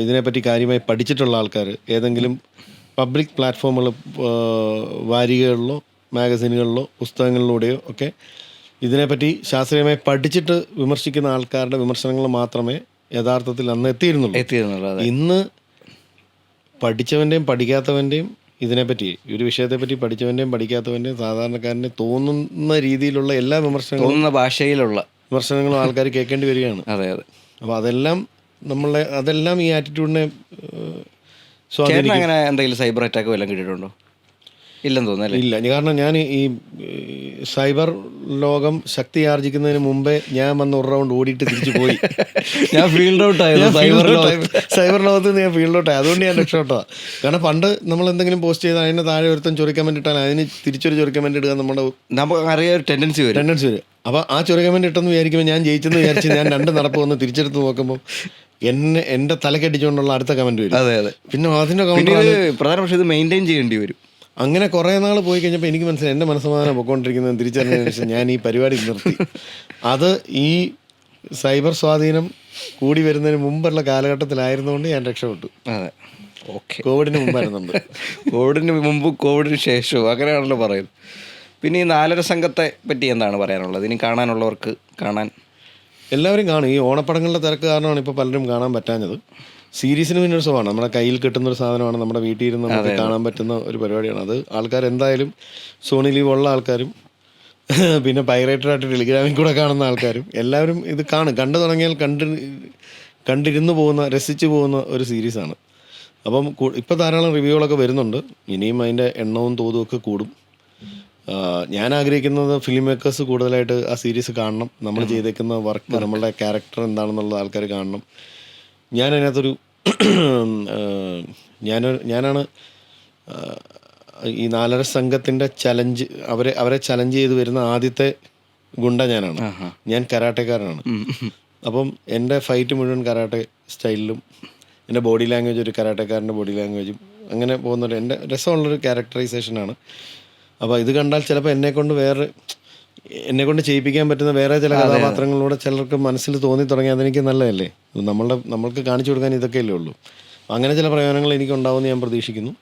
Speaker 2: ഇതിനെപ്പറ്റി കാര്യമായി പഠിച്ചിട്ടുള്ള ആൾക്കാർ ഏതെങ്കിലും പബ്ലിക് പ്ലാറ്റ്ഫോമുകൾ, വാരികകളിലോ മാഗസീനുകളിലോ പുസ്തകങ്ങളിലൂടെയോ ഒക്കെ ഇതിനെപ്പറ്റി ശാസ്ത്രീയമായി പഠിച്ചിട്ട് വിമർശിക്കുന്ന ആൾക്കാരുടെ വിമർശനങ്ങൾ മാത്രമേ യഥാർത്ഥത്തിൽ അന്ന് എത്തിയിരുന്നുള്ളൂ. ഇന്ന് പഠിച്ചവൻ്റെയും പഠിക്കാത്തവൻ്റെയും ഇതിനെപ്പറ്റി ഈ ഒരു വിഷയത്തെപ്പറ്റി പഠിച്ചവൻ്റെയും പഠിക്കാത്തവൻ്റെയും സാധാരണക്കാരനെ തോന്നുന്ന രീതിയിലുള്ള എല്ലാ
Speaker 1: തോന്നുന്ന ഭാഷയിലുള്ള
Speaker 2: വിമർശനങ്ങളും ആൾക്കാർ കേൾക്കേണ്ടി വരികയാണ്.
Speaker 1: അതെ അതെ.
Speaker 2: അപ്പോൾ അതെല്ലാം ഈ ആറ്റിറ്റ്യൂഡിനെ
Speaker 1: ചേട്ടൻ അങ്ങനെ എന്തെങ്കിലും സൈബർ അറ്റാക്ക് വല്ലതും കിട്ടിയിട്ടുണ്ടോ? ഇല്ലെന്ന് തോന്നുന്നല്ലേ?
Speaker 2: ഇല്ല, കാരണം ഞാൻ ഈ സൈബർ ലോകം ശക്തി ആർജിക്കുന്നതിന് മുമ്പേ ഞാൻ വന്ന് ഒരു റൗണ്ട് ഓടിയിട്ട് തിരിച്ചു പോയി.
Speaker 1: ഞാൻ ഫീൽഡ് ഔട്ട് ആയിരുന്നു
Speaker 2: സൈബർ ലോകത്ത് നിന്ന് ഞാൻ ഫീൽഡ് ഔട്ട് ആയി. അതുകൊണ്ട് ഞാൻ രക്ഷപ്പെട്ടതാണ്. കാരണം പണ്ട് നമ്മൾ എന്തെങ്കിലും പോസ്റ്റ് ചെയ്താൽ അതിന് താഴെ ഒരുത്തം ചൊറി കമൻറ്റ് ഇട്ടാൽ അതിന് തിരിച്ചൊരു ചൊറി കമൻറ്റ് ഇടുക
Speaker 1: നമുക്ക് അറിയാൻ ഒരു ടെൻഡൻസി വരും.
Speaker 2: അപ്പോൾ ആ ചൊറി കമൻറ്റ് ഇട്ടെന്ന് വിചാരിക്കുമ്പോൾ ഞാൻ ജയിച്ചെന്ന് വിചാരിച്ച് ഞാൻ 2 നടപ്പ് വന്ന് തിരിച്ചെടുത്ത് നോക്കുമ്പോൾ എൻ്റെ തലക്കെട്ടിച്ചുകൊണ്ടുള്ള അടുത്ത കമൻറ്റ് വരും.
Speaker 1: അതെ അതെ.
Speaker 2: പിന്നെ അതിൻ്റെ
Speaker 1: പ്രധാന പക്ഷേ ഇത് മെയിൻറ്റെയിൻ ചെയ്യേണ്ടി വരും.
Speaker 2: അങ്ങനെ കുറേ നാൾ പോയി കഴിഞ്ഞപ്പോൾ എനിക്ക് മനസ്സിലായി എൻ്റെ മനസ്സമാധാനം പൊയ്ക്കൊണ്ടിരിക്കുന്നത് തിരിച്ചറിഞ്ഞതിന് ശേഷം ഞാൻ ഈ പരിപാടി നിർത്തി. അത് ഈ സൈബർ സ്വാധീനം കൂടി വരുന്നതിന് മുമ്പുള്ള കാലഘട്ടത്തിലായിരുന്നുകൊണ്ട് ഞാൻ രക്ഷപ്പെട്ടു.
Speaker 1: അതെ, ഓക്കെ.
Speaker 2: കോവിഡിന് മുമ്പായിരുന്നുണ്ട്.
Speaker 1: കോവിഡിന് മുമ്പ് കോവിഡിന് ശേഷവും അങ്ങനെയാണല്ലോ പറയുന്നത്. പിന്നെ ഈ 4.5 സംഘത്തെ പറ്റി എന്താണ് പറയാനുള്ളത്? ഇനി കാണാനുള്ളവർക്ക് കാണാൻ
Speaker 2: എല്ലാവരും കാണും. ഈ ഓണപ്പടങ്ങളുടെ തിരക്ക് കാരണമാണ് ഇപ്പോൾ പലരും കാണാൻ പറ്റാഞ്ഞത്. സീരീസിന് പിന്നെ ഒരു സുഖമാണ്. നമ്മുടെ കയ്യിൽ കിട്ടുന്നൊരു സാധനമാണ്, നമ്മുടെ വീട്ടിൽ ഇരുന്ന് നമുക്ക് കാണാൻ പറ്റുന്ന ഒരു പരിപാടിയാണ്. അത് ആൾക്കാർ എന്തായാലും സോണി ലീവ് ഉള്ള ആൾക്കാരും പിന്നെ പൈറേറ്റഡായിട്ട് ടെലിഗ്രാമിൽ കൂടെ കാണുന്ന ആൾക്കാരും എല്ലാവരും ഇത് കണ്ടു തുടങ്ങിയാൽ കണ്ടിരുന്നു പോകുന്ന, രസിച്ചു പോകുന്ന ഒരു സീരീസാണ്. അപ്പം ഇപ്പോൾ ധാരാളം റിവ്യൂകളൊക്കെ വരുന്നുണ്ട്. ഇനിയും അതിൻ്റെ എണ്ണവും തോതും ഒക്കെ കൂടും. ഞാൻ ആഗ്രഹിക്കുന്നത് ഫിലിം മേക്കേഴ്സ് കൂടുതലായിട്ട് ആ സീരീസ് കാണണം. നമ്മൾ ചെയ്തേക്കുന്ന വർക്ക്, നമ്മളുടെ ക്യാരക്ടർ എന്താണെന്നുള്ളത് ആൾക്കാർ കാണണം. ഞാനതിനകത്തൊരു ഞാനാണ് ഈ 4.5 സംഘത്തിൻ്റെ ചലഞ്ച് അവരെ ചലഞ്ച് ചെയ്ത് വരുന്ന ആദ്യത്തെ ഗുണ്ട ഞാനാണ്. ഞാൻ കരാട്ടക്കാരനാണ്. അപ്പം എൻ്റെ ഫൈറ്റ് മുഴുവൻ കരാട്ടെ സ്റ്റൈലിലും എൻ്റെ ബോഡി ലാംഗ്വേജ് ഒരു കരാട്ടക്കാരൻ്റെ ബോഡി ലാംഗ്വേജും അങ്ങനെ പോകുന്നൊരു എൻ്റെ രസമുള്ളൊരു ക്യാരക്ടറൈസേഷനാണ്. അപ്പോൾ ഇത് കണ്ടാൽ ചിലപ്പോൾ എന്നെക്കൊണ്ട് ചെയ്യിപ്പിക്കാൻ പറ്റുന്ന വേറെ ചില കഥാപാത്രങ്ങളിലൂടെ ചിലർക്ക് മനസ്സിൽ തോന്നി തുടങ്ങി. അതെനിക്ക് നല്ലതല്ലേ, നമ്മൾക്ക് കാണിച്ചു കൊടുക്കാൻ ഇതൊക്കെയല്ലേ ഉള്ളൂ. അങ്ങനെ ചില പ്രയോജനങ്ങൾ എനിക്കുണ്ടാവുമെന്ന് ഞാൻ പ്രതീക്ഷിക്കുന്നു.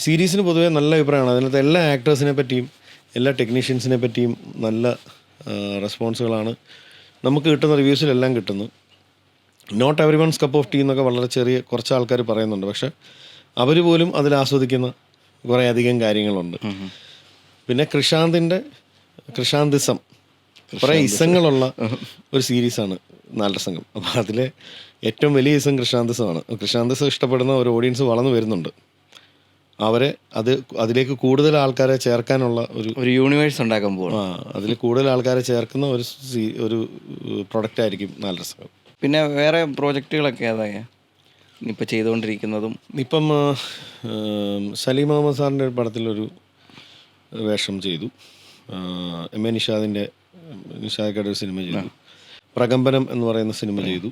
Speaker 2: സീരീസിന് പൊതുവേ നല്ല അഭിപ്രായമാണ്. അതിനകത്ത് എല്ലാ ആക്ടേഴ്സിനെ പറ്റിയും എല്ലാ ടെക്നീഷ്യൻസിനെ പറ്റിയും നല്ല റെസ്പോൺസുകളാണ് നമുക്ക് കിട്ടുന്ന. റിവ്യൂസിലെല്ലാം കിട്ടുന്നു. Not everyone's cup of tea എന്നൊക്കെ വളരെ കുറച്ച് ആൾക്കാർ പറയുന്നുണ്ട്. പക്ഷെ അവർ പോലും അതിൽ ആസ്വദിക്കുന്ന കുറേ അധികം കാര്യങ്ങളുണ്ട്. പിന്നെ കൃഷാന്തിസം, കുറേ ഇസങ്ങളുള്ള ഒരു സീരീസാണ് 4.5 സംഘം. അപ്പോൾ അതിലെ ഏറ്റവും വലിയ ഇസം കൃഷാന്തിസമാണ്. കൃഷാന്തിസം ഇഷ്ടപ്പെടുന്ന ഒരു ഓഡിയൻസ് വളർന്നു വരുന്നുണ്ട്. അതിലേക്ക് കൂടുതൽ ആൾക്കാരെ ചേർക്കാനുള്ള ഒരു യൂണിവേഴ്സ് ഉണ്ടാക്കാൻ പോകും. അതിൽ കൂടുതൽ ആൾക്കാരെ ചേർക്കുന്ന ഒരു പ്രൊഡക്റ്റ് ആയിരിക്കും 4.5 സംഘം.
Speaker 1: പിന്നെ വേറെ പ്രോജക്റ്റുകളൊക്കെ ഏതാ ഇപ്പം ചെയ്തുകൊണ്ടിരിക്കുന്നതും?
Speaker 2: ഇപ്പം സലീം അഹമ്മദ് സാറിൻ്റെ ഒരു പടത്തിലൊരു വേഷം ചെയ്തു. എം.എ. നിഷാദിൻ്റെ ഒരു സിനിമ ചെയ്തു. പ്രകമ്പനം എന്ന് പറയുന്ന സിനിമ ചെയ്തു.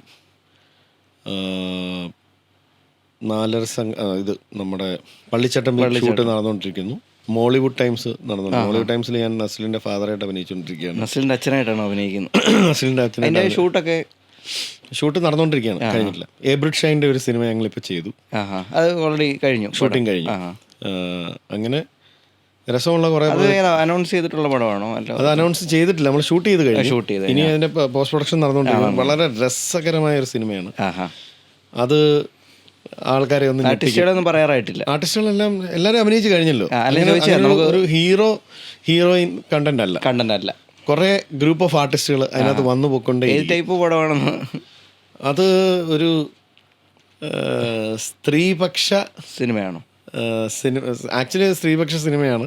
Speaker 2: 4.5 സംഘം ഇത് നമ്മുടെ പള്ളിച്ചട്ടം ഷൂട്ട് നടന്നുകൊണ്ടിരിക്കുന്നു. മോളിവുഡ് ടൈംസ് നടന്നു. മോളിവുഡ് ടൈംസിൽ ഞാൻ നസ്ലിൻ്റെ ഫാദറായിട്ട് അഭിനയിച്ചുകൊണ്ടിരിക്കുകയാണ്.
Speaker 1: നസ്ലിൻ്റെ അച്ഛനായിട്ടാണ് അഭിനയിക്കുന്നത്.
Speaker 2: നസ്ലിൻ്റെ അച്ഛനായിട്ട് ഷൂട്ട് നടന്നുകൊണ്ടിരിക്കുകയാണ്, കഴിഞ്ഞിട്ടില്ല. എബ്രിഡ് ഷൈൻ്റെ ഒരു സിനിമ ഞങ്ങളിപ്പോൾ ചെയ്തു.
Speaker 1: അത് ഓൾറെഡി കഴിഞ്ഞു,
Speaker 2: ഷൂട്ടിങ് കഴിഞ്ഞു. അങ്ങനെ രസമുള്ള കുറേ
Speaker 1: അനൗൺസ് ചെയ്തിട്ടുള്ള പടമാണോ?
Speaker 2: അത് അനൗൺസ് ചെയ്തിട്ടില്ല, നമ്മൾ ഷൂട്ട് ചെയ്ത് കഴിഞ്ഞു. ഇനി അതിൻ്റെ പോസ്റ്റ് പ്രൊഡക്ഷൻ നടന്നുകൊണ്ടിരിക്കുന്നു. വളരെ രസകരമായ ഒരു സിനിമയാണ് അത്. ആൾക്കാരെ ഒന്നും
Speaker 1: പറയാറായിട്ടില്ല.
Speaker 2: ആർട്ടിസ്റ്റുകളെല്ലാം എല്ലാവരും അഭിനയിച്ച് കഴിഞ്ഞല്ലോ. ഒരു ഹീറോയിൻ കണ്ടന്റ് അല്ല, കുറേ ഗ്രൂപ്പ് ഓഫ് ആർട്ടിസ്റ്റുകൾ അതിനകത്ത് വന്നു പോയിക്കൊണ്ടേ.
Speaker 1: ഏത് ടൈപ്പ് പടമാണെന്ന്?
Speaker 2: അത് ഒരു സ്ത്രീപക്ഷ
Speaker 1: സിനിമയാണോ?
Speaker 2: ആക്ച്വലി സ്ത്രീപക്ഷ സിനിമയാണ്.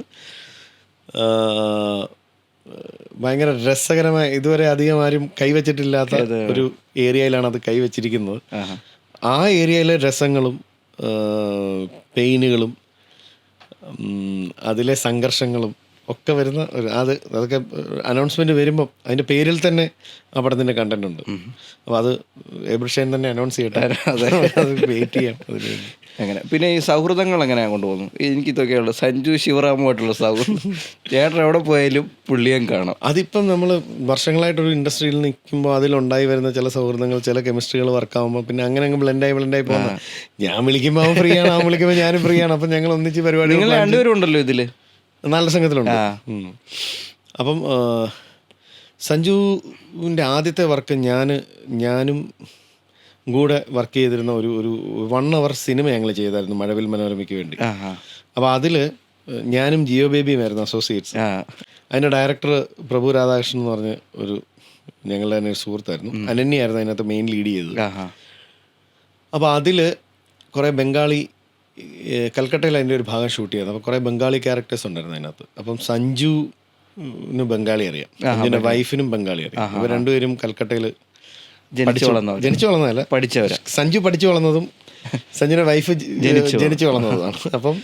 Speaker 2: ഭയങ്കര രസകരമായ, ഇതുവരെ അധികം ആരും കൈവച്ചിട്ടില്ലാത്ത ഒരു ഏരിയയിലാണ് അത് കൈവച്ചിരിക്കുന്നത്. ആ ഏരിയയിലെ രസങ്ങളും പെയിനുകളും അതിലെ സംഘർഷങ്ങളും ഒക്കെ വരുന്ന അതൊക്കെ അനൗൺസ്മെന്റ് വരുമ്പം അതിന്റെ പേരിൽ തന്നെ ആ പടത്തിന്റെ കണ്ടന്റ് ഉണ്ട്. അപ്പോൾ അത് എബ്രിഡ് ഷൈൻ തന്നെ അനൗൺസ് ചെയ്യട്ടെ, വെയിറ്റ് ചെയ്യാം അതിന്.
Speaker 1: അങ്ങനെ പിന്നെ ഈ സൗഹൃദങ്ങൾ എങ്ങനെയാണ് കൊണ്ടുപോകുന്നു? എനിക്ക് ഇതൊക്കെയുള്ളൂ സഞ്ജു ശിവറാമുമായിട്ടുള്ള സൗഹൃദം. ചേട്ടൻ എവിടെ പോയാലും പുള്ളിയും കാണാം.
Speaker 2: അതിപ്പം നമ്മൾ വർഷങ്ങളായിട്ടൊരു ഇൻഡസ്ട്രിയിൽ നിൽക്കുമ്പോൾ അതിലുണ്ടായി വരുന്ന ചില സൗഹൃദങ്ങൾ, ചില കെമിസ്ട്രികൾ വർക്കാവുമ്പോൾ പിന്നെ അങ്ങനെ അങ്ങ് ബ്ലെൻഡായി പോകുന്ന. ഞാൻ വിളിക്കുമ്പോൾ അവൻ ഫ്രീ ആണ്, അവൻ വിളിക്കുമ്പോൾ ഞാനും ഫ്രീ ആണ്. അപ്പം ഞങ്ങൾ ഒന്നിച്ച് പരിപാടി.
Speaker 1: നിങ്ങൾ രണ്ടുപേരും ഉണ്ടല്ലോ ഇതിൽ,
Speaker 2: 4 സംഘത്തിലുണ്ട്. അപ്പം സഞ്ജുവിൻ്റെ ആദ്യത്തെ വർക്ക് ഞാനും കൂടെ വർക്ക് ചെയ്തിരുന്ന ഒരു 1 hour സിനിമ ഞങ്ങൾ ചെയ്തായിരുന്നു മഴവിൽ മനോരമയ്ക്ക് വേണ്ടി. അപ്പോൾ അതിൽ ഞാനും ജിയോ ബേബിയുമായിരുന്നു അസോസിയേറ്റ്സ്. അതിൻ്റെ ഡയറക്ടർ പ്രഭു രാധാകൃഷ്ണൻ എന്ന് പറഞ്ഞ ഒരു ഞങ്ങളുടെ തന്നെ ഒരു സുഹൃത്തായിരുന്നു. അനന്യായിരുന്നു അതിനകത്ത് മെയിൻ ലീഡ് ചെയ്തത്. അപ്പോൾ അതിൽ കുറേ ബംഗാളി, കൽക്കട്ടയിൽ അതിൻ്റെ ഒരു ഭാഗം ഷൂട്ട് ചെയ്തത്. അപ്പോൾ കുറേ ബംഗാളി ക്യാരക്ടേഴ്സ് ഉണ്ടായിരുന്നു അതിനകത്ത്. അപ്പം സഞ്ജുവിന് ബംഗാളി അറിയാം, സഞ്ജുവിൻ്റെ വൈഫിനും ബംഗാളി അറിയാം. ഇവർ രണ്ടുപേരും കൽക്കട്ടയിൽ ജനിച്ചു വളർന്നതല്ല, പഠിച്ചവർ. സഞ്ജു പഠിച്ചു വളർന്നതും സഞ്ജുവിൻ്റെ വൈഫ് ജനിച്ചു വളർന്നതാണ്. അപ്പം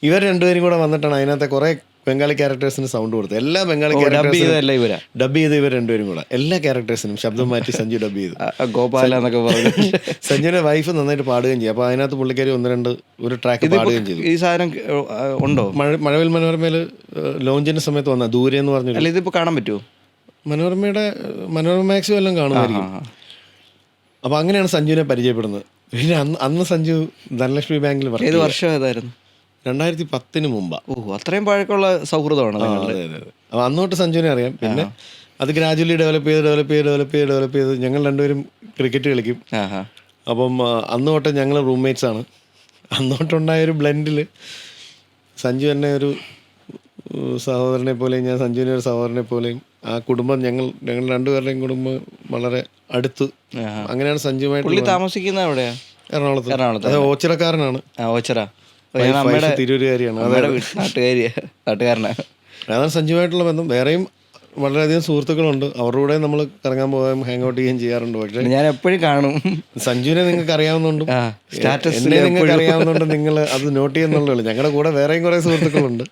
Speaker 2: ഇവർ രണ്ടുപേരും കൂടെ വന്നിട്ടാണ് അതിനകത്തെ കുറേ ബംഗാളി ക്യാരക്ടേഴ്സിന് സൗണ്ട് കൊടുത്തത്. എല്ലാ ബംഗാളി ക്യാരക്ടേഴ്സിനും ഡബ് ചെയ്ത് ഇവർ രണ്ടുപേരും കൂടെ എല്ലാ ക്യാരക്ടേഴ്സിനും ശബ്ദം മാറ്റി സഞ്ജു ഡബ് ചെയ്തു.
Speaker 1: ഗോപാല എന്നൊക്കെ പറഞ്ഞു.
Speaker 2: സഞ്ജുവിന്റെ വൈഫ് നന്നായിട്ട് പാടുകയും ചെയ്യും. അപ്പോൾ അതിനകത്ത് പുള്ളിക്കാരി 1-2 ട്രാക്ക് പാടുകയും ചെയ്തു.
Speaker 1: ഈ സാധനം ഉണ്ടോ
Speaker 2: മഴവിൽ മനോരമയിൽ ലോഞ്ചിന്റെ സമയത്ത് വന്ന ദൂരെ എന്ന് പറഞ്ഞു.
Speaker 1: അല്ല, ഇതിപ്പോ കാണാൻ പറ്റുമോ?
Speaker 2: മനോരമ മാക്സും എല്ലാം കാണുമായിരിക്കും. അപ്പോൾ അങ്ങനെയാണ് സഞ്ജുവിനെ പരിചയപ്പെടുന്നത്. പിന്നെ അന്ന് സഞ്ജു ധനലക്ഷ്മി ബാങ്കിൽ വർക്ക്.
Speaker 1: ഏത് വർഷം ഏതായിരുന്നു?
Speaker 2: 2010 മുമ്പാ.
Speaker 1: അത്രയും പഴക്കമുള്ള സൗഹൃദമാണ്.
Speaker 2: അതെ. അപ്പോൾ അന്നോട്ട് സഞ്ജുവിനെ അറിയാം. പിന്നെ അത് ഗ്രാജുവലി ഡെവലപ്പ് ചെയ്ത് ഞങ്ങൾ രണ്ടുപേരും ക്രിക്കറ്റ് കളിക്കും. അപ്പം അന്ന് തൊട്ട് ഞങ്ങൾ റൂംമേറ്റ്സ് ആണ്. അന്നോട്ടുണ്ടായൊരു ബ്ലെൻഡിൽ സഞ്ജു എന്നെ ഒരു സഹോദരനെ പോലെയും ഞാൻ സഞ്ജുവിനെ ഒരു സഹോദരനെ പോലെയും ആ കുടുംബം ഞങ്ങൾ രണ്ടുപേരുടെയും കുടുംബം വളരെ അടുത്ത്. അങ്ങനെയാണ് സഞ്ജുമായിട്ട്.
Speaker 1: താമസിക്കുന്നത് എവിടെയാ?
Speaker 2: എറണാകുളത്ത്. അത് ഓച്ചിറക്കാരനാണ്. തിരൂരുകാരിയാണ്.
Speaker 1: നാട്ടുകാരനാണ്.
Speaker 2: അതാണ് സഞ്ജുവായിട്ടുള്ള ബന്ധം. വേറെയും വളരെയധികം സുഹൃത്തുക്കളുണ്ട്. അവരുടെ കൂടെ നമ്മൾ കറങ്ങാൻ പോകാൻ ഹാങ് ഔട്ട് ചെയ്യാൻ ചെയ്യാറുണ്ട്. പക്ഷേ
Speaker 1: ഞാൻ എപ്പോഴും കാണും.
Speaker 2: സഞ്ജുവിനെ നിങ്ങൾക്ക് അറിയാവുന്നതുകൊണ്ടും എന്നെ നിങ്ങൾക്ക് അറിയാവുന്നതുകൊണ്ടും നിങ്ങൾ അത് നോട്ട് ചെയ്യുന്നുള്ളൂ. ഞങ്ങളുടെ കൂടെ വേറെയും കുറേ സുഹൃത്തുക്കളുണ്ട്.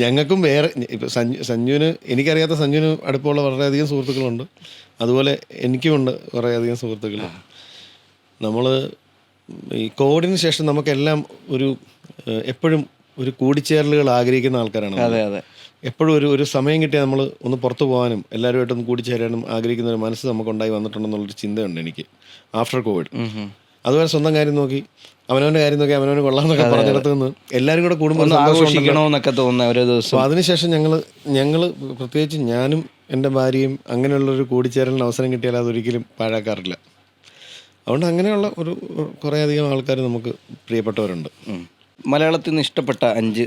Speaker 2: ഞങ്ങൾക്കും വേറെ ഇപ്പം സഞ്ജുവിന് എനിക്കറിയാത്ത സഞ്ജുവിന് അടുപ്പമുള്ള വളരെയധികം സുഹൃത്തുക്കളുണ്ട്. അതുപോലെ എനിക്കുമുണ്ട് കുറേയധികം സുഹൃത്തുക്കൾ. നമ്മൾ ഈ കോവിഡിന് ശേഷം നമുക്കെല്ലാം എപ്പോഴും ഒരു കൂടിച്ചേരലുകൾ ആഗ്രഹിക്കുന്ന ആൾക്കാരാണ്.
Speaker 1: അതെ.
Speaker 2: എപ്പോഴും ഒരു സമയം കിട്ടിയാൽ നമ്മൾ ഒന്ന് പുറത്തു പോകാനും എല്ലാവരുമായിട്ടൊന്ന് കൂടിച്ചേരാനും ആഗ്രഹിക്കുന്ന ഒരു മനസ്സ് നമുക്കുണ്ടായി വന്നിട്ടുണ്ടെന്നുള്ളൊരു ചിന്തയുണ്ട് എനിക്ക് ആഫ്റ്റർ കോവിഡ്. അതുപോലെ സ്വന്തം കാര്യം നോക്കി അവനവൻ്റെ കാര്യം നോക്കി അവനവന് കൊള്ളാമെന്നൊക്കെ പറഞ്ഞിടത്ത് നിന്ന് എല്ലാവരും കൂടെ കൂടുമ്പോൾ
Speaker 1: ആഘോഷിക്കണമെന്നൊക്കെ തോന്നുന്ന ഓരോ ദിവസം.
Speaker 2: അപ്പോൾ അതിനുശേഷം ഞങ്ങൾ പ്രത്യേകിച്ച് ഞാനും എൻ്റെ ഭാര്യയും അങ്ങനെയുള്ളൊരു കൂടിച്ചേരലിന് അവസരം കിട്ടിയാൽ അതൊരിക്കലും പാഴാക്കാറില്ല. അതുകൊണ്ട് അങ്ങനെയുള്ള കുറേയധികം ആൾക്കാർ നമുക്ക് പ്രിയപ്പെട്ടവരുണ്ട്.
Speaker 1: മലയാളത്തിൽ നിന്ന് ഇഷ്ടപ്പെട്ട 5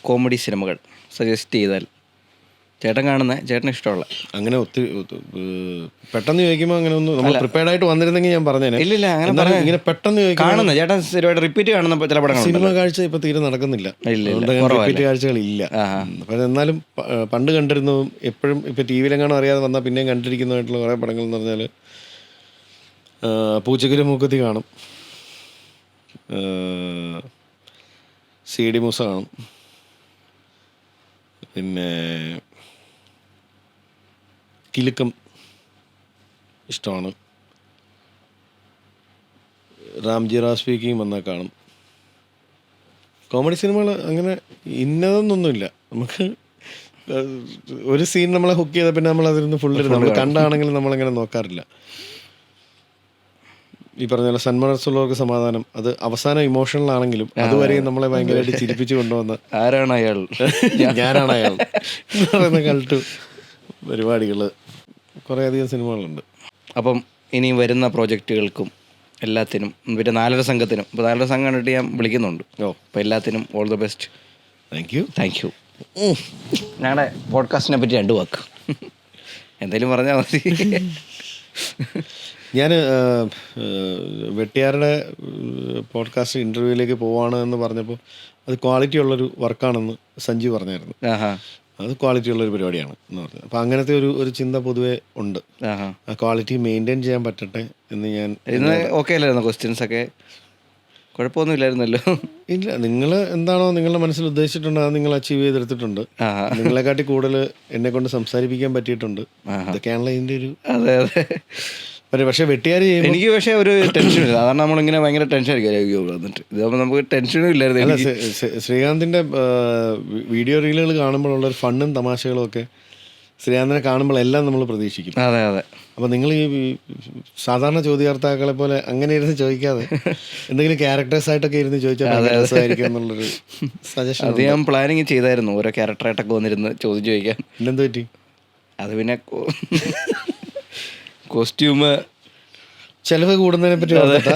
Speaker 1: കോമഡി സിനിമകൾ സജസ്റ്റ് ചെയ്താൽ ചേട്ടന് ഇഷ്ടമുള്ള.
Speaker 2: അങ്ങനെ ഒത്തിരി പെട്ടെന്ന് ചോദിക്കുമ്പോൾ അങ്ങനെ ഒന്നും നമ്മൾ പ്രിപ്പയർഡ് ആയിട്ട് വന്നിരുന്നെങ്കിൽ ഞാൻ പറഞ്ഞേനെ.
Speaker 1: ഇല്ല, അങ്ങനെ
Speaker 2: ഇങ്ങനെ പെട്ടെന്ന്
Speaker 1: കാണുന്ന ചേട്ടൻ സ്ഥിരമായിട്ട് റിപ്പീറ്റ് കാണുന്ന ചില പടങ്ങൾ.
Speaker 2: സിനിമ കാഴ്ച ഇപ്പൊ തീരെ നടക്കുന്നില്ല. റിപ്പീറ്റ് കാഴ്ചകളില്ല. പക്ഷെ എന്നാലും പണ്ട് കണ്ടിരുന്നതും എപ്പോഴും ഇപ്പൊ ടി വിയിലെങ്ങാനും അറിയാതെ വന്നാൽ പിന്നെയും കണ്ടിരിക്കുന്നതായിട്ടുള്ള കുറേ പടങ്ങൾ എന്ന് പറഞ്ഞാൽ പൂച്ചക്കുരു മൂക്കുത്തി കാണും, CD മൂസ കാണും, പിന്നെ കിലുക്കം ഇഷ്ടമാണ്, രാംജി റാവ് സ്പീക്കിംഗ് വന്നാൽ കാണും. കോമഡി സിനിമകൾ അങ്ങനെ ഇന്നതൊന്നൊന്നുമില്ല. നമുക്ക് ഒരു സീൻ നമ്മളെ ഹുക്ക് ചെയ്താൽ പിന്നെ നമ്മൾ അതിരുന്ന് ഫുള്ളിരുന്ന് നമ്മൾ കണ്ടാണെങ്കിലും നമ്മളങ്ങനെ നോക്കാറില്ല. ഈ പറഞ്ഞ പോലെ സന്മനസ്സുള്ളവർക്ക് സമാധാനം, അത് അവസാനം ഇമോഷണൽ ആണെങ്കിലും അതുവരെയും നമ്മളെ ഭയങ്കരമായിട്ട് ചിരിപ്പിച്ചു കൊണ്ടുവന്ന
Speaker 1: ഞാനാണ് അയാൾ
Speaker 2: എന്ന് പറയുന്ന കൾട്ട് പരിപാടികൾ കുറേയധികം സിനിമകളുണ്ട്.
Speaker 1: അപ്പം ഇനി വരുന്ന പ്രോജക്റ്റുകൾക്കും എല്ലാത്തിനും പിന്നെ 4 സംഘത്തിനും ഇപ്പോൾ 4 സംഘം കണ്ടിട്ട് ഞാൻ വിളിക്കുന്നുണ്ട്. അപ്പോൾ എല്ലാത്തിനും all the best. Thank you. ഞങ്ങളുടെ പോഡ്കാസ്റ്റിനെ പറ്റി 2 വാക്ക് എന്തെങ്കിലും പറഞ്ഞാൽ മതി.
Speaker 2: ഞാൻ വെട്ടിയാരുടെ പോഡ്കാസ്റ്റ് ഇൻ്റർവ്യൂവിലേക്ക് പോവാണ് എന്ന് പറഞ്ഞപ്പോൾ അത് ക്വാളിറ്റി ഉള്ളൊരു വർക്കാണെന്ന് സഞ്ജു പറഞ്ഞായിരുന്നു. അത് ക്വാളിറ്റി ഉള്ളൊരു പരിപാടിയാണ് എന്ന് പറഞ്ഞത്. അപ്പോൾ അങ്ങനത്തെ ഒരു ചിന്ത പൊതുവേ ഉണ്ട്. ആ ക്വാളിറ്റി മെയിൻറ്റെയിൻ ചെയ്യാൻ പറ്റട്ടെ എന്ന് ഞാൻ.
Speaker 1: ഓക്കെ അല്ലായിരുന്നു ക്വസ്റ്റ്യൻസ് ഒക്കെ? കുഴപ്പമൊന്നുമില്ലായിരുന്നല്ലോ.
Speaker 2: ഇല്ല, നിങ്ങൾ എന്താണോ നിങ്ങളുടെ മനസ്സിൽ ഉദ്ദേശിച്ചിട്ടുണ്ടോ അത് നിങ്ങൾ അച്ചീവ് ചെയ്തെടുത്തിട്ടുണ്ട്. നിങ്ങളെക്കാട്ടി കൂടുതൽ എന്നെ കൊണ്ട് സംസാരിപ്പിക്കാൻ പറ്റിയിട്ടുണ്ട്. ഇതൊക്കെയാണല്ലോ ഇതിൻ്റെ ഒരു.
Speaker 1: അതെ.
Speaker 2: പക്ഷെ വെട്ടിയാർ
Speaker 1: എനിക്ക് പക്ഷേ ഒരു ടെൻഷൻ ഇല്ല. സാധാരണ നമ്മളിങ്ങനെ ഭയങ്കര ടെൻഷൻ ആയിരിക്കും വന്നിട്ട്. ഇതാകുമ്പോൾ നമുക്ക് ടെൻഷനും ഇല്ലായിരുന്നു.
Speaker 2: ശ്രീകാന്തിൻ്റെ വീഡിയോ റീലുകൾ കാണുമ്പോഴുള്ളൊരു ഫണ്ണും തമാശകളും ഒക്കെ ശ്രീകാന്തിനെ കാണുമ്പോഴെല്ലാം നമ്മൾ പ്രതീക്ഷിക്കും.
Speaker 1: അതെ.
Speaker 2: അപ്പോൾ നിങ്ങൾ ഈ സാധാരണ ചോദ്യാർത്ഥാക്കളെ പോലെ അങ്ങനെ ഇരുന്ന് ചോദിക്കാതെ എന്തെങ്കിലും ക്യാരക്ടേഴ്സായിട്ടൊക്കെ ഇരുന്ന് ചോദിച്ചാൽ രസമായിരിക്കും എന്നുള്ളൊരു സജഷൻ.
Speaker 1: അത് ഞാൻ പ്ലാനിങ് ചെയ്തായിരുന്നു, ഓരോ ക്യാരക്ടറായിട്ടൊക്കെ വന്നിരുന്ന് ചോദ്യം ചോദിക്കാൻ.
Speaker 2: പിന്നെന്ത് പറ്റി?
Speaker 1: അത് പിന്നെ കോസ്റ്റ്യൂം
Speaker 2: ചെലവ് കൂടുന്നതിനെ പറ്റി ഓർത്തിട്ടാ?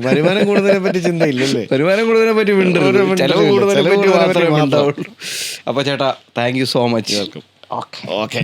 Speaker 2: വരുമാനം കൂടുന്നതിനെ പറ്റി ചിന്തയില്ലല്ലേ?
Speaker 1: വരുമാനം കൂടുതലിനെ പറ്റി മിണ്ടരുത്, ചെലവ് കൂടുതലിനെ പറ്റി മാത്രമേ ഉണ്ടാവുള്ളൂ. അപ്പൊ ചേട്ടാ thank you so much.
Speaker 2: Okay.